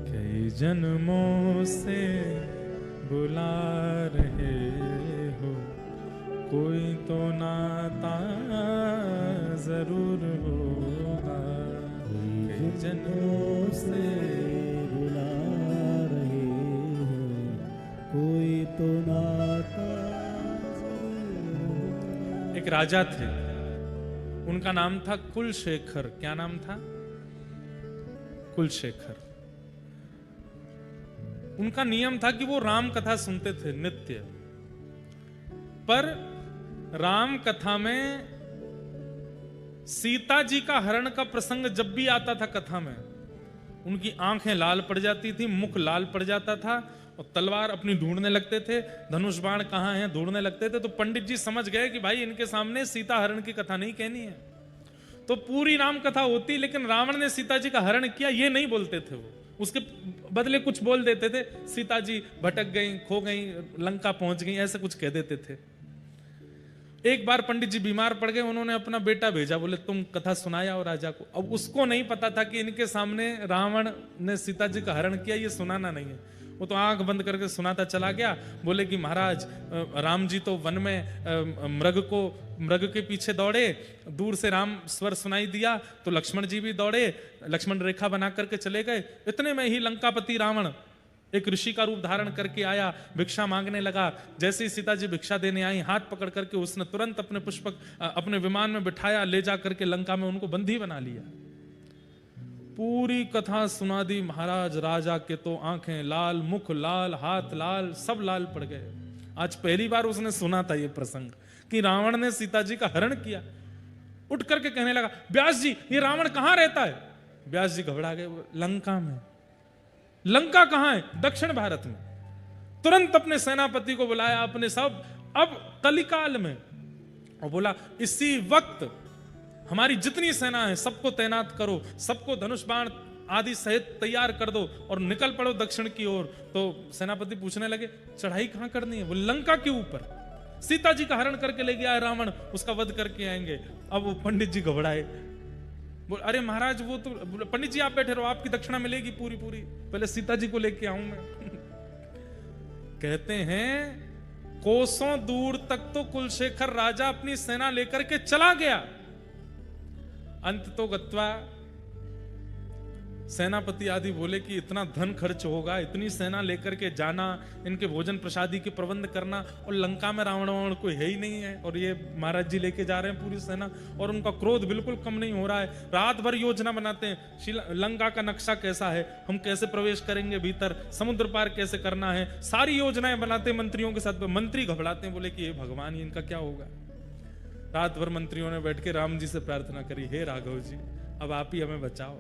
Speaker 1: कई जन्मों से बुला रहे हो, कोई तो नाता जरूर होगा। कई जन्मों से
Speaker 2: बुला रहे हैं, कोई तो नाता जरूर होगा।
Speaker 1: एक राजा थे, उनका नाम था कुलशेखर। क्या नाम था? कुलशेखर। उनका नियम था कि वो राम कथा सुनते थे नित्य, पर राम कथा में सीता जी का हरण का प्रसंग जब भी आता था कथा में, उनकी आंखें लाल पड़ जाती थी, मुख लाल पड़ जाता था, और तलवार अपनी ढूंढने लगते थे, धनुष बाण कहाँ हैं ढूंढने लगते थे। तो पंडित जी समझ गए कि भाई इनके सामने सीता हरण की कथा नहीं कहनी है। तो पूरी राम कथा होती, लेकिन रावण ने सीता जी का हरण किया ये नहीं बोलते थे। वो उसके बदले कुछ बोल देते थे, सीता जी भटक गई, खो गई, लंका पहुंच गई, ऐसा कुछ कह देते थे। एक बार पंडित जी बीमार पड़ गए, उन्होंने अपना बेटा भेजा, बोले तुम कथा सुनाया और राजा को। अब उसको नहीं पता था कि इनके सामने रावण ने सीता जी का हरण किया, ये सुनाना नहीं है। वो तो आंख बंद करके सुनाता चला गया। बोले कि महाराज राम जी तो वन में मृग के पीछे दौड़े, दूर से राम स्वर सुनाई दिया तो लक्ष्मण जी भी दौड़े, लक्ष्मण रेखा बना करके चले गए। इतने में ही लंकापति रावण एक ऋषि का रूप धारण करके आया, भिक्षा मांगने लगा। जैसे ही सीता जी भिक्षा देने आई, हाथ पकड़ करके उसने तुरंत अपने पुष्पक अपने विमान में बिठाया, ले जा करके लंका में उनको बंदी बना लिया। पूरी कथा सुना दी महाराज। राजा के तो आंखें लाल, मुख लाल, हाथ लाल, सब लाल पड़ गए। आज पहली बार उसने सुना था ये प्रसंग कि रावण ने सीता जी का हरण किया। उठ करके कहने लगा, व्यास जी ये रावण कहां रहता है? व्यास जी घबरा गए, लंका में। लंका कहां है? दक्षिण भारत में। तुरंत अपने सेनापति को बुलाया, अपने सब, अब कलिकाल में, और बोला इसी वक्त हमारी जितनी सेना है सबको तैनात करो, सबको धनुष बाण आदि सहित तैयार कर दो और निकल पड़ो दक्षिण की ओर। तो सेनापति पूछने लगे चढ़ाई कहां करनी है? वो लंका के ऊपर। सीता जी का हरण करके ले गया है रावण, उसका वध करके आएंगे। अब वो पंडित जी घबराए, बोल अरे महाराज वो तो, पंडित जी आप बैठे रहो, आपकी दक्षिणा मिलेगी पूरी पूरी, पहले सीता जी को लेके आऊं मैं। कहते हैं कोसों दूर तक तो कुलशेखर राजा अपनी सेना लेकर के चला गया। अंत तो गत्वा सेनापति आदि बोले कि इतना धन खर्च होगा, इतनी सेना लेकर के जाना, इनके भोजन प्रसादी के प्रबंध करना, और लंका में रावण वावण कोई है ही नहीं है, और ये महाराज जी लेके जा रहे हैं पूरी सेना, और उनका क्रोध बिल्कुल कम नहीं हो रहा है। रात भर योजना बनाते हैं, लंका का नक्शा कैसा है, हम कैसे प्रवेश करेंगे भीतर, समुद्र पार कैसे करना है, सारी योजनाएं बनाते हैं मंत्रियों के साथ। मंत्री घबराते हैं, बोले कि ये भगवान ही इनका क्या होगा। रात भर मंत्रियों ने बैठ के राम जी से प्रार्थना करी, हे राघव जी अब आप ही हमें बचाओ।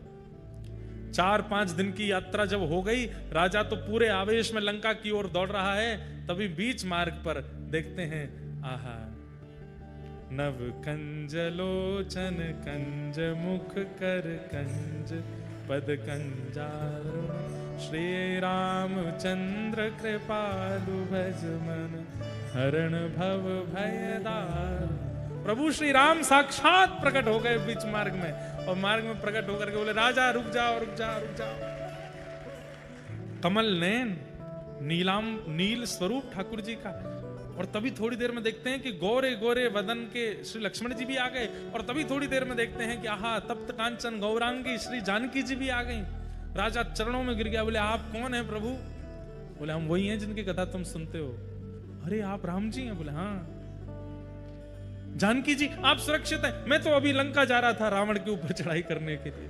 Speaker 1: 4-5 दिन की यात्रा जब हो गई, राजा तो पूरे आवेश में लंका की ओर दौड़ रहा है। तभी बीच मार्ग पर देखते हैं, आहा नव कंज लोचन कंज मुख कर कंज पद कंजारो, श्री रामचंद्र कृपालु भज मन हरण भव भयदार। प्रभु श्री राम साक्षात प्रकट हो गए बीच मार्ग में, और मार्ग में प्रकट होकर के बोले राजा रुक जाओ रुक जाओ रुक जाओ। कमल नैन, नील स्वरूप ठाकुर जी का। और तभी थोड़ी देर में देखते हैं कि गोरे गोरे वदन के श्री लक्ष्मण जी भी आ गए, और तभी थोड़ी देर में देखते हैं कि आहा तप्त कांचन गौरांगी श्री जानकी जी भी आ गई। राजा चरणों में गिर गया, बोले आप कौन है प्रभु? बोले हम वही हैं जिनकी कथा तुम सुनते हो। अरे आप राम जी हैं? बोले हाँ। जानकी जी आप सुरक्षित हैं? मैं तो अभी लंका जा रहा था रावण के ऊपर चढ़ाई करने के लिए।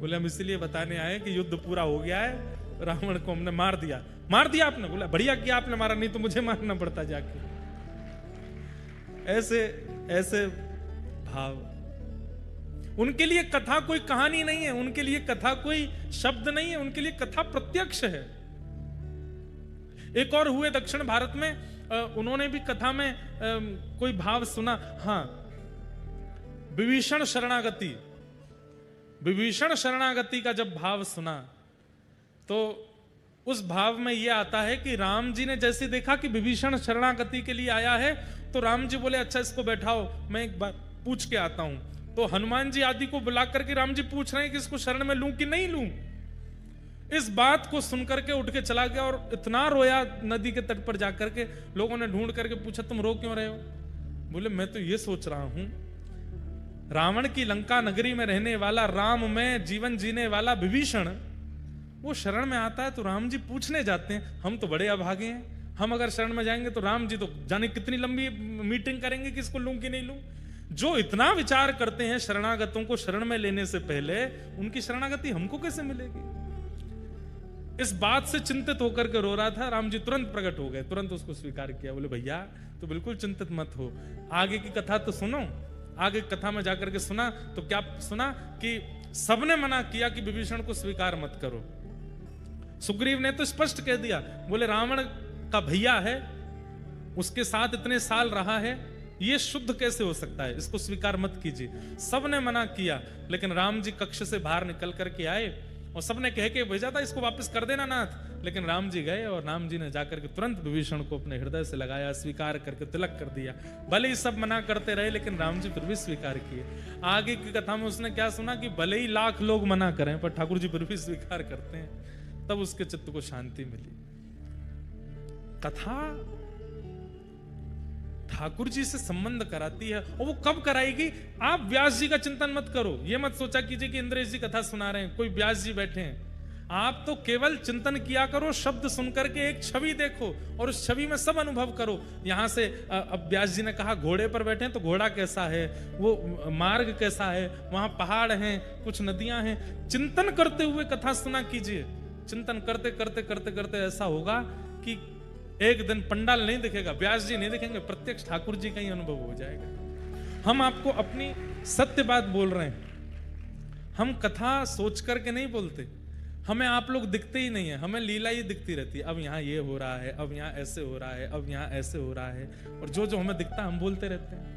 Speaker 1: बोले हम इसलिए बताने आए कि युद्ध पूरा हो गया है, रावण को हमने मार दिया। मार दिया आपने? बोला बढ़िया किया आपने मारा, नहीं तो मुझे मारना पड़ता जाके। ऐसे ऐसे भाव। उनके लिए कथा कोई कहानी नहीं है, उनके लिए कथा कोई शब्द नहीं है, उनके लिए कथा प्रत्यक्ष है। एक और हुए दक्षिण भारत में, उन्होंने भी कथा में कोई भाव सुना। हाँ, विभीषण शरणागति, विभीषण शरणागति का जब भाव सुना तो उस भाव में यह आता है कि राम जी ने जैसे देखा कि विभीषण शरणागति के लिए आया है, तो राम जी बोले अच्छा इसको बैठाओ, मैं एक बार पूछ के आता हूं। तो हनुमान जी आदि को बुला करके राम जी पूछ रहे हैं कि इसको शरण में लूं कि नहीं लूं। इस बात को सुनकर के उठ के चला गया और इतना रोया नदी के तट पर जाकर के। लोगों ने ढूंढ करके पूछा तुम रो क्यों रहे हो? बोले मैं तो ये सोच रहा हूं, रावण की लंका नगरी में रहने वाला, राम में जीवन जीने वाला विभीषण वो शरण में आता है तो राम जी पूछने जाते हैं, हम तो बड़े अभागे हैं, हम अगर शरण में जाएंगे तो राम जी तो जाने कितनी लंबी मीटिंग करेंगे कि इसको लूं कि नहीं लूं। जो इतना विचार करते हैं शरणागतों को शरण में लेने से पहले, उनकी शरणागति हमको कैसे मिलेगी? इस बात से चिंतित होकर के रो रहा था। राम जी तुरंत प्रकट हो गए, तुरंत उसको स्वीकार किया। बोले भैया तो बिल्कुल चिंतित मत हो, आगे की कथा तो सुनो। आगे कथा में जाकर के सुना तो क्या सुना कि सबने मना किया कि विभीषण को स्वीकार मत करो। सुग्रीव ने तो स्पष्ट कह दिया, बोले रावण का भैया है, उसके साथ इतने साल रहा है, ये शुद्ध कैसे हो सकता है, इसको स्वीकार मत कीजिए। सबने मना किया, लेकिन राम जी कक्ष से बाहर निकल करके आए और सबने कह के भेजा था इसको वापस कर देना नाथ, लेकिन राम जी गए और राम जी ने जाकर के तुरंत विभीषण को अपने हृदय से लगाया, स्वीकार करके तिलक कर दिया। भले ही सब मना करते रहे, लेकिन राम जी फिर भी स्वीकार किए। आगे की कथा में उसने क्या सुना कि भले ही लाख लोग मना करें पर ठाकुर जी फिर भी स्वीकार करते हैं, तब उसके चित्त को शांति मिली। कथा ठाकुर जी से संबंध कराती है, और वो कब कराएगी? आप व्यास जी का चिंतन मत करो, ये मत सोचा कीजिए कि इंद्रेश जी कथा सुना रहे हैं, कोई व्यास जी बैठे हैं। आप तो केवल चिंतन किया करो, शब्द सुनकर के एक छवि देखो और उस छवि में सब अनुभव करो। यहां से अब व्यास जी ने कहा घोड़े पर बैठे हैं तो घोड़ा कैसा है, वो मार्ग कैसा है, वहां पहाड़ हैं, कुछ नदियां हैं। चिंतन करते हुए कथा सुना कीजिए। चिंतन करते करते करते करते ऐसा होगा कि एक दिन पंडाल नहीं दिखेगा, व्यास जी नहीं दिखेंगे, प्रत्यक्ष ठाकुर जी का ही अनुभव हो जाएगा। हम आपको अपनी सत्य बात बोल रहे हैं, हम कथा सोच करके नहीं बोलते। हमें आप लोग दिखते ही नहीं है, हमें लीला ही दिखती रहती है। अब यहाँ ये हो रहा है, अब यहाँ ऐसे हो रहा है, अब यहाँ ऐसे हो रहा है, और जो जो हमें दिखता है हम बोलते रहते हैं।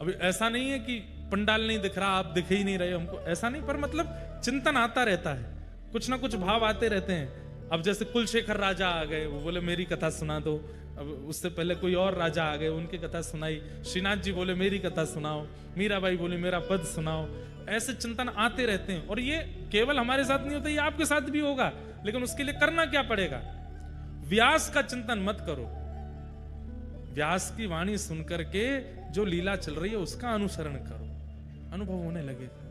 Speaker 1: अभी ऐसा नहीं है कि पंडाल नहीं दिख रहा, आप दिख ही नहीं रहे हमको, ऐसा नहीं, पर मतलब चिंतन आता रहता है, कुछ ना कुछ भाव आते रहते हैं। अब जैसे कुलशेखर राजा आ गए, वो बोले मेरी कथा सुना दो। अब उससे पहले कोई और राजा आ गए, उनकी कथा सुनाई। श्रीनाथ जी बोले मेरी कथा सुनाओ, मीराबाई बोली मेरा पद सुनाओ। ऐसे चिंतन आते रहते हैं, और ये केवल हमारे साथ नहीं होता, ये आपके साथ भी होगा। लेकिन उसके लिए करना क्या पड़ेगा? व्यास का चिंतन मत करो, व्यास की वाणी सुनकर के जो लीला चल रही है उसका अनुसरण करो, अनुभव होने लगेगा।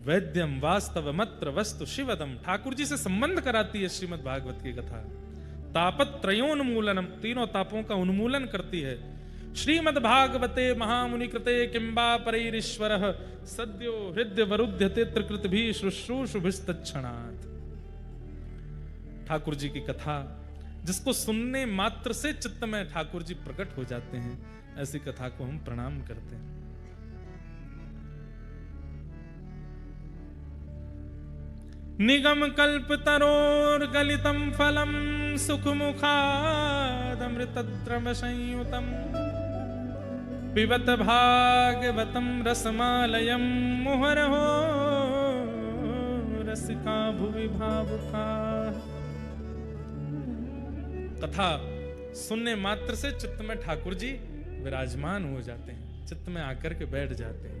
Speaker 1: वैद्यम वास्तव मत्र वस्तु शिवदम, ठाकुर जी से संबंध कराती है श्रीमद् भागवत की कथा। तापत्रयोन्मूलनम, तीनों तापों का उन्मूलन करती है। श्रीमद् भागवते महामुनि कृते किंबा परैरीश्वरः सद्यो हृदय वरुध्यते त्रिकृत भी शुश्रूषुभिस्तच्छणात्। ठाकुर जी की कथा जिसको सुनने मात्र से चित्त में ठाकुर जी प्रकट हो जाते हैं, ऐसी कथा को हम प्रणाम करते हैं। निगम कल्प तरोर गलितम फलम सुखमुखादमृतद्रव संयुतम पिबत भागवतम रसमालयम मुहुरहो रसिका भुवि भावुका। कथा सुनने मात्र से चित्त में ठाकुर जी विराजमान हो जाते हैं, चित्त में आकर के बैठ जाते हैं।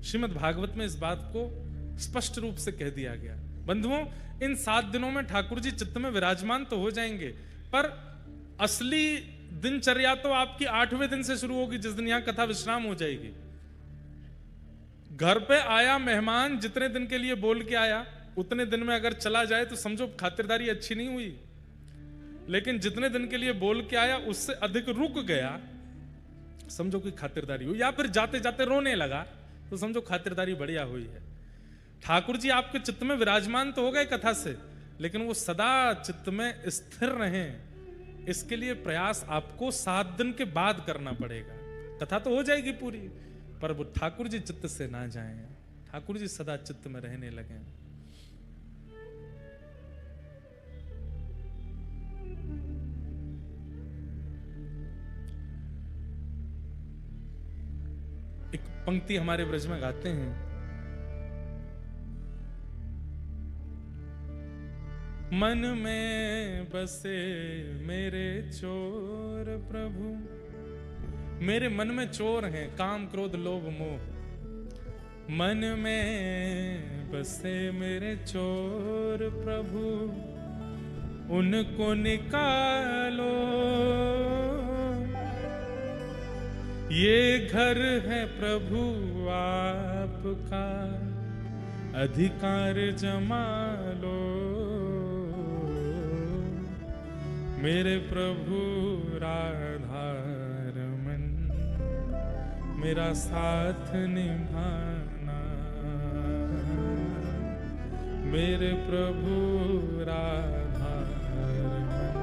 Speaker 1: श्रीमद् भागवत में इस बात को स्पष्ट रूप से कह दिया गया। बंधुओं, इन 7 दिनों में ठाकुर जी चित्त में विराजमान तो हो जाएंगे, पर असली दिनचर्या तो आपकी 8वें दिन से शुरू होगी, जिस दिन यहां कथा विश्राम हो जाएगी। घर पे आया मेहमान जितने दिन के लिए बोल के आया, उतने दिन में अगर चला जाए तो समझो खातिरदारी अच्छी नहीं हुई। लेकिन जितने दिन के लिए बोल के आया उससे अधिक रुक गया, समझो कि खातिरदारी हुई। या फिर जाते जाते रोने लगा तो समझो खातिरदारी बढ़िया हुई है। ठाकुर जी आपके चित्त में विराजमान तो हो गए कथा से, लेकिन वो सदा चित्त में स्थिर रहें, इसके लिए प्रयास आपको 7 दिन के बाद करना पड़ेगा। कथा तो हो जाएगी पूरी, पर वो ठाकुर जी चित्त से ना जाएं, ठाकुर जी सदा चित्त में रहने लगें। एक पंक्ति हमारे ब्रज में गाते हैं, मन में बसे मेरे चोर प्रभु। मेरे मन में चोर हैं, काम क्रोध लोभ मोह। मन में बसे मेरे चोर प्रभु, उनको निकालो। ये घर है प्रभु आपका, अधिकार जमा लो। मेरे प्रभु राधा रमन, मेरा साथ निभाना। मेरे प्रभु राधा रमन,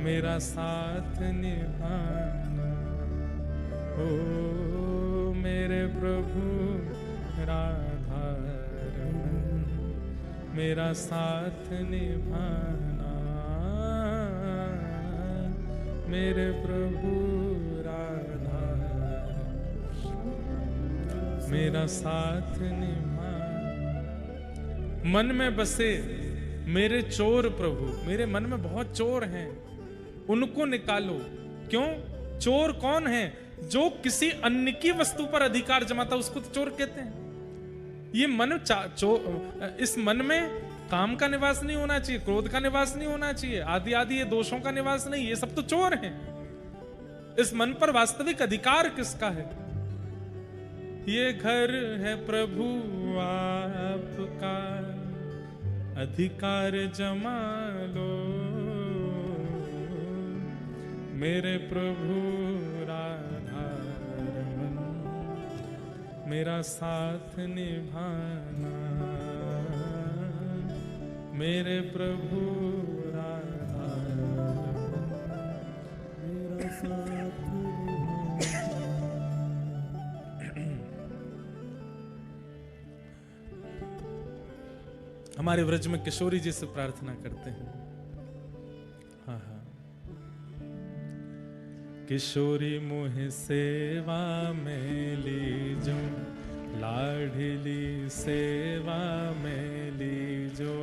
Speaker 1: मेरा साथ निभाना। ओ मेरे प्रभु राधा रमन, मेरा साथ निभाना। मेरे प्रभु राधा, मेरा साथ निभाना। मन में बसे मेरे चोर प्रभु, मेरे मन में बहुत चोर हैं, उनको निकालो। क्यों? चोर कौन है? जो किसी अन्य की वस्तु पर अधिकार जमाता, उसको तो चोर कहते हैं। ये मन इस मन में काम का निवास नहीं होना चाहिए, क्रोध का निवास नहीं होना चाहिए, आदि आदि ये दोषों का निवास नहीं, ये सब तो चोर हैं। इस मन पर वास्तविक अधिकार किसका है? ये घर है प्रभु आपका, अधिकार जमा लो। मेरे प्रभु राधा रमन, मेरा साथ निभाना। मेरे प्रभु राधा रमन, मेरा साथ निभाना। हमारे व्रज में किशोरी जी से प्रार्थना करते हैं। हाँ हाँ। किशोरी मोह सेवा में लीजो, लाडली सेवा में लीजो।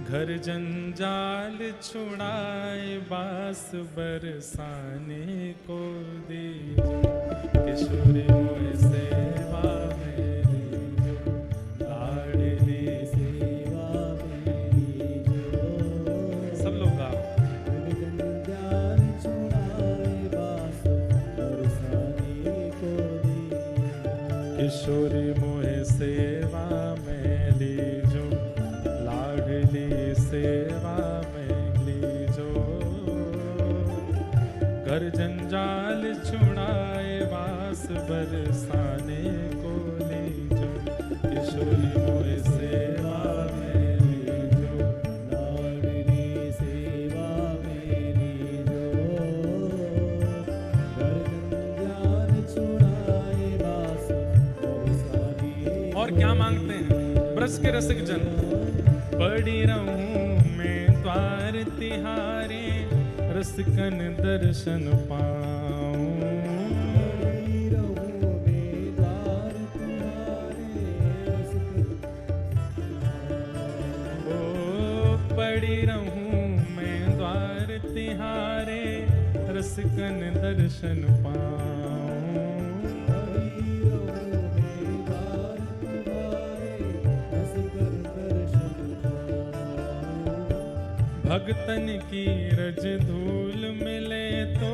Speaker 1: घर जंजाल छुड़ाए, बास बरसाने को दीजो। किशोरी मोह सेवा में लीजो, लाडली सेवा में लीजो। सब लोग गाओ। किशोरी मोहे सेवा में लीजो, लाडली सेवा में लीजो। घर जंजाल छुड़ाए, वास बरसाने को लीजो। किशोरी मोहे सेवा में लीजो, लाडली सेवा में लीजो। घर जंजाल छुड़ाए, वास। और क्या मांगते हैं ब्रज के रसिक जन? पड़ी रहूं मैं द्वार तिहारे, रसिकन दर्शन पाऊं। ओ पड़ी रहूं मैं द्वार तिहारे, रसिकन दर्शन पाऊं। भगतन की रज धूल मिले तो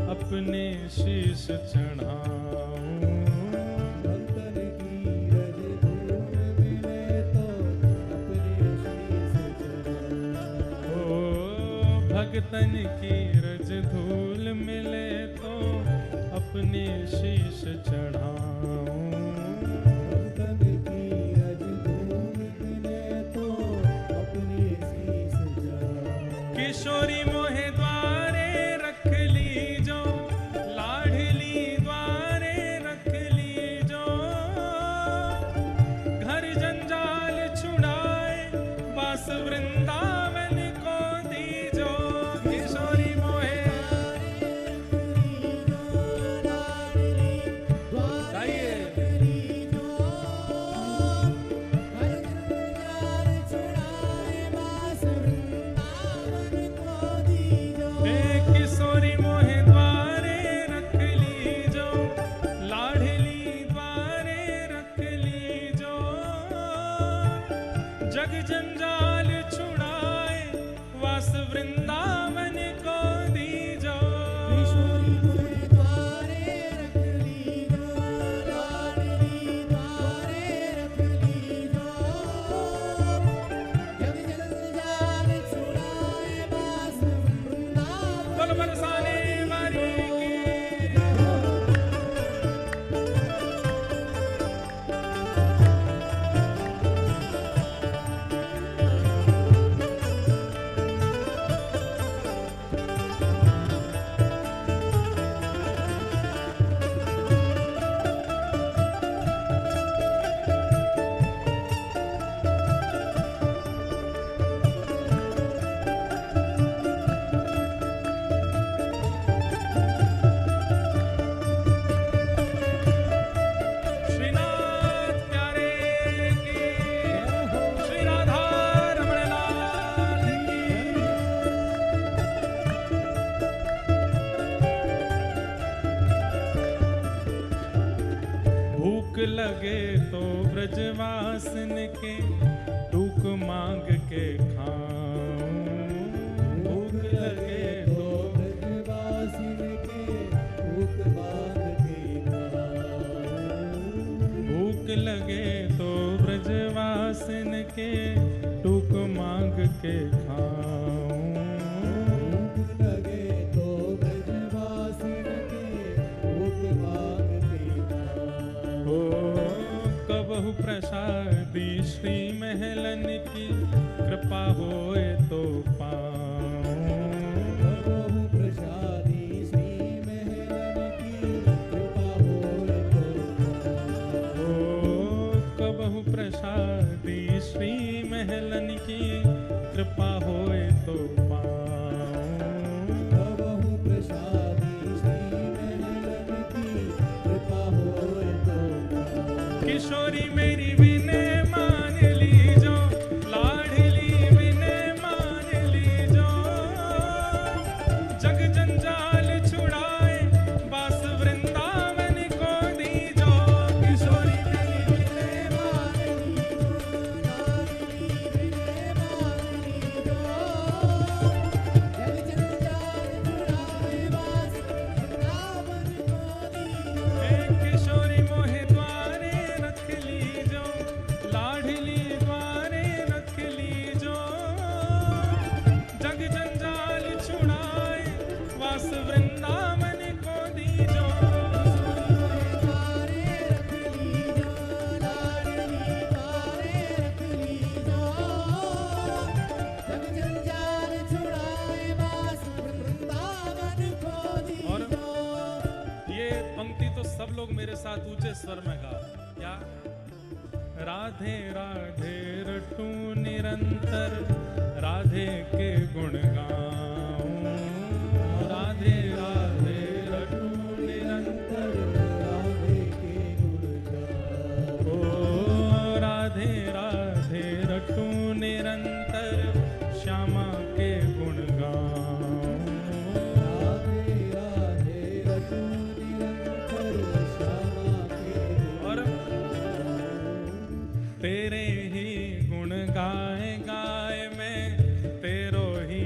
Speaker 1: अपने शीश चढ़ाऊं। भगतन की रज धूल मिले तो अपने शीश चढ़ाऊं। ओ भगतन की रज धूल मिले तो अपने शीश चढ़ाऊं। भगतन की रज धूल मिले किशोरी मोहे द्वारे रख लीजो, लाडली द्वारे रख लीजो, घर जंजाल छुड़ाए वास वृंदावन को दीजो। किशोरी मोहे किशोरी मोहे द्वारे रख लीजो, लाडली द्वारे रख लीजो, जग जंजाल छुड़ाए वास वृंदावन को दीजो।
Speaker 2: किशोरी मोहे द्वारे रख लीजो, लाडली द्वारे रख लीजो, जग जंजाल छुड़ाए वास वृंदावन।
Speaker 1: बोल बरसाने वाली की श्रीनाथ प्यारे की, श्री राधा रमण लाल की। भूख लगे तो ब्रजवासन के टूक मांग के खाऊं, भूख लगे तो
Speaker 2: ब्रजवासिन के भूख मांग के खाऊं,
Speaker 1: भूख लगे तो ब्रजवासन के टूक मांग के खाऊं,
Speaker 2: भूख लगे तो ब्रजवासिन के भूख मांग के खाऊं।
Speaker 1: ओ कबहु प्रसादी श्री महलन की कृपा होए तो पाऊं,
Speaker 2: कबहु प्रसादी श्री महलन की कृपा होए तो पाऊं।
Speaker 1: ओ कबहु प्रसादी श्री महलन की कृपा होए तो पाऊं।
Speaker 2: कबहु प्रसादी श्री महलन की कृपा होए तो पाऊं।
Speaker 1: किशोरी मेरी विनय मान लीजो, लाडली विनय मान लीजो, जग जंजाल छुड़ाए वास वृंदावन को दीजो। किशोरी मेरी विनय मान
Speaker 2: लीजो, लाडली विनय मान लीजो, जग जंजाल छुड़ाए वास वृंदावन को दीजो।
Speaker 1: किशोरी मोहे द्वारे रख लीजो, लाडली द्वारे रख लीजो, जग जंजाल छुड़ाए वास वृंदावन को दीजो।
Speaker 2: द्वारे रख लीजो, लाडली द्वारे रख लीजो, जग जंजाल छुड़ाए वास वृंदावन को
Speaker 1: और
Speaker 2: दीजो।
Speaker 1: ये पंक्ति तो सब लोग मेरे साथ ऊंचे स्वर में गा। क्या? राधे राधे रटू निरंतर, राधे के गुण गाऊं, राधे राधे रटू निरंतर,
Speaker 2: राधे के गुण गाऊं।
Speaker 1: ओ राधे राधे रटू निरंतर, श्यामा के गुण गाऊं।
Speaker 2: राधे राधे रटू निरंतर, श्यामा के
Speaker 1: और तेरे ही गुण गाए गाए मैं तेरो ही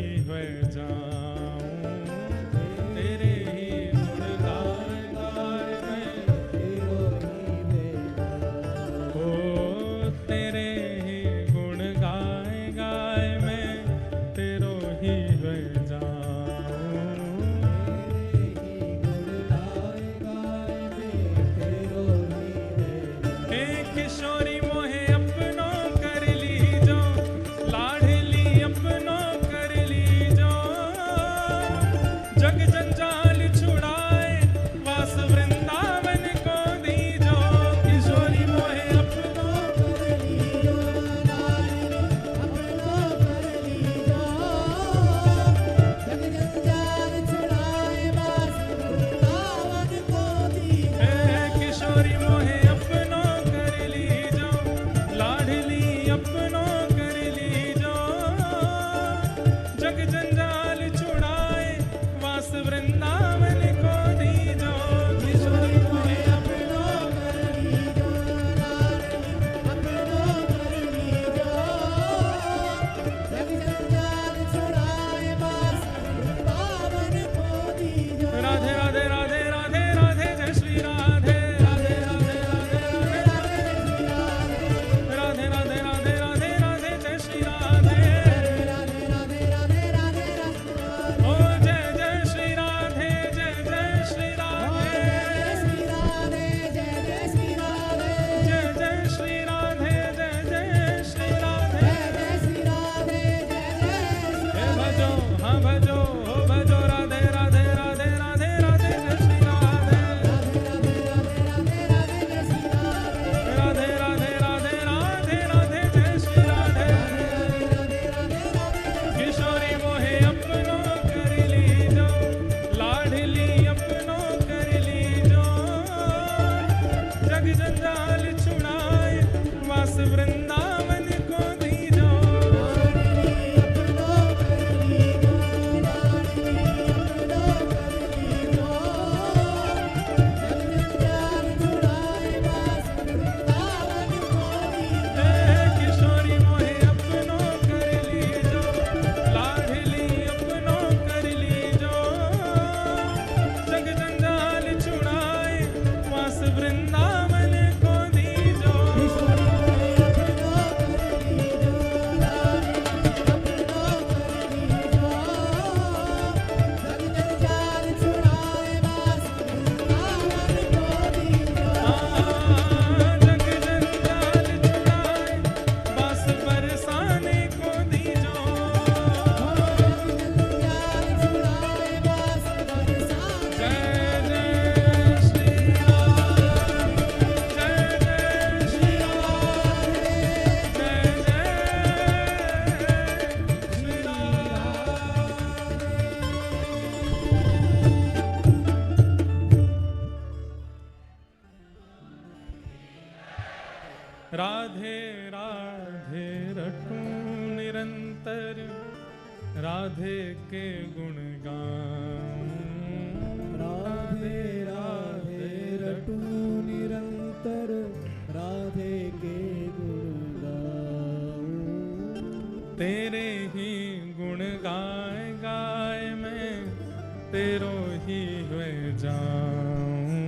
Speaker 1: निरंतर राधे के गुण गाऊं।
Speaker 2: राधे राधे रटू निरंतर राधे के गुण गाऊं।
Speaker 1: तेरे ही गुण गाए गाए मैं तेरो ही हुए जाऊं।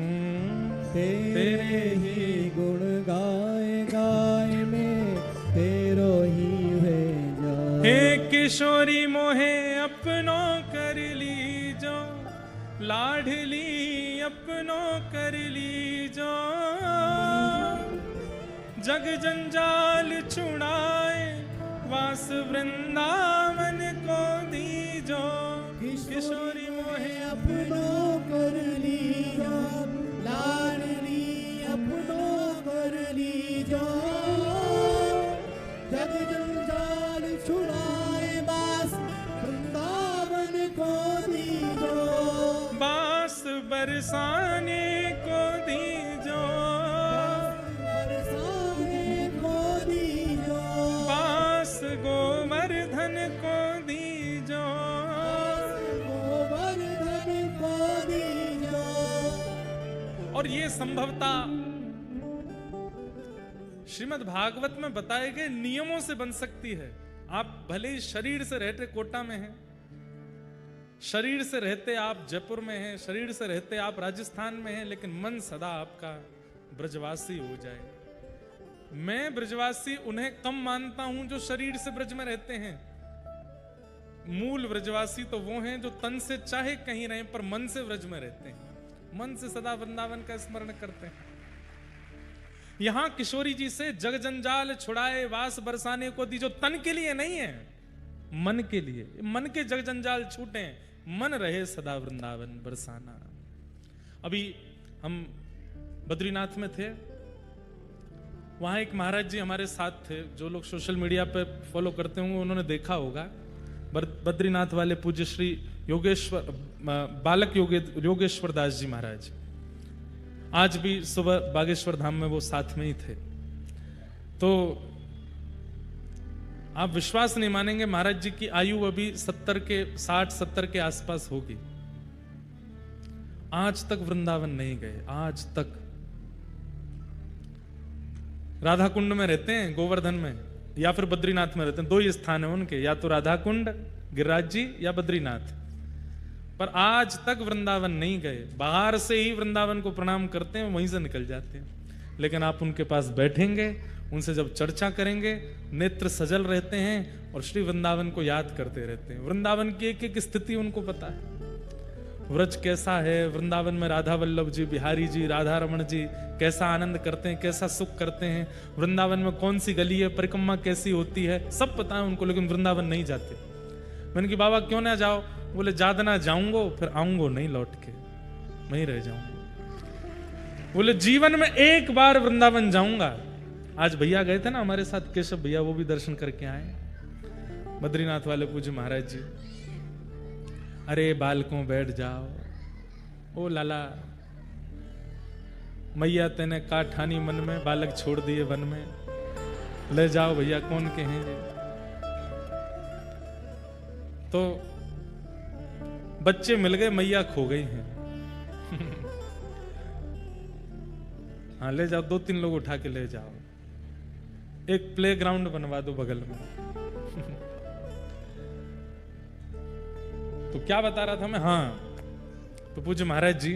Speaker 2: तेरे ही गुण गाए गाए में तेरो ही है जा।
Speaker 1: हे किशोरी मोहे अपनो कर लीजो, लाडली अपनो कर लीजो। जग जंजाल छुड़ाए वास वृंदावन को दीजो। किशोरी मोहे
Speaker 2: अपनो कर लीजो, लाडली अपनो कर लीजो। जग जंजाल छुड़ाए बास वृंदावन को दीजो।
Speaker 1: बास बरसाने को दीजो।
Speaker 2: बरसाने को दीजो।
Speaker 1: बास गोवर्धन को दीजो।
Speaker 2: गोवर्धन को दीजो।
Speaker 1: और ये संभवता श्रीमद् भागवत में बताए गए नियमों से बन सकती है। आप भले ही शरीर से रहते कोटा में हैं, शरीर से रहते आप जयपुर में हैं, शरीर से रहते आप राजस्थान में हैं, लेकिन मन सदा आपका ब्रजवासी हो जाए। मैं ब्रजवासी उन्हें कम मानता हूं जो शरीर से ब्रज में रहते हैं। मूल ब्रजवासी तो वो हैं जो तन से चाहे कहीं रहें पर मन से ब्रज में रहते हैं, मन से सदा वृंदावन का स्मरण करते हैं। यहां किशोरी जी से जग जंजाल छुड़ाए वास बरसाने को दी, जो तन के लिए नहीं है, मन के लिए। मन के जग जंजाल छूटे, मन रहे सदा वृंदावन बरसाना। अभी हम बद्रीनाथ में थे, वहां एक महाराज जी हमारे साथ थे। जो लोग सोशल मीडिया पे फॉलो करते होंगे उन्होंने देखा होगा। बद्रीनाथ वाले पूज्य श्री योगेश्वर बालक योगेश्वर दास जी महाराज आज भी सुबह बागेश्वर धाम में वो साथ में ही थे। तो आप विश्वास नहीं मानेंगे, महाराज जी की आयु अभी 60-70 के आसपास होगी। आज तक वृंदावन नहीं गए, आज तक। राधा कुंड में रहते हैं, गोवर्धन में, या फिर बद्रीनाथ में रहते हैं। दो ही स्थान है उनके, या तो राधा कुंड गिरिराज जी या बद्रीनाथ। पर आज तक वृंदावन नहीं गए। बाहर से ही वृंदावन को प्रणाम करते हैं, वहीं से निकल जाते हैं। लेकिन आप उनके पास बैठेंगे, उनसे जब चर्चा करेंगे, नेत्र सजल रहते हैं और श्री वृंदावन को याद करते रहते हैं। वृंदावन की एक एक स्थिति उनको पता है। व्रज कैसा है, वृंदावन में राधा वल्लभ जी, बिहारी जी, राधा रमण जी कैसा आनंद करते हैं, कैसा सुख करते हैं, वृंदावन में कौन सी गली है, परिक्रमा कैसी होती है, सब पता है उनको। लेकिन वृंदावन नहीं जाते। मैंने कहा बाबा क्यों ना जाओ? बोले ज्यादा ना जाऊंगो, फिर आऊंगो नहीं लौट के, वहीं रह जाऊंगा। बोले जीवन में एक बार वृंदावन जाऊंगा। आज भैया गए थे ना हमारे साथ, केशव भैया, वो भी दर्शन करके आए, बद्रीनाथ वाले पूज्य महाराज जी। अरे बालकों बैठ जाओ, ओ लाला, मैया तेने का ठानी मन में, बालक छोड़ दिए वन में, ले जाओ भैया, कौन के हैं ये? तो बच्चे मिल गए, मैया खो गई हैं। हाँ ले जाओ, 2-3 लोग उठा के ले जाओ, एक प्लेग्राउंड बनवा दो बगल में। तो क्या बता रहा था मैं? हाँ, तो पूज्य महाराज जी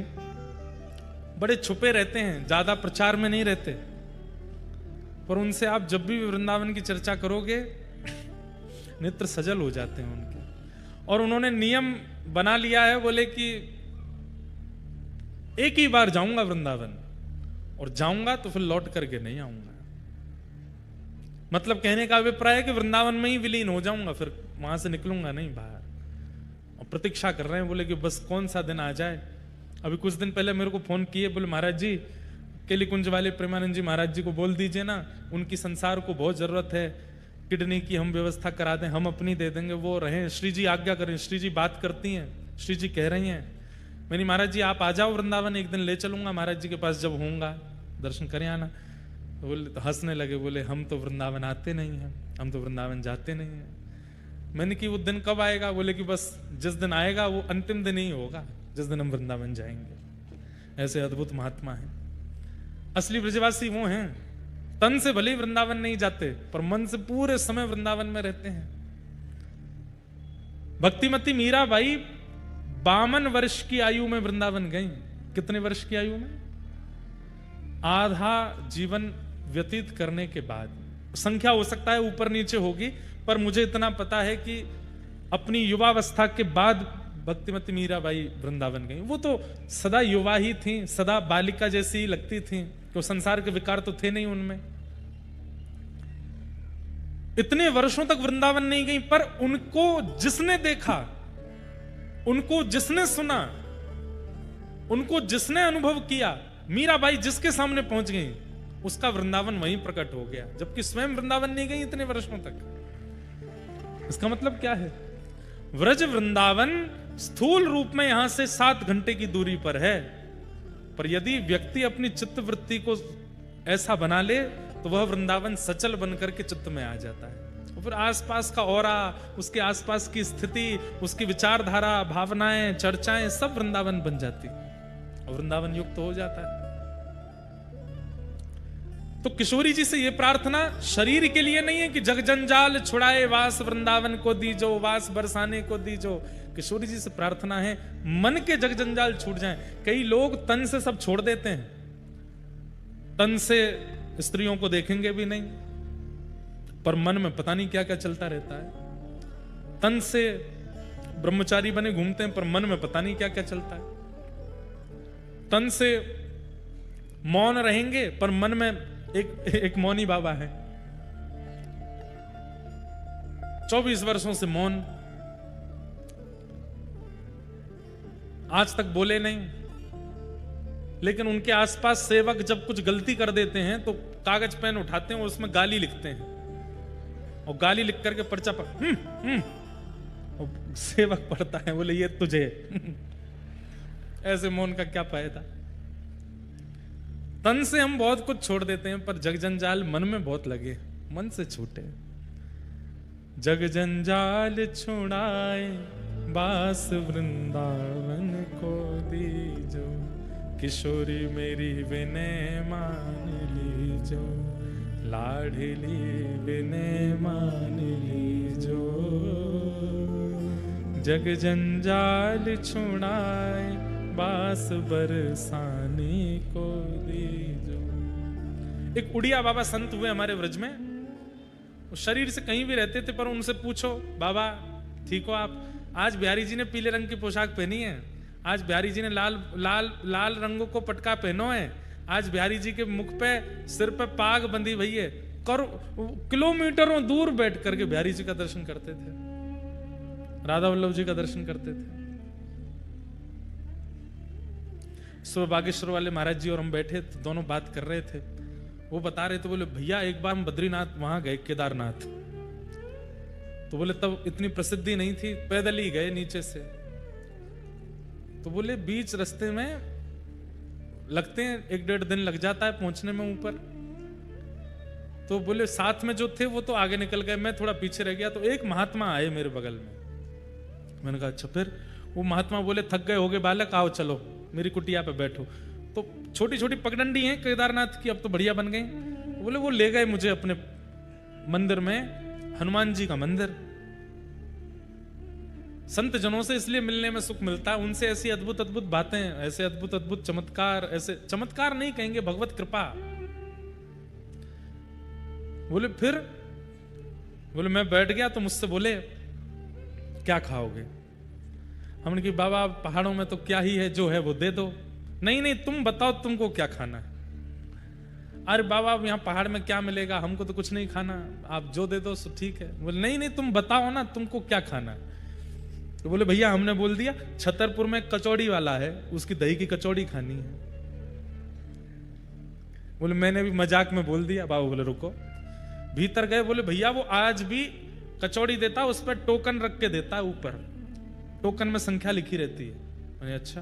Speaker 1: बड़े छुपे रहते हैं, ज्यादा प्रचार में नहीं रहते, पर उनसे आप जब भी वृंदावन की चर्चा करोगे नेत्र सजल हो जाते हैं उनके। और उन्होंने नियम बना लिया है, बोले कि एक ही बार जाऊंगा वृंदावन, और जाऊंगा तो फिर लौट करके नहीं आऊंगा। मतलब कहने का अभिप्राय है कि वृंदावन में ही विलीन हो जाऊंगा, फिर वहां से निकलूंगा नहीं बाहर। और प्रतीक्षा कर रहे हैं, बोले कि बस कौन सा दिन आ जाए। अभी कुछ दिन पहले मेरे को फोन किए, बोले महाराज जी केली कुंज वाले प्रेमानंद जी महाराज जी को बोल दीजिए ना, उनकी संसार को बहुत जरूरत है, किडनी की हम व्यवस्था करा दें, हम अपनी दे देंगे, वो रहें, श्री जी आज्ञा करें। श्री जी बात करती हैं, श्री जी कह रही हैं। मैंने महाराज जी आप आ जाओ वृंदावन, एक दिन ले चलूंगा महाराज जी के पास, जब होऊंगा दर्शन करें आना। तो बोले, तो हंसने लगे, बोले हम तो वृंदावन आते नहीं हैं, हम तो वृंदावन जाते नहीं हैं। मैंने कि वो दिन कब आएगा? बोले कि बस जिस दिन आएगा वो अंतिम दिन ही होगा, जिस दिन हम वृंदावन जाएंगे। ऐसे अद्भुत महात्मा हैं। असली ब्रजवासी वो हैं, तन से भले ही वृंदावन नहीं जाते पर मन से पूरे समय वृंदावन में रहते हैं। भक्तिमती मीराबाई 52 वर्ष की आयु में वृंदावन गई। कितने वर्ष की आयु में? आधा जीवन व्यतीत करने के बाद। संख्या हो सकता है ऊपर नीचे होगी, पर मुझे इतना पता है कि अपनी युवावस्था के बाद भक्तिमती मीराबाई वृंदावन गई। वो तो सदा युवा ही थी, सदा बालिका जैसी ही लगती थी, तो संसार के विकार तो थे नहीं उनमें। इतने वर्षों तक वृंदावन नहीं गई, पर उनको जिसने देखा, उनको जिसने सुना, उनको जिसने अनुभव किया, मीराबाई जिसके सामने पहुंच गई, उसका वृंदावन वहीं प्रकट हो गया, जबकि स्वयं वृंदावन नहीं गई इतने वर्षों तक। इसका मतलब क्या है? व्रज वृंदावन स्थूल रूप में यहां से 7 घंटे की दूरी पर है, पर यदि व्यक्ति अपनी चित्त वृत्ति को ऐसा बना ले तो वह वृंदावन सचल बनकर के चित्त में आ जाता है। और फिर आसपास का औरा, उसके आसपास की स्थिति, उसकी विचारधारा, भावनाएं, चर्चाएं सब वृंदावन बन जाती और वृंदावन युक्त हो जाता है। तो किशोरी जी से यह प्रार्थना शरीर के लिए नहीं है कि जग जंजाल छुड़ाए वास वृंदावन को दीजो, वास बरसाने को दीजो। किशोरी जी से प्रार्थना है मन के जग जंजाल छूट जाएं। कई लोग तन से सब छोड़ देते हैं, तन से स्त्रियों को देखेंगे भी नहीं, पर मन में पता नहीं क्या क्या चलता रहता है। तन से ब्रह्मचारी बने घूमते हैं, पर मन में पता नहीं क्या क्या चलता है। तन से मौन रहेंगे, पर मन में एक मौनी बाबा है, 24 वर्षों से मौन, आज तक बोले नहीं। लेकिन उनके आसपास सेवक जब कुछ गलती कर देते हैं तो कागज पेन उठाते हैं, उसमें गाली लिखते हैं और गाली लिख करके पर्चा पर सेवक पढ़ता है, बोले ये तुझे ऐसे मौन का क्या फायदा? तन से हम बहुत कुछ छोड़ देते हैं, पर जग जंजाल मन में बहुत लगे, मन से छूटे। जग जंजाल छुड़ाए बास वृंदावन को दीजो, किशोरी मेरी विनय मान लीजो, लाडली विनय मान लीजो। जग जंजाल छुड़ाए बास बरसाने को दीजो। एक उड़िया बाबा संत हुए हमारे व्रज में, वो शरीर से कहीं भी रहते थे, पर उनसे पूछो बाबा ठीक हो आप? आज बिहारी जी ने पीले रंग की पोशाक पहनी है, आज बिहारी जी ने लाल लाल लाल रंगों को पटका पहनो है, आज बिहारी जी के मुख पे सिर पे पाग बंधी हुई है। किलोमीटरों दूर बैठ करके बिहारी जी का दर्शन करते थे, राधा वल्लभ जी का दर्शन करते थे। सुबह बागेश्वर वाले महाराज जी और हम बैठे तो दोनों बात कर रहे थे। वो बता रहे थे, बोले भैया एक बार हम बद्रीनाथ वहां गए, केदारनाथ, तो बोले तब इतनी प्रसिद्धि नहीं थी, पैदल ही गए नीचे से। तो बोले बीच रास्ते में लगते हैं 1-1.5 दिन लग जाता है पहुंचने में ऊपर। तो बोले साथ में जो थे वो तो आगे निकल गए, मैं थोड़ा पीछे रह गया। तो एक महात्मा आए मेरे बगल में, मैंने कहा अच्छा। फिर वो महात्मा बोले थक गए होगे बालक, आओ चलो मेरी कुटिया पे बैठो। तो छोटी छोटी पगडंडी हैं केदारनाथ की, अब तो बढ़िया बन गई। बोले वो ले गए मुझे अपने मंदिर में, हनुमान जी का मंदिर। संत जनों से इसलिए मिलने में सुख मिलता है, उनसे ऐसी अद्भुत अद्भुत बातें, ऐसे अद्भुत अद्भुत चमत्कार, ऐसे चमत्कार नहीं कहेंगे, भगवत कृपा। बोले फिर, बोले मैं बैठ गया तो मुझसे बोले क्या खाओगे? हमने कहा बाबा पहाड़ों में तो क्या ही है, जो है वो दे दो। नहीं नहीं तुम बताओ तुमको क्या खाना है। अरे बाबा यहाँ पहाड़ में क्या मिलेगा, हमको तो कुछ नहीं खाना, आप जो दे दो सो ठीक है। बोले नहीं नहीं तुम बताओ ना तुमको क्या खाना है। तो बोले भैया हमने बोल दिया छतरपुर में कचौड़ी वाला है, उसकी दही की कचौड़ी खानी है। बोले मैंने भी मजाक में बोल दिया। बाबा बोले रुको, भीतर गए, बोले भैया वो आज भी कचौड़ी देता है, उस पर टोकन रख के देता है, ऊपर टोकन में संख्या लिखी रहती है। मैंने अच्छा।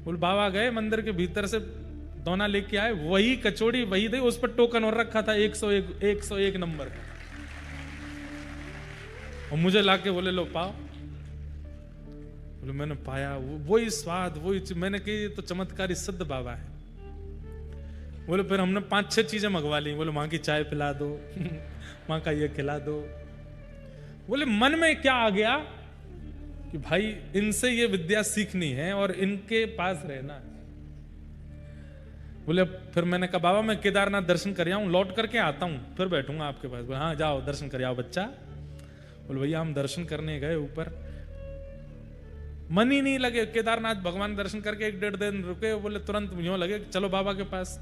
Speaker 1: बोले बाबा गए मंदिर के भीतर से दोना लेके आए, वही कचौड़ी वही दही, उस पर टोकन और रखा था 101 नंबर का। और मुझे लाके बोले लो पाओ। बोले मैंने पाया, वही स्वाद, वही मैंने कही ये तो चमत्कारी सिद्ध बाबा है। बोले फिर हमने 5-6 चीजें मंगवा ली। बोले माँ की चाय पिला दो, माँ का ये खिला दो। बोले मन में क्या आ गया कि भाई इनसे ये विद्या सीखनी है और इनके पास रहना है। बोले फिर मैंने कहा बाबा मैं केदारनाथ दर्शन कर आऊं, लौट करके आता हूं, फिर बैठूंगा आपके पास। बोले हाँ जाओ दर्शन कर आओ बच्चा। बोले भैया हम दर्शन करने गए ऊपर, मन ही नहीं लगे। केदारनाथ भगवान दर्शन करके 1-1.5 दिन रुके। बोले तुरंत यूं लगे चलो बाबा के पास।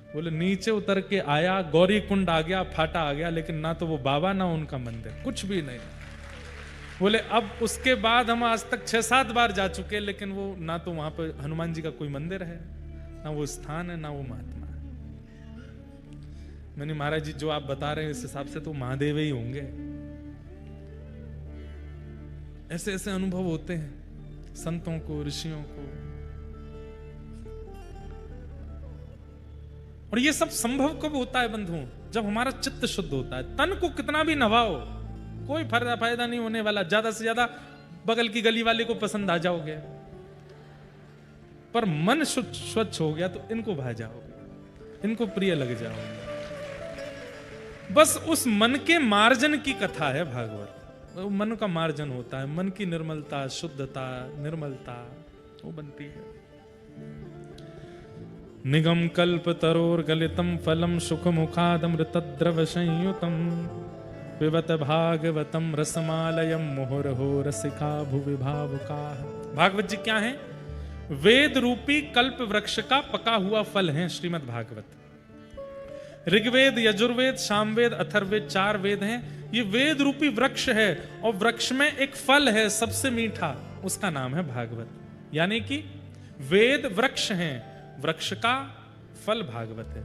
Speaker 1: बोले नीचे उतर के आया, गौरी कुंड आ गया, फाटा आ गया, लेकिन ना तो वो बाबा ना उनका मंदिर, कुछ भी नहीं। बोले अब उसके बाद हम आज तक 6-7 बार जा चुके, लेकिन वो ना तो वहां पर हनुमान जी का कोई मंदिर है, ना वो स्थान है, ना वो महात्मा है। मैंने महाराज जी जो आप बता रहे हैं इस हिसाब से तो महादेव ही होंगे। ऐसे ऐसे अनुभव होते हैं संतों को, ऋषियों को। और ये सब संभव कब होता है बंधुओं? जब हमारा चित्त शुद्ध होता है। तन को कितना भी नवाओ कोई फायदा नहीं होने वाला। ज्यादा से ज्यादा बगल की गली वाले को पसंद आ जाओगे, पर मन स्वच्छ हो गया तो इनको भा जाओगे, इनको प्रिय लग जाओगे। बस उस मन के मार्जन की कथा है भागवत। वो मन का मार्जन होता है, मन की निर्मलता, शुद्धता, निर्मलता वो बनती है। निगम कल्प तरोर गलितम फलम सुख मुखादमृतद्रव संयुतम पिबत भागवतम रसमालयम मुहुर्हो रसिका भुवि भावुका। भागवत जी क्या है? वेद रूपी कल्प वृक्ष का पका हुआ फल है श्रीमद् भागवत। ऋग्वेद, यजुर्वेद, सामवेद, अथर्ववेद 4 वेद हैं। ये वेद रूपी वृक्ष है और वृक्ष में एक फल है सबसे मीठा, उसका नाम है भागवत। यानी कि वेद वृक्ष हैं, वृक्ष का फल भागवत है।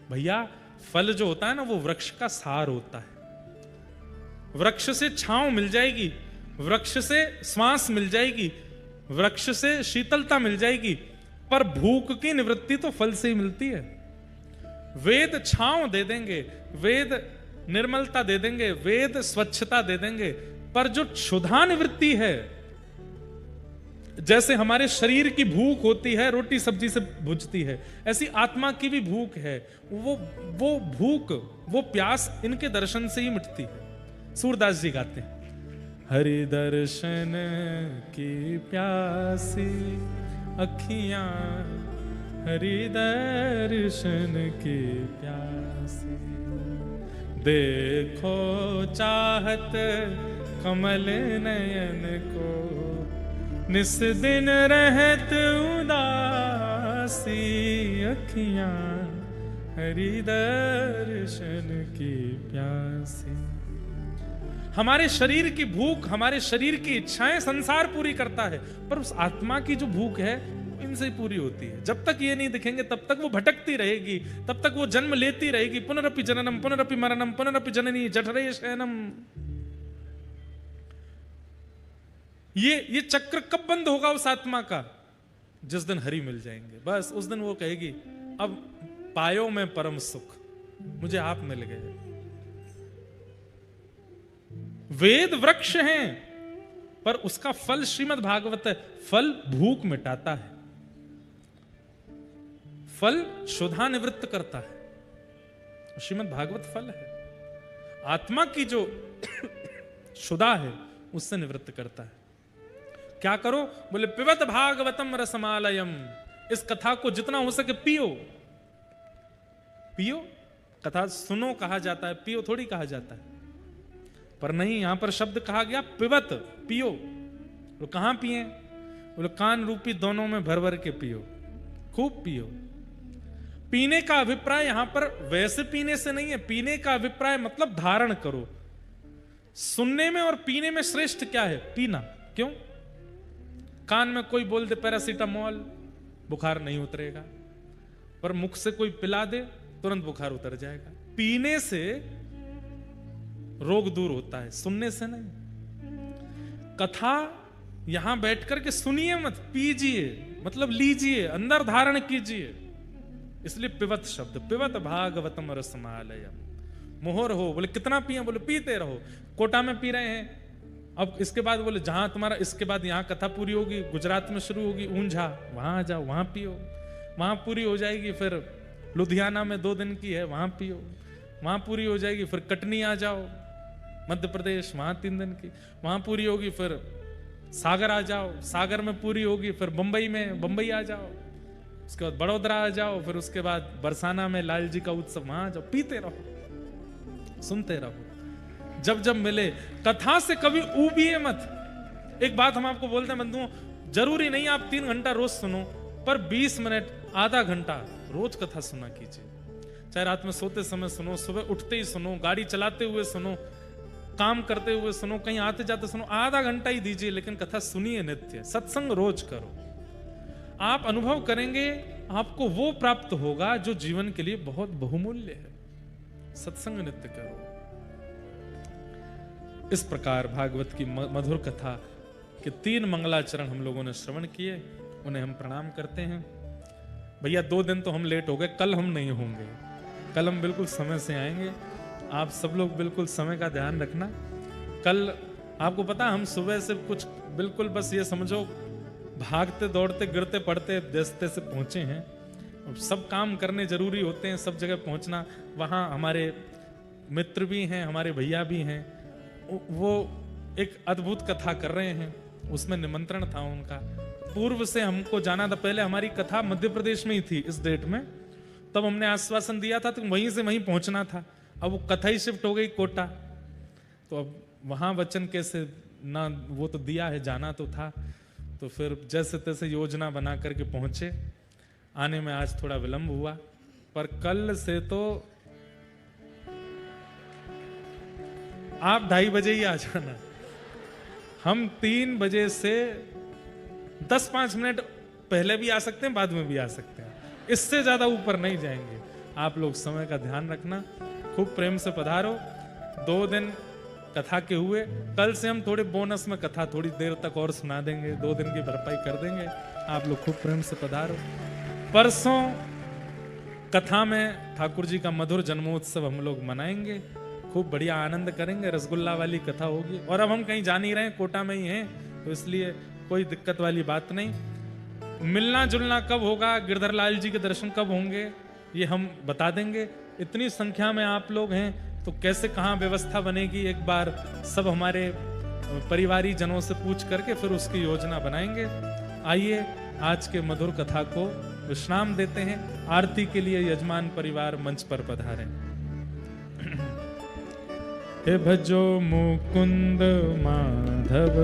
Speaker 1: भैया फल जो होता है ना वो वृक्ष का सार होता है। वृक्ष से छांव मिल जाएगी, वृक्ष से श्वास मिल जाएगी, वृक्ष से शीतलता मिल जाएगी, पर भूख की निवृत्ति तो फल से ही मिलती है। वेद छांव दे देंगे, वेद निर्मलता दे देंगे, वेद स्वच्छता दे देंगे, पर जो क्षुधा निवृत्ति है, जैसे हमारे शरीर की भूख होती है रोटी सब्जी से बुझती है, ऐसी आत्मा की भी भूख है। वो भूख, वो प्यास इनके दर्शन से ही मिटती है। सूरदास जी गाते हैं, हरि दर्शन की प्यासी अखियां, हरि दर्शन की प्यासी, देखो चाहत कमल नयन को, निस दिन रहत उदासी अखियां, हरि दर्शन की प्यासी। हमारे शरीर की भूख, हमारे शरीर की इच्छाएं संसार पूरी करता है, पर उस आत्मा की जो भूख है इनसे पूरी होती है। जब तक ये नहीं दिखेंगे तब तक वो भटकती रहेगी, तब तक वो जन्म लेती रहेगी। पुनरपि जननम पुनरपि मरणम पुनरपि जननी जठरे शयनम। ये चक्र कब बंद होगा उस आत्मा का? जिस दिन हरि मिल जाएंगे, बस उस दिन वो कहेगी अब पायो मैं परम सुख, मुझे आप मिल गए। वेद वृक्ष हैं, पर उसका फल श्रीमद् भागवत है। फल भूख मिटाता है, फल क्षुधा निवृत्त करता है। श्रीमद् भागवत फल है, आत्मा की जो क्षुधा है उससे निवृत्त करता है। क्या करो? बोले पिबत भागवतम रसमालयम। इस कथा को जितना हो सके पियो। पियो, कथा सुनो कहा जाता है, पियो थोड़ी कहा जाता है। पर नहीं, यहां पर शब्द कहा गया पिबत, पियो। तो कहां पिए? बोले कान रूपी दोनों में भर भर के पियो, खूब पियो। पीने का अभिप्राय यहां पर वैसे पीने से नहीं है। पीने का अभिप्राय मतलब धारण करो। सुनने में और पीने में श्रेष्ठ क्या है? पीना। क्यों? कान में कोई बोल दे पैरासीटामोल, बुखार नहीं उतरेगा, पर मुख से कोई पिला दे तुरंत बुखार उतर जाएगा। पीने से रोग दूर होता है, सुनने से नहीं। कथा यहां बैठ करके सुनिए मत, पीजिए, मतलब लीजिए, अंदर धारण कीजिए। इसलिए पिबत शब्द, पिबत भागवतम रसमालयम। मोहर हो। बोले कितना पिए? बोले पीते रहो। कोटा में पी रहे हैं। अब इसके बाद बोले जहां तुम्हारा, इसके बाद यहाँ कथा पूरी होगी, गुजरात में शुरू होगी ऊंझा, वहां आ जाओ, वहां पियो, वहां पूरी हो जाएगी। फिर लुधियाना में 2 दिन की है, वहां पियो, वहां पूरी हो जाएगी। फिर कटनी आ जाओ मध्य प्रदेश, वहां 3 दिन की, वहां पूरी होगी। फिर सागर आ जाओ, सागर में पूरी होगी। फिर बंबई में, बंबई आ जाओ। उसके बाद बड़ौदा आ जाओ। फिर उसके बाद बरसाना में लाल जी का उत्सव, वहां आ जाओ। पीते रहो, सुनते रहो, जब जब मिले। कथा से कभी ऊबिए मत। एक बात हम आपको बोलते हैं बंधुओं, जरूरी नहीं आप 3 घंटा रोज सुनो, पर 20 मिनट, आधा घंटा रोज कथा सुना कीजिए। चाहे रात में सोते समय सुनो, सुबह उठते ही सुनो, गाड़ी चलाते हुए सुनो, काम करते हुए सुनो, कहीं आते जाते सुनो। आधा घंटा ही दीजिए, लेकिन कथा सुनिए नित्य। सत्संग रोज करो। आप अनुभव करेंगे, आपको वो प्राप्त होगा जो जीवन के लिए बहुत बहुमूल्य है। सत्संग नित्य करो। इस प्रकार भागवत की मधुर कथा के 3 मंगलाचरण हम लोगों ने श्रवण किए, उन्हें हम प्रणाम करते हैं। भैया 2 दिन तो हम लेट हो गए, कल हम नहीं होंगे, कल हम बिल्कुल समय से आएंगे। आप सब लोग बिल्कुल समय का ध्यान रखना। कल आपको पता, हम सुबह से कुछ बिल्कुल बस ये समझो भागते दौड़ते गिरते पड़ते दस्ते से पहुंचे हैं। सब काम करने जरूरी होते हैं, सब जगह पहुंचना। वहाँ हमारे मित्र भी हैं, हमारे भैया भी हैं, वो एक अद्भुत कथा कर रहे हैं, उसमें निमंत्रण था उनका। पूर्व से हमको जाना था, पहले हमारी कथा मध्य प्रदेश में ही थी इस डेट में, तब हमने आश्वासन दिया था तो वहीं से वहीं पहुंचना था। अब वो कथा ही शिफ्ट हो गई कोटा, तो अब वहां वचन कैसे ना, वो तो दिया है, जाना तो था। तो फिर जैसे तैसे योजना बना करके पहुंचे। आने में आज थोड़ा विलंब हुआ, पर कल से तो आप 2:30 बजे ही आ जाना। हम 3 बजे से 10-5 मिनट पहले भी आ सकते हैं, बाद में भी आ सकते हैं, इससे ज्यादा ऊपर नहीं जाएंगे। आप लोग समय का ध्यान रखना, खूब प्रेम से पधारो। 2 दिन कथा के हुए, कल से हम थोड़े बोनस में कथा थोड़ी देर तक और सुना देंगे, 2 दिन की भरपाई कर देंगे। आप लोग खूब प्रेम से पधारो। परसों कथा में ठाकुर जी का मधुर जन्मोत्सव हम लोग मनाएंगे, खूब बढ़िया आनंद करेंगे। रसगुल्ला वाली कथा होगी। और अब हम कहीं जा नहीं रहे, कोटा में ही हैं, तो इसलिए कोई दिक्कत वाली बात नहीं। मिलना जुलना कब होगा, गिरधर लाल जी के दर्शन कब होंगे, ये हम बता देंगे। इतनी संख्या में आप लोग हैं तो कैसे कहाँ व्यवस्था बनेगी, एक बार सब हमारे परिवारी जनों से पूछ करके फिर उसकी योजना बनाएंगे। आइए आज के मधुर कथा को विश्राम देते हैं। आरती के लिए यजमान परिवार मंच पर पधारें। हे भजो मुकुंद माधव